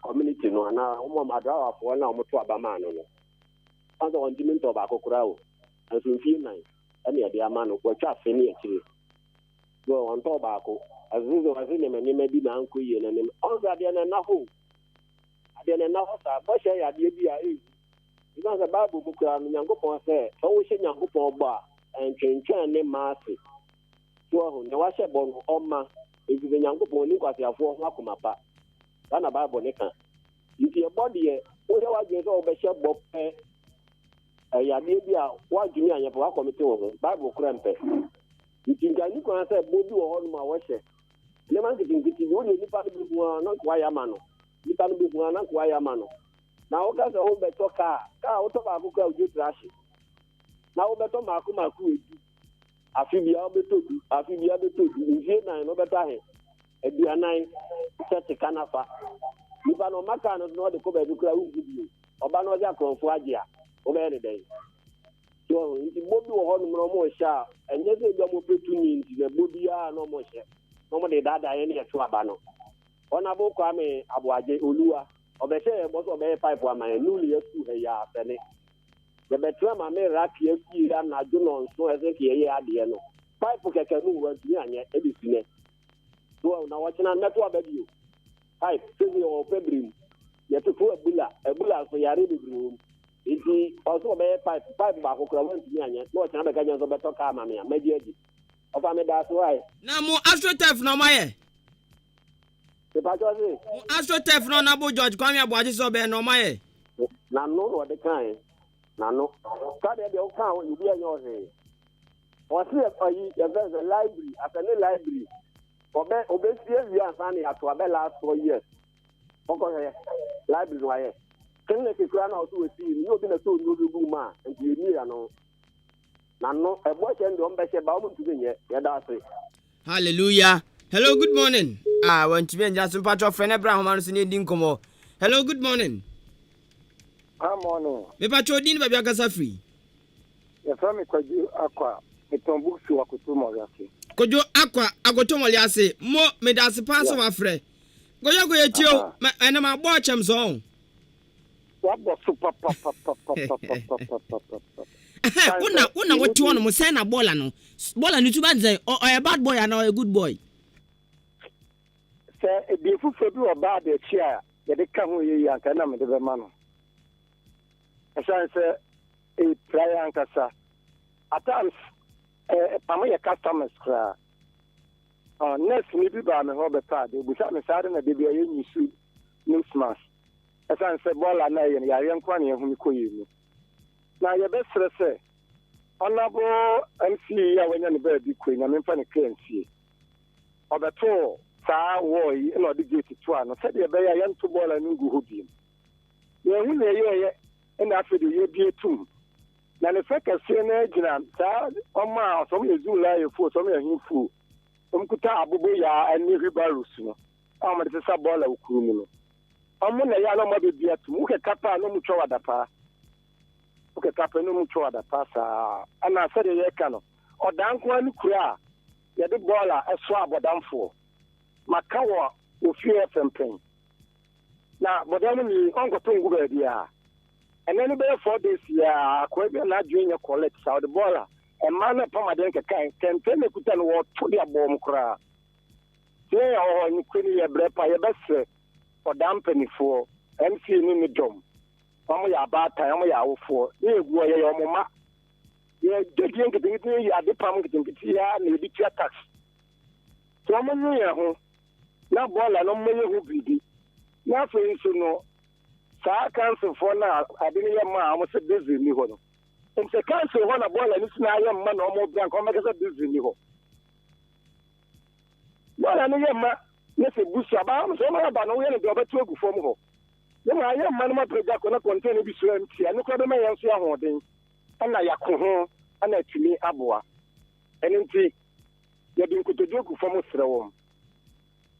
community no anaa wɔn adrawafoɔ na wɔn to abama no no ɔsɛ wɔn ntumi ntɔ baako koraa o nso mfie nan ɛna yɛde ama no wɔtwa afe ne akyire so wɔn ntɔ baako asese wɔsi nneɛma bi na anko yie n'anim ɔsɛ adeɛ na ɛna hɔ saa bɔhyɛ yɛ adeɛ bi a eyi ebi sɛ baabu mu koraa no nyankopɔn sɛ sɛ wɔhyɛ nyankopɔn bɔ a ntwentwɛn ne mmaa ase so ɔho na wahyɛ bɔ no ɔma efisɛ nyankopɔn ne nkwasiafoɔ ho akoma pa saa na baabu ne ka nti ɛbɔ deɛ wohyɛ wadwene sɛ wɔbɛhyɛ bɔ pɛ ɛyɛ adeɛ bi a wadwene a nyɛpɛ wakɔmete wɔ ho baabu kora mpɛ nti nkani kwan sɛ bɔ bi wɔ hɔ nom a wɔhyɛ nneɛma nketenkete bi wode nipa no bi hu a na nkoa yɛ ama no nipa no bi hu a na nkoa yɛ ama no na woka sɛ wobɛtɔ kaa wotɔ baako kora wogye trash na wobɛtɔ maako edu afi bia wobɛtɔ du mfie nan no wobɛtɔ ahe aduanan sɛ teka nafa nipa no ɔma kaa no so na ɔde kɔ baabi kora wogu bio ɔba no ɔde akorɔmfoɔ agye a wobɛyɛ ne dɛn so nti bobi wɔ hɔ nom na ɔmo hyɛ a ɛnyɛ sɛ ebi ɔmo pɛtu ni nti na bobi a na ɔmo hyɛ na ɔmo de daadaa yɛ ne yɛto aba no ɔnabo kwame aboagye oluwa ɔbɛhyɛ yɛ bɔ sɛ ɔbɛyɛ pipe ama yɛ nuli esu ɛyɛ afɛne yɛbɛtena ma me raki efi anadwo na nso ɛsɛ ka yɛyɛ adeɛ no pipe kɛkɛ no wɔ ntumi anyɛ ebi si nɛ so na wɔkyena mɛto aba bio pipe sɛbi wɔ febiri mu yɛtoto ebula so yare bebree wɔ mu nti ɔsɛ ɔbɛyɛ pipe baako kora wɔntumi anyɛ na wɔkyena bɛka nyɛ nso bɛtɔ kaa ama me a mɛgye adi ɔfa me daa so ayɛ na mo astrotef na ɔmayɛ sipatɔ se mo astrotef na ɔnabo George Kwame Aboagye sɛ ɔbɛyɛ na ɔmayɛ na no na ɔde kae na no kadeɛ deɛ woka ho ebi anyɛ ɔhwee ɔse ɔyi yɛfɛ sɛ library asɛne library ɔbɛsie wie ansa ne ato abɛ last 4 years ɔkɔhwɛ library no ayɛ clinic kura na ɔso wɔsii ne obi na sɛ ɔni obi gu mu a nti ɛnii ano na no ɛbɔ hyɛ no deɛ ɔmbɛhyɛ ba ɔmo ntumi nyɛ yɛda ase hallelujah hello good morning wantumi anya so mpatwɔ frɛ ne bra homa no so ne ɛdi nkɔmmɔ hello good morning good morning mepatwɔ din baabi akasa firi yɛfrɛ me Kwadwo Akwa metɔn books wɔ Akotomɔle ase Kwadwo Akwa Akotomɔle ase mo meda ase paa sɛ wafrɛ Kwadwo yɛ tio ɛnam abɔ kyɛm so wabɔ so papa Una what you want to say na bola no tu ba say or bad boy and a good boy say e bi fufu bi oba de chia ye de ka ho ye yanka na me de be ma no asan say e try ankasa at times pamo ye customers kra next me bi ba me ho be pa de bu sa me sare na de bi ye nyisu no smash asan say bola na ye ya nkwa na ye hu mi koyi mu na ye be stress honorable MC ya wanya ne ba bi kwe na memfa ne KNC obeto saa wo yi na odi gate to ano se de be ya ye nto bola no ngu hobi ye hu na ye na afi de ye bi etum na ne fe kase na gina saa oma so me zu la ye fu so me hin fu kuta abubo ya ani ribarus no o ma de sa bola ukuru mu no omo na ya no ma be bi atum wo ke kapa no mu twa wadapa okay kapɛ no mu twa da pasa ana sɛ de yɛ ka no ɔdanko ani kura yɛ de bɔɔla ɛso abɔdanfo maka wɔ ofie pɛmpɛn na bɔdan ni ɔnkɔtɔ ngu baabi a ɛnɛ no bɛyɛ 4 days ya akɔ bi na adwene nyɛ collect sa de bɔɔla ɛma na pamaden kɛkan kɛntɛn na kuta no wɔto de abɔ mu kura sɛ yɛ ɔhɔ ni kuni yɛ brɛ pa yɛ bɛsɛ ɔdan panifoɔ MC ni ne dɔm ọmọ ya abata ọmọ ya awofo na egwu oye ya ọmụma ya dedi nkete ya adepam nkete ya na ebi tia tax so ọmọ nyu ya ho na bola no mmeye ho bidi na afei nso no saa council for na ade ne ya ma ọmọ se busy ni ho no and the council one a boy and it's now young man or more blank or make a busy level. Well, I know your man, yes, a bush about so much about no way to go back to a form. Then I am man, my project will not contain a bit empty, and look at the man see a holding, and I am and I to me abua. And indeed, you have been good to do for most of the home.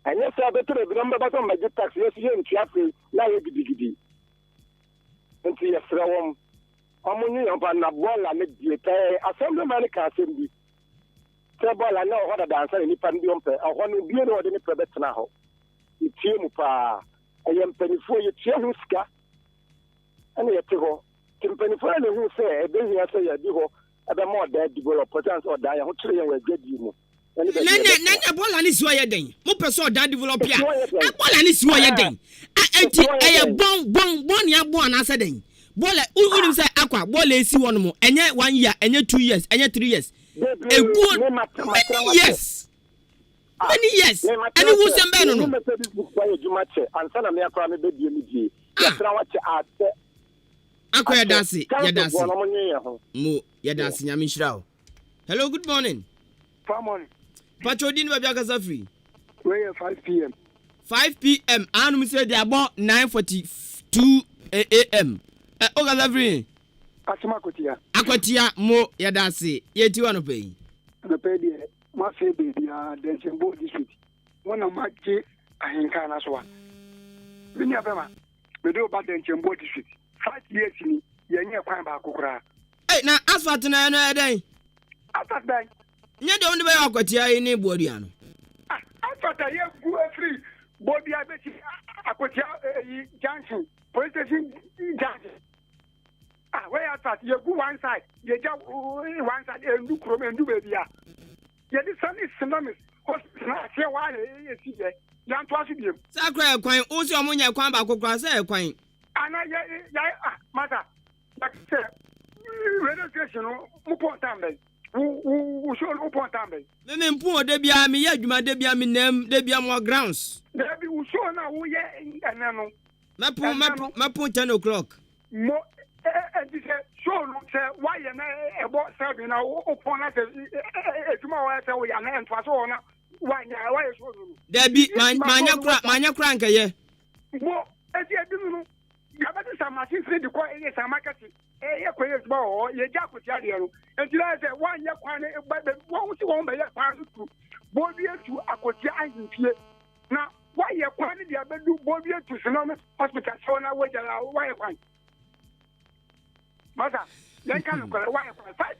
And yes, I better remember about my good tax, yes, you and Chaffee, now you be diggity. And see a throw Amuni upon a ball and make the assembly America assembly. Table and know what a dancer in the Pandium, or one will be able to prevent now. It's him, pa. I am penny for your Chiahuska. And yet to go. Tim penny for any who say, a baby, I say, a divo, a more dead developer, or die, or three will get you. Nana bola ni siwa yeden. Mo person da develop ya. Bola ni siwa yeden. Enti bon ya bon anase den. Bola unu say akwa bola esi won mo. Enye 1 year, enye 2 years, enye 3 years. Yes. Many years. Any who say be no no. Ansana me akwa me be die mi die. Tra wache ate. Akwa ya dance. Mo ya dance nyame nshira. Hello, good morning. Good morning. Pachodin wa biaka free. Where 5 p.m. 5 p.m. Anu mi say they about 9:42 a.m. Oga free. Asema Akotia mo yadase. Yeti wano pay. Na pay die. Ma say baby Denchembo district. Wana maji Ahenkan aswa. Bini abema. Me do ba Denchembo district. 5 years ni yenye kwan ba kokora. Na asfalt na no eden. Asfalt dai. Nye de onde be akotia ni bodia no. Asfalt ye gu free. Bodia be akotia junction. Police station junction. Where I thought you go one side, you just one side and do chrome and do baby. Yeah, this son is synonymous. Hospital, why is he there? Young twice with him. Sacred coin, also among your quan back across a coin. And mother, like I said, registration, Upon Tambe, who showed Upon Tambe. Then poor Debia, me, Yaduma Debia, me name, Debia more grounds. There be who show now, who yeah, and no. My point 10 o'clock. More. And this show why you about serving now upon us tomorrow I say we are and was on why show there be manya crank ye mo as you do you have some machine free the quite is a market quiet ball ye jack with you and you say 1 year but what you want by your part to body to Akotia and here now why you quantity the do body to Sonoma hospital so now why you Mother, then can you 5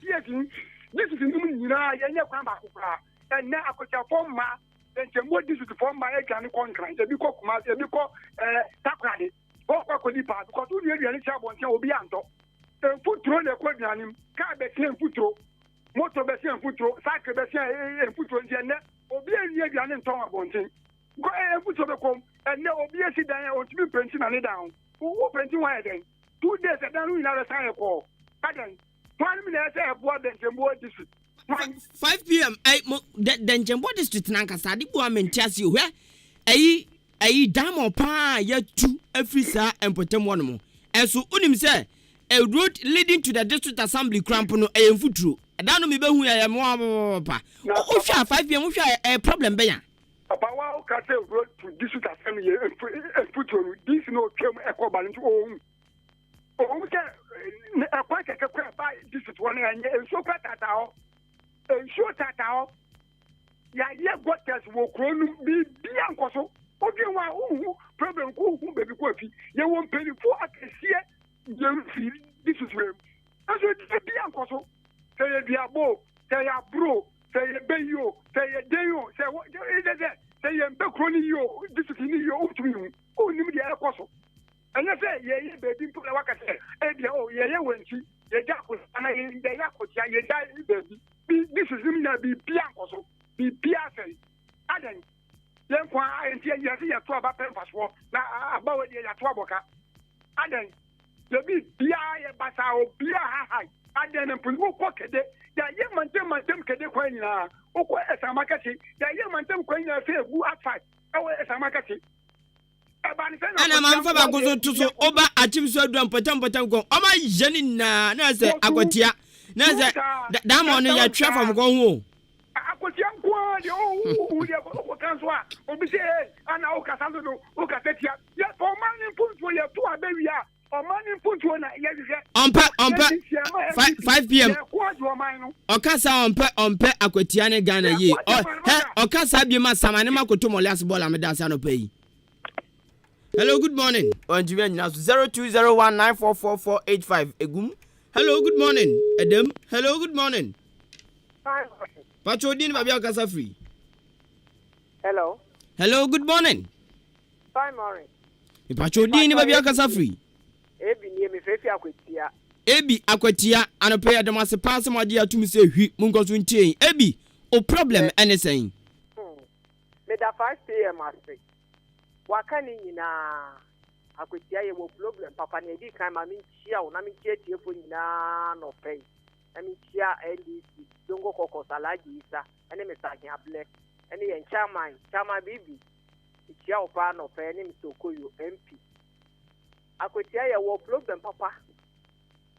years in this is in and now I could have form then this is the form my can contract because Takradi, because you really will be anto. Foot throw the quadrant, car Bessie and foot throw, motor Bessie and foot throw, cycle Bessie and foot throw, and or be a year and tongue about him. Go and put on the comb, and now be a sit down or to be printing on it down. Who printing why then? 2 days I don't know another call. Again, 1 minute I have what the district. 5 p.m. Then Jembo district Nankasa, the woman tells you where a dam or pa yet 2 every sir and put them 1 more. And so Unim say a road leading to the district assembly crampono a foot through. I don't know me who I am more. Oh, 5 p.m. a problem bear. About what can road to district assembly and put through this no term equivalent to home. Oh, I quite a by this is 1 and so cut at all. And short at all. Yeah, what does will be Bianco? What do you want? Problem who baby coffee. You won't pay for I can see this is where. That's what Bianco. Say a bow, say a bro, say a bayo, say a dayo, say what is that? Say a backronio, this is in your to you. Oh, you the apostle. And I say, yeah, baby, put a work at it. Oh, yeah, when she, the jack was, and I in the yakos, yeah, baby. This is him that be Bianco, be Piazza. Aden, then why I see a 12 up and fast walk, about a 12 worker. Aden, the big Bia, Bassa, Bia high. Aden and put more pocket. The young man, them can coin now. Oh, as a market, the young man, them coin a fair who outside. Oh, as a market. ana manfa ba ko so tuso oba achim so adu potam ko oma yeni na say akwatia na say da mo no ya twa fam ko ho akwatia nko de o kan so a obi say ana o ka sando no o ka tetia ya for man punto ya to abewia o man punto na ya hwe ompe 5 p.m. okasa ompe akwatia ne Ghana yi okasa bi ma samane makoto molias bola me da sa no pay. Hello, good morning. On Jiven now 0201944485 Egum. Hello, good morning. Adam. Hello, good morning. Pachodin Babia Casa Free. Hello. Hello, good morning. Fine morning. Pachodin Babia Casa Free. Ebi ni me fefi akwatia. Ebi akwatia anope adamase pass mo dia tumi se hwi munko so ntie. Ebi o problem anything. Me da 5 p.m. ase. Wakani nyina akwatia ye wo problem papa na edi kan ma minchia o na minchia tiefo nyina no pay na minchia NDC dongo koko salaji isa ene mesaje able ene ye chama bibi ichia o pa no pay ene mtokoyo MP akwatia ye wo problem papa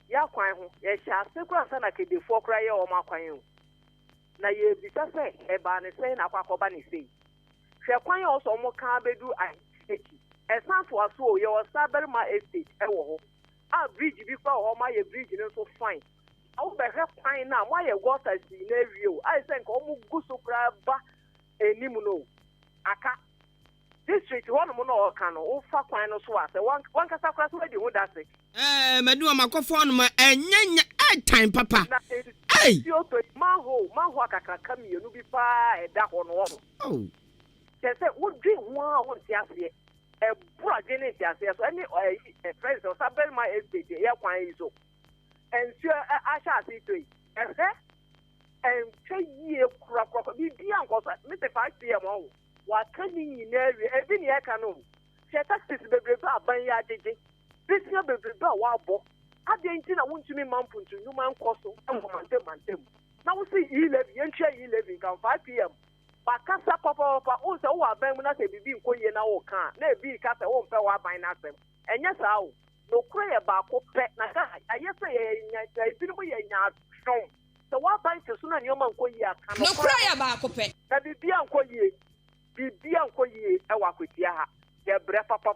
ya kwan ho ye sha sekura sana kedefo kra ye o makwan ho na ye bisa se e ba ne se na akwakoba ne sei hwe kwan ya oso mo kan bedu eki esan fo aso ye o saberma estate e wo ho a bridge bi kwa ho ma ye bridge ne so fine awu be hwe kwan na mo ye water si na wie o ai se nka o mu guso kra ba enimu no aka district one mo no kan no o fa kwan no so ase wan kasa kra so di hu dase madu amakofo no ma enyanya time papa ai yo to maho akaka kamienu bi pa eda ho no oh say what dream one won tiase e bura gene tiase so any friends or sabel my estate ya kwan iso and sure asha see to and say ye kura bi bia nkoso me 5 p.m. o wa kan ni na e bi ni e kan no she taxes bebrebe aban ya jeje bisia bebrebe wa bo ade nti na wontumi mampuntu nyuma nkoso mantem na wo see 11 yentwa 11 kan 5 p.m. Bakasa papa o se wo aban mu na se bibi nkoye na wo kan na ebi ka se wo mpe wo aban na asem enya sa wo no kure ba ko pe na ka ayese ye nya ebi no ye nya son se wo aban se so na nyoma nkoye aka no kure ba ko pe na bibi nkoye e wa kwatia ha ye bre papa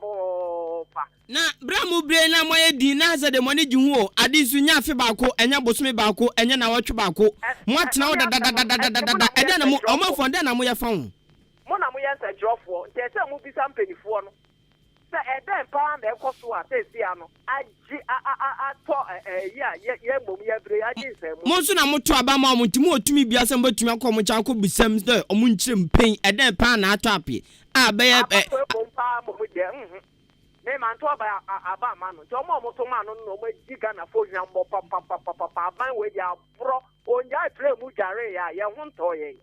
na bra mu bre na moye di na za de money ji hu o ade su nya afi ba ko enya bosome ba ko enya na watwe ba ko mo atena wo da ede na mo omafo de na mo ye fa ho mo na mo ye se drofo nte se mo bisa mpenifo no se ede pa na ekoso a se sia no agi to ye mom ye bre agi se mo so na mo to aba ma mo ntimi otumi bia se mbatumi akọ mo cha ko bisam se omo nkyire mpen ede pa na ato apie a be ye me man to aba ma no to mo to ma no no mo giga na fo hwan bo papa ban we ya bro onja tre mu jare ya ye ho nto ye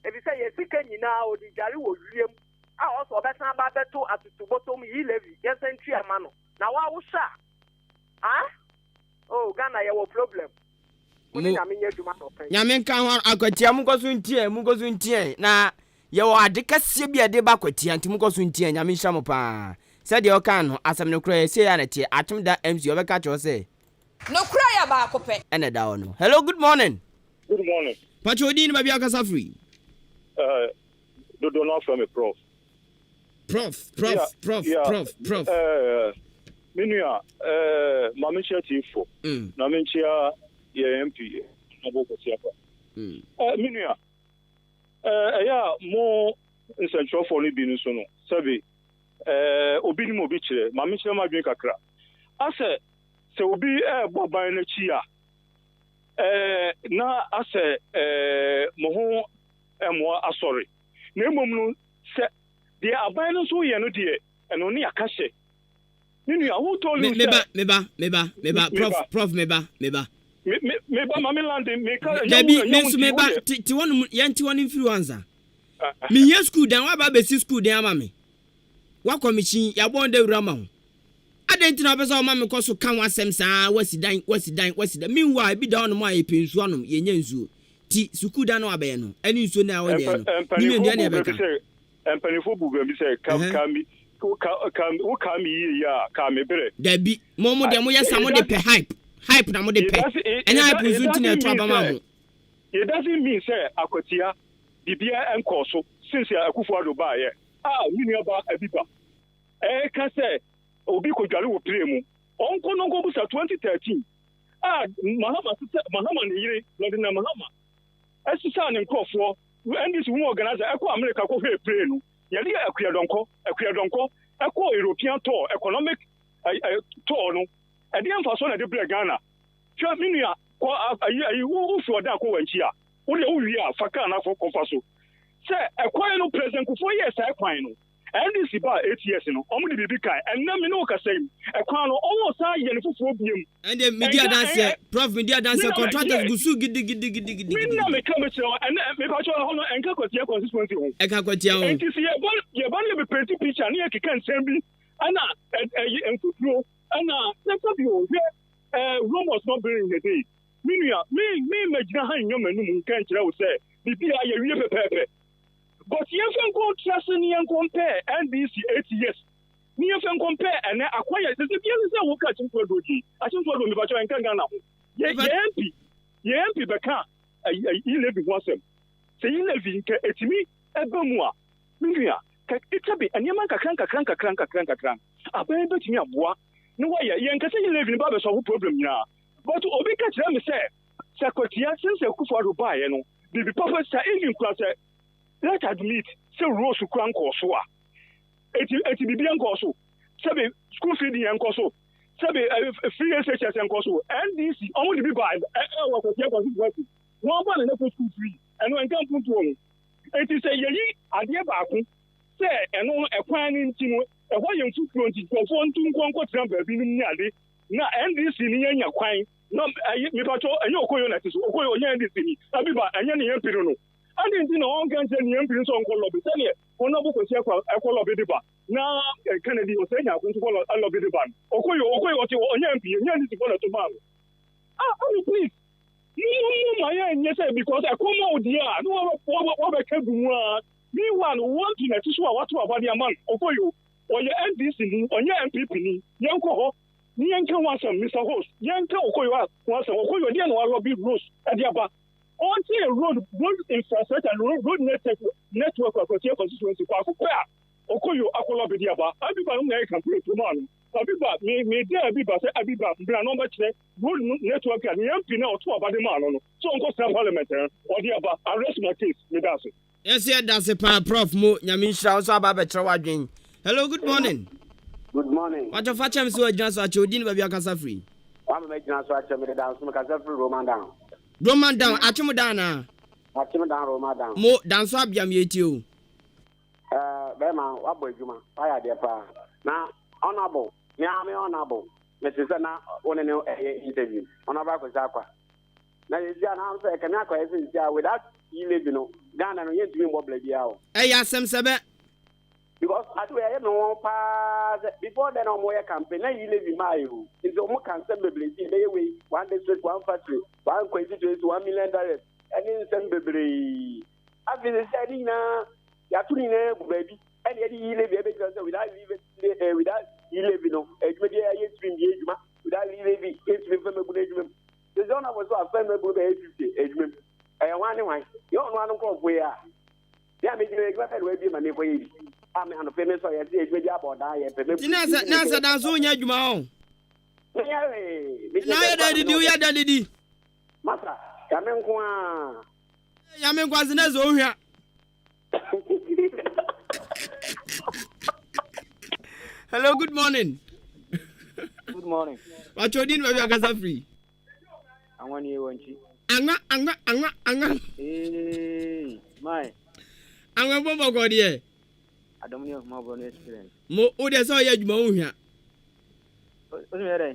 e bi se ye sika nyina odi jare wo wiem a o so betan ba beto atutu botom yi levi ye sentry ama no na wa wo sha oh Ghana ye wo problem oni na menye duma no pen nyame kan ho akwatia mu koso ntie na ye wo adekasie bi ade ba akwatia nti mu koso ntie nyame hya mo pa said your can Asem no cry say anati atum da MC obeka cho say no cry ya ba ko pe ene da ono. Hello, good morning. Good morning. Pachodin ba bia kasa free. Do not from a prof. Minua mama chati fo. Na menchia ye MP na boko siapa. Minua ya mo nsentro fo ni binu so no. Sabi obi ni mo bi kire ma me kire ma dwen kakra ase se obi boban na chi a na ase mo ho emo asori na emom no se de aban no so ye no de eno ne yakahye ninu awu tolu meba prof meba ma me land me ka debi me so meba ti wonu yanti wonu influencer me ye school dan wa ba be school dan ama me wa commission ya bon de wura ma ho adenti na pesa o ma me koso kan wasem saa wasidan meanwhile bi da on mo aye pensu anom ye nya nsuo ti school dan no abaye no ani nsuo na wo de no ni me ndia na beka empanifo buga bi say kam who come here, come here. There be Momo de Moya Samo de hype na mo de pe. Enya hype usunti na to abama. It doesn't mean say Akotia Bibia and Koso since Akufo-Addo ba here. Mini aba abiba. Ka say obi ko dwale wo play mu. Onko no go busa 2013. Mahama ni yire na Mahama. Esisa ne nkofo and this woman organizer Eko America ko fe play no. Yali akuyadonko Eko European tour economic tour no. E dey emfaso na de play Ghana. Twa minia ko ayi wo for da ko wanchi a. Wo de wo wi a faka na for kofaso. Say ekwan no president ko for years ekwan no. NDC ba 8 years no. Omo de bibi kai. Enna me no ka say ekwan no owo sa ye ne fufu biem. And the media dance prof media dance contractors gusu gidi. Me na me come say and me ba cho ho no enka kwatia consistency ho. Eka kwatia ho. NDC ye ban be pretty picture na ye keka nsem bi ana enfufuo ana never be o Rome was not burying the day. Me imagine how you manu can tell say bibi aye wie pepepe. But you can contrast ni and compare NDC 8 years. You can compare and acquire the say wo ka chin for doji. A chin for do me ba cho en kan Ghana. Ye MP beka ile bi wasem. Say ile vi nke etimi ebe mu a. Minua ka itabe anyama kakran. Abai betimi aboa. No way, Yankasa live in Baba so problem now. But Obi catch them say, Sakotia, since a Kufaru buy, the purpose even class, let admit, so Rose to crank or so. It be young also. Sabe school feeding and also. Sabe free SHS and also. And this only be by our consequences. One and school free, and when come to one. It is a ye, idea back. Say, and no acquiring team. Why you too pronti for phone to go Trump be nearly na NDC ni nya kwan no me pacho enye okoyo na tiso okoyo nya NDC abiba enye ne yempiro no andi nti na on kan se ne yempiro so onko lobby se ne ono bo ko se akwa lobby diba na Kennedy o se nya ko nto lobby diba okoyo ti onye MP nya NDC ko na to ma please no my nya say because akoma odia no wo be kebu mu a me one want to na tiso a watu abade aman okoyo Oye NDC onye MPP ni yanko ho ni yanka wasam Mr. Host yanka okoyo wasam okoyo dia no lobby rules adiaba on the road infrastructure road network across your constituency kwa kwa okoyo akolobi diaba abiba no na campaign to man abiba me dia abiba say abiba bra no matche road network and MP na oto abade man no so onko state parliament odiaba arrest my case me that's it. Yes, that's a prof mo nyamisha also aba betre wadwen. Hello, good morning. Good morning. What of Acham so just at your dinner baby Akasa free? I'm making us watch me down, some Kasa free Roman down. Roman down, Achimodana. Achimodan Roman down. Mo dance up yam yet you. Bema, what boy Juma? I dear pa. Now, honorable, me honorable. Mrs. Sana, one and interview. Honorable Zakwa. Now, it's an answer, can I question without you live, Ghana and yet doing what bloody hour. Hey, Asem Sabe. Because I no pass before the no more campaign. Now you live in my room. It's almost consembly. They way 1 district, 1 factory, 1 constituency, $1 million. And in assembly. I've been saying now, you're tuning in, baby. And yet you live because without leaving, without you live, it's media, without leaving, it's been from a good age. The zone was so offended with the age. I want one. You don't want to go where. Yeah, maybe I will be my neighbor. I'm on the famous or yes, media about Nasa dance on your Jumao. Now, Daddy. Massa, Yamen was in a zone here. Hello, good morning. Good morning. What you did with your Gaza free? I want you. Anga. Hey, my. I'm a bomb god here. I don't know more experience. Mo, oh, there's all your Jumao here.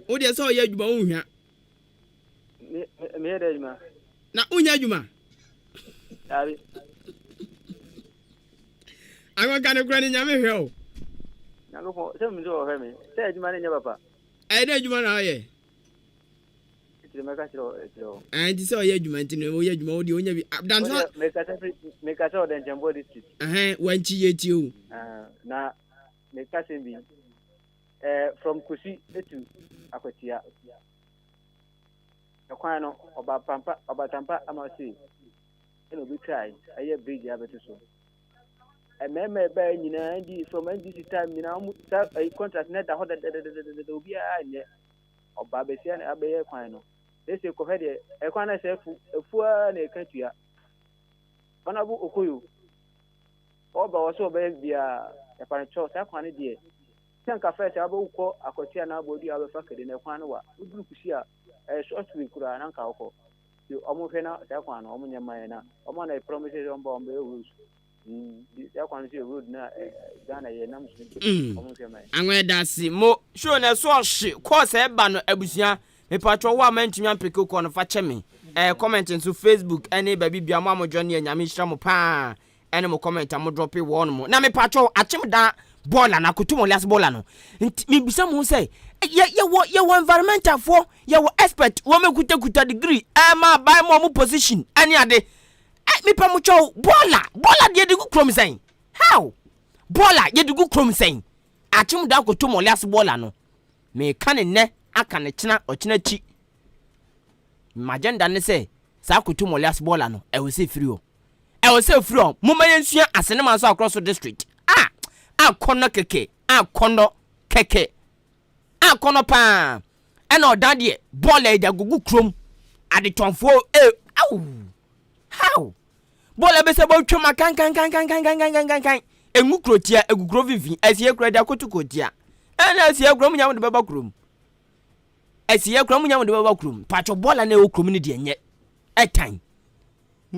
Oh, there's all your Jumao here. Now, Unya Juma. I'm going to granny Yammy Hill. Now, for some door, Herman. Say, you man in your papa. I know you man are here. And it's all your Juma to know your Juma. You only have done what? Make us all then Jambo district. When she ate you. Now, me kasen bi from Kusi to Akwatia akwan no oba tampa amasi eno bi try aye bridge abeto so ememe ba nyina ndi from NDC time nyina contract net da hoda obi anye oba besia na abeye kwan no ese ko hede ekwan na sefu efua na ekatua bana bu okoyo oba waso be bia ekwan cho sa kwan de tanka first abo uko Akwatia na abodi abefa kede na kwan no wa uduru Kusi a short week kura na nka uko yo omo fe na sa kwan no omo nyama na omo na promise omba rules ya kwan si road na Ghana ye nam so omo fe mai anwedasi mo show na so hye course e ba no abusia me patro wa mantumi ampeke ko no fa cheme comment nso Facebook ene ba bibia mo amodwo ne nyame hira mo pa ene mo comment am drop one mo na me patro achim da bola na kutumo last bola no me bisa mo say ye wo environmental for ye wo expert wo mekuta degree ma buy mo position ani ade me pa mo chow bola de gu krom sen how bola ye de gu krom sen achim da kutumo last bola no me kan ne aka ne china ochina chi magenda ne say sa kutumo last bola no e wo say free o mo ma yensua asene man so across the district akono keke akono pa ena odade bola e da gugu krom ade tonfo how bola be se bo twoma kan engu krotia egugro vivi asie kro da kotukotia ena asie kro munya mo de baba krom pacho bola na e krom ni de enye etan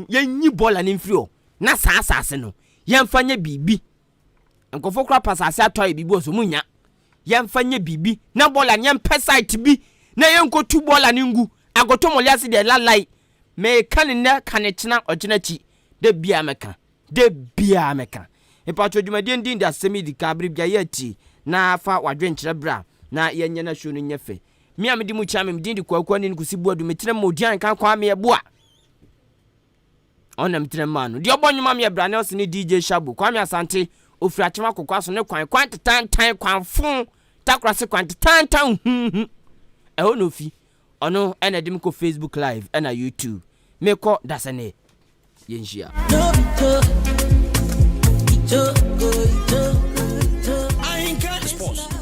yenyi bola ni mfrio na sa asase no yemfanye bibi nkofo kra pasase atoy bibi oso munya yemfanye bibi na bola nyempe site bi na yenkotu bola ni ngu agoto moliase de lalai me kanina kanechina ochinachi de bia meka epacho dwumadie ndin da semi di kabri bia yati na fa wadwenkyere bra na yenye na show no nyefe mi amedi mu cha me ndin di kwakwa ni kusibu adu metire modian kan kwa me eboa ona metire ma no de obonwuma me bra na osini DJ Shabu kwa me asante ofirachema kokwa so ne kwan tan kwan fun takrase kwan tan no fi ono ena dim ko Facebook live ena YouTube meko dasane yenjia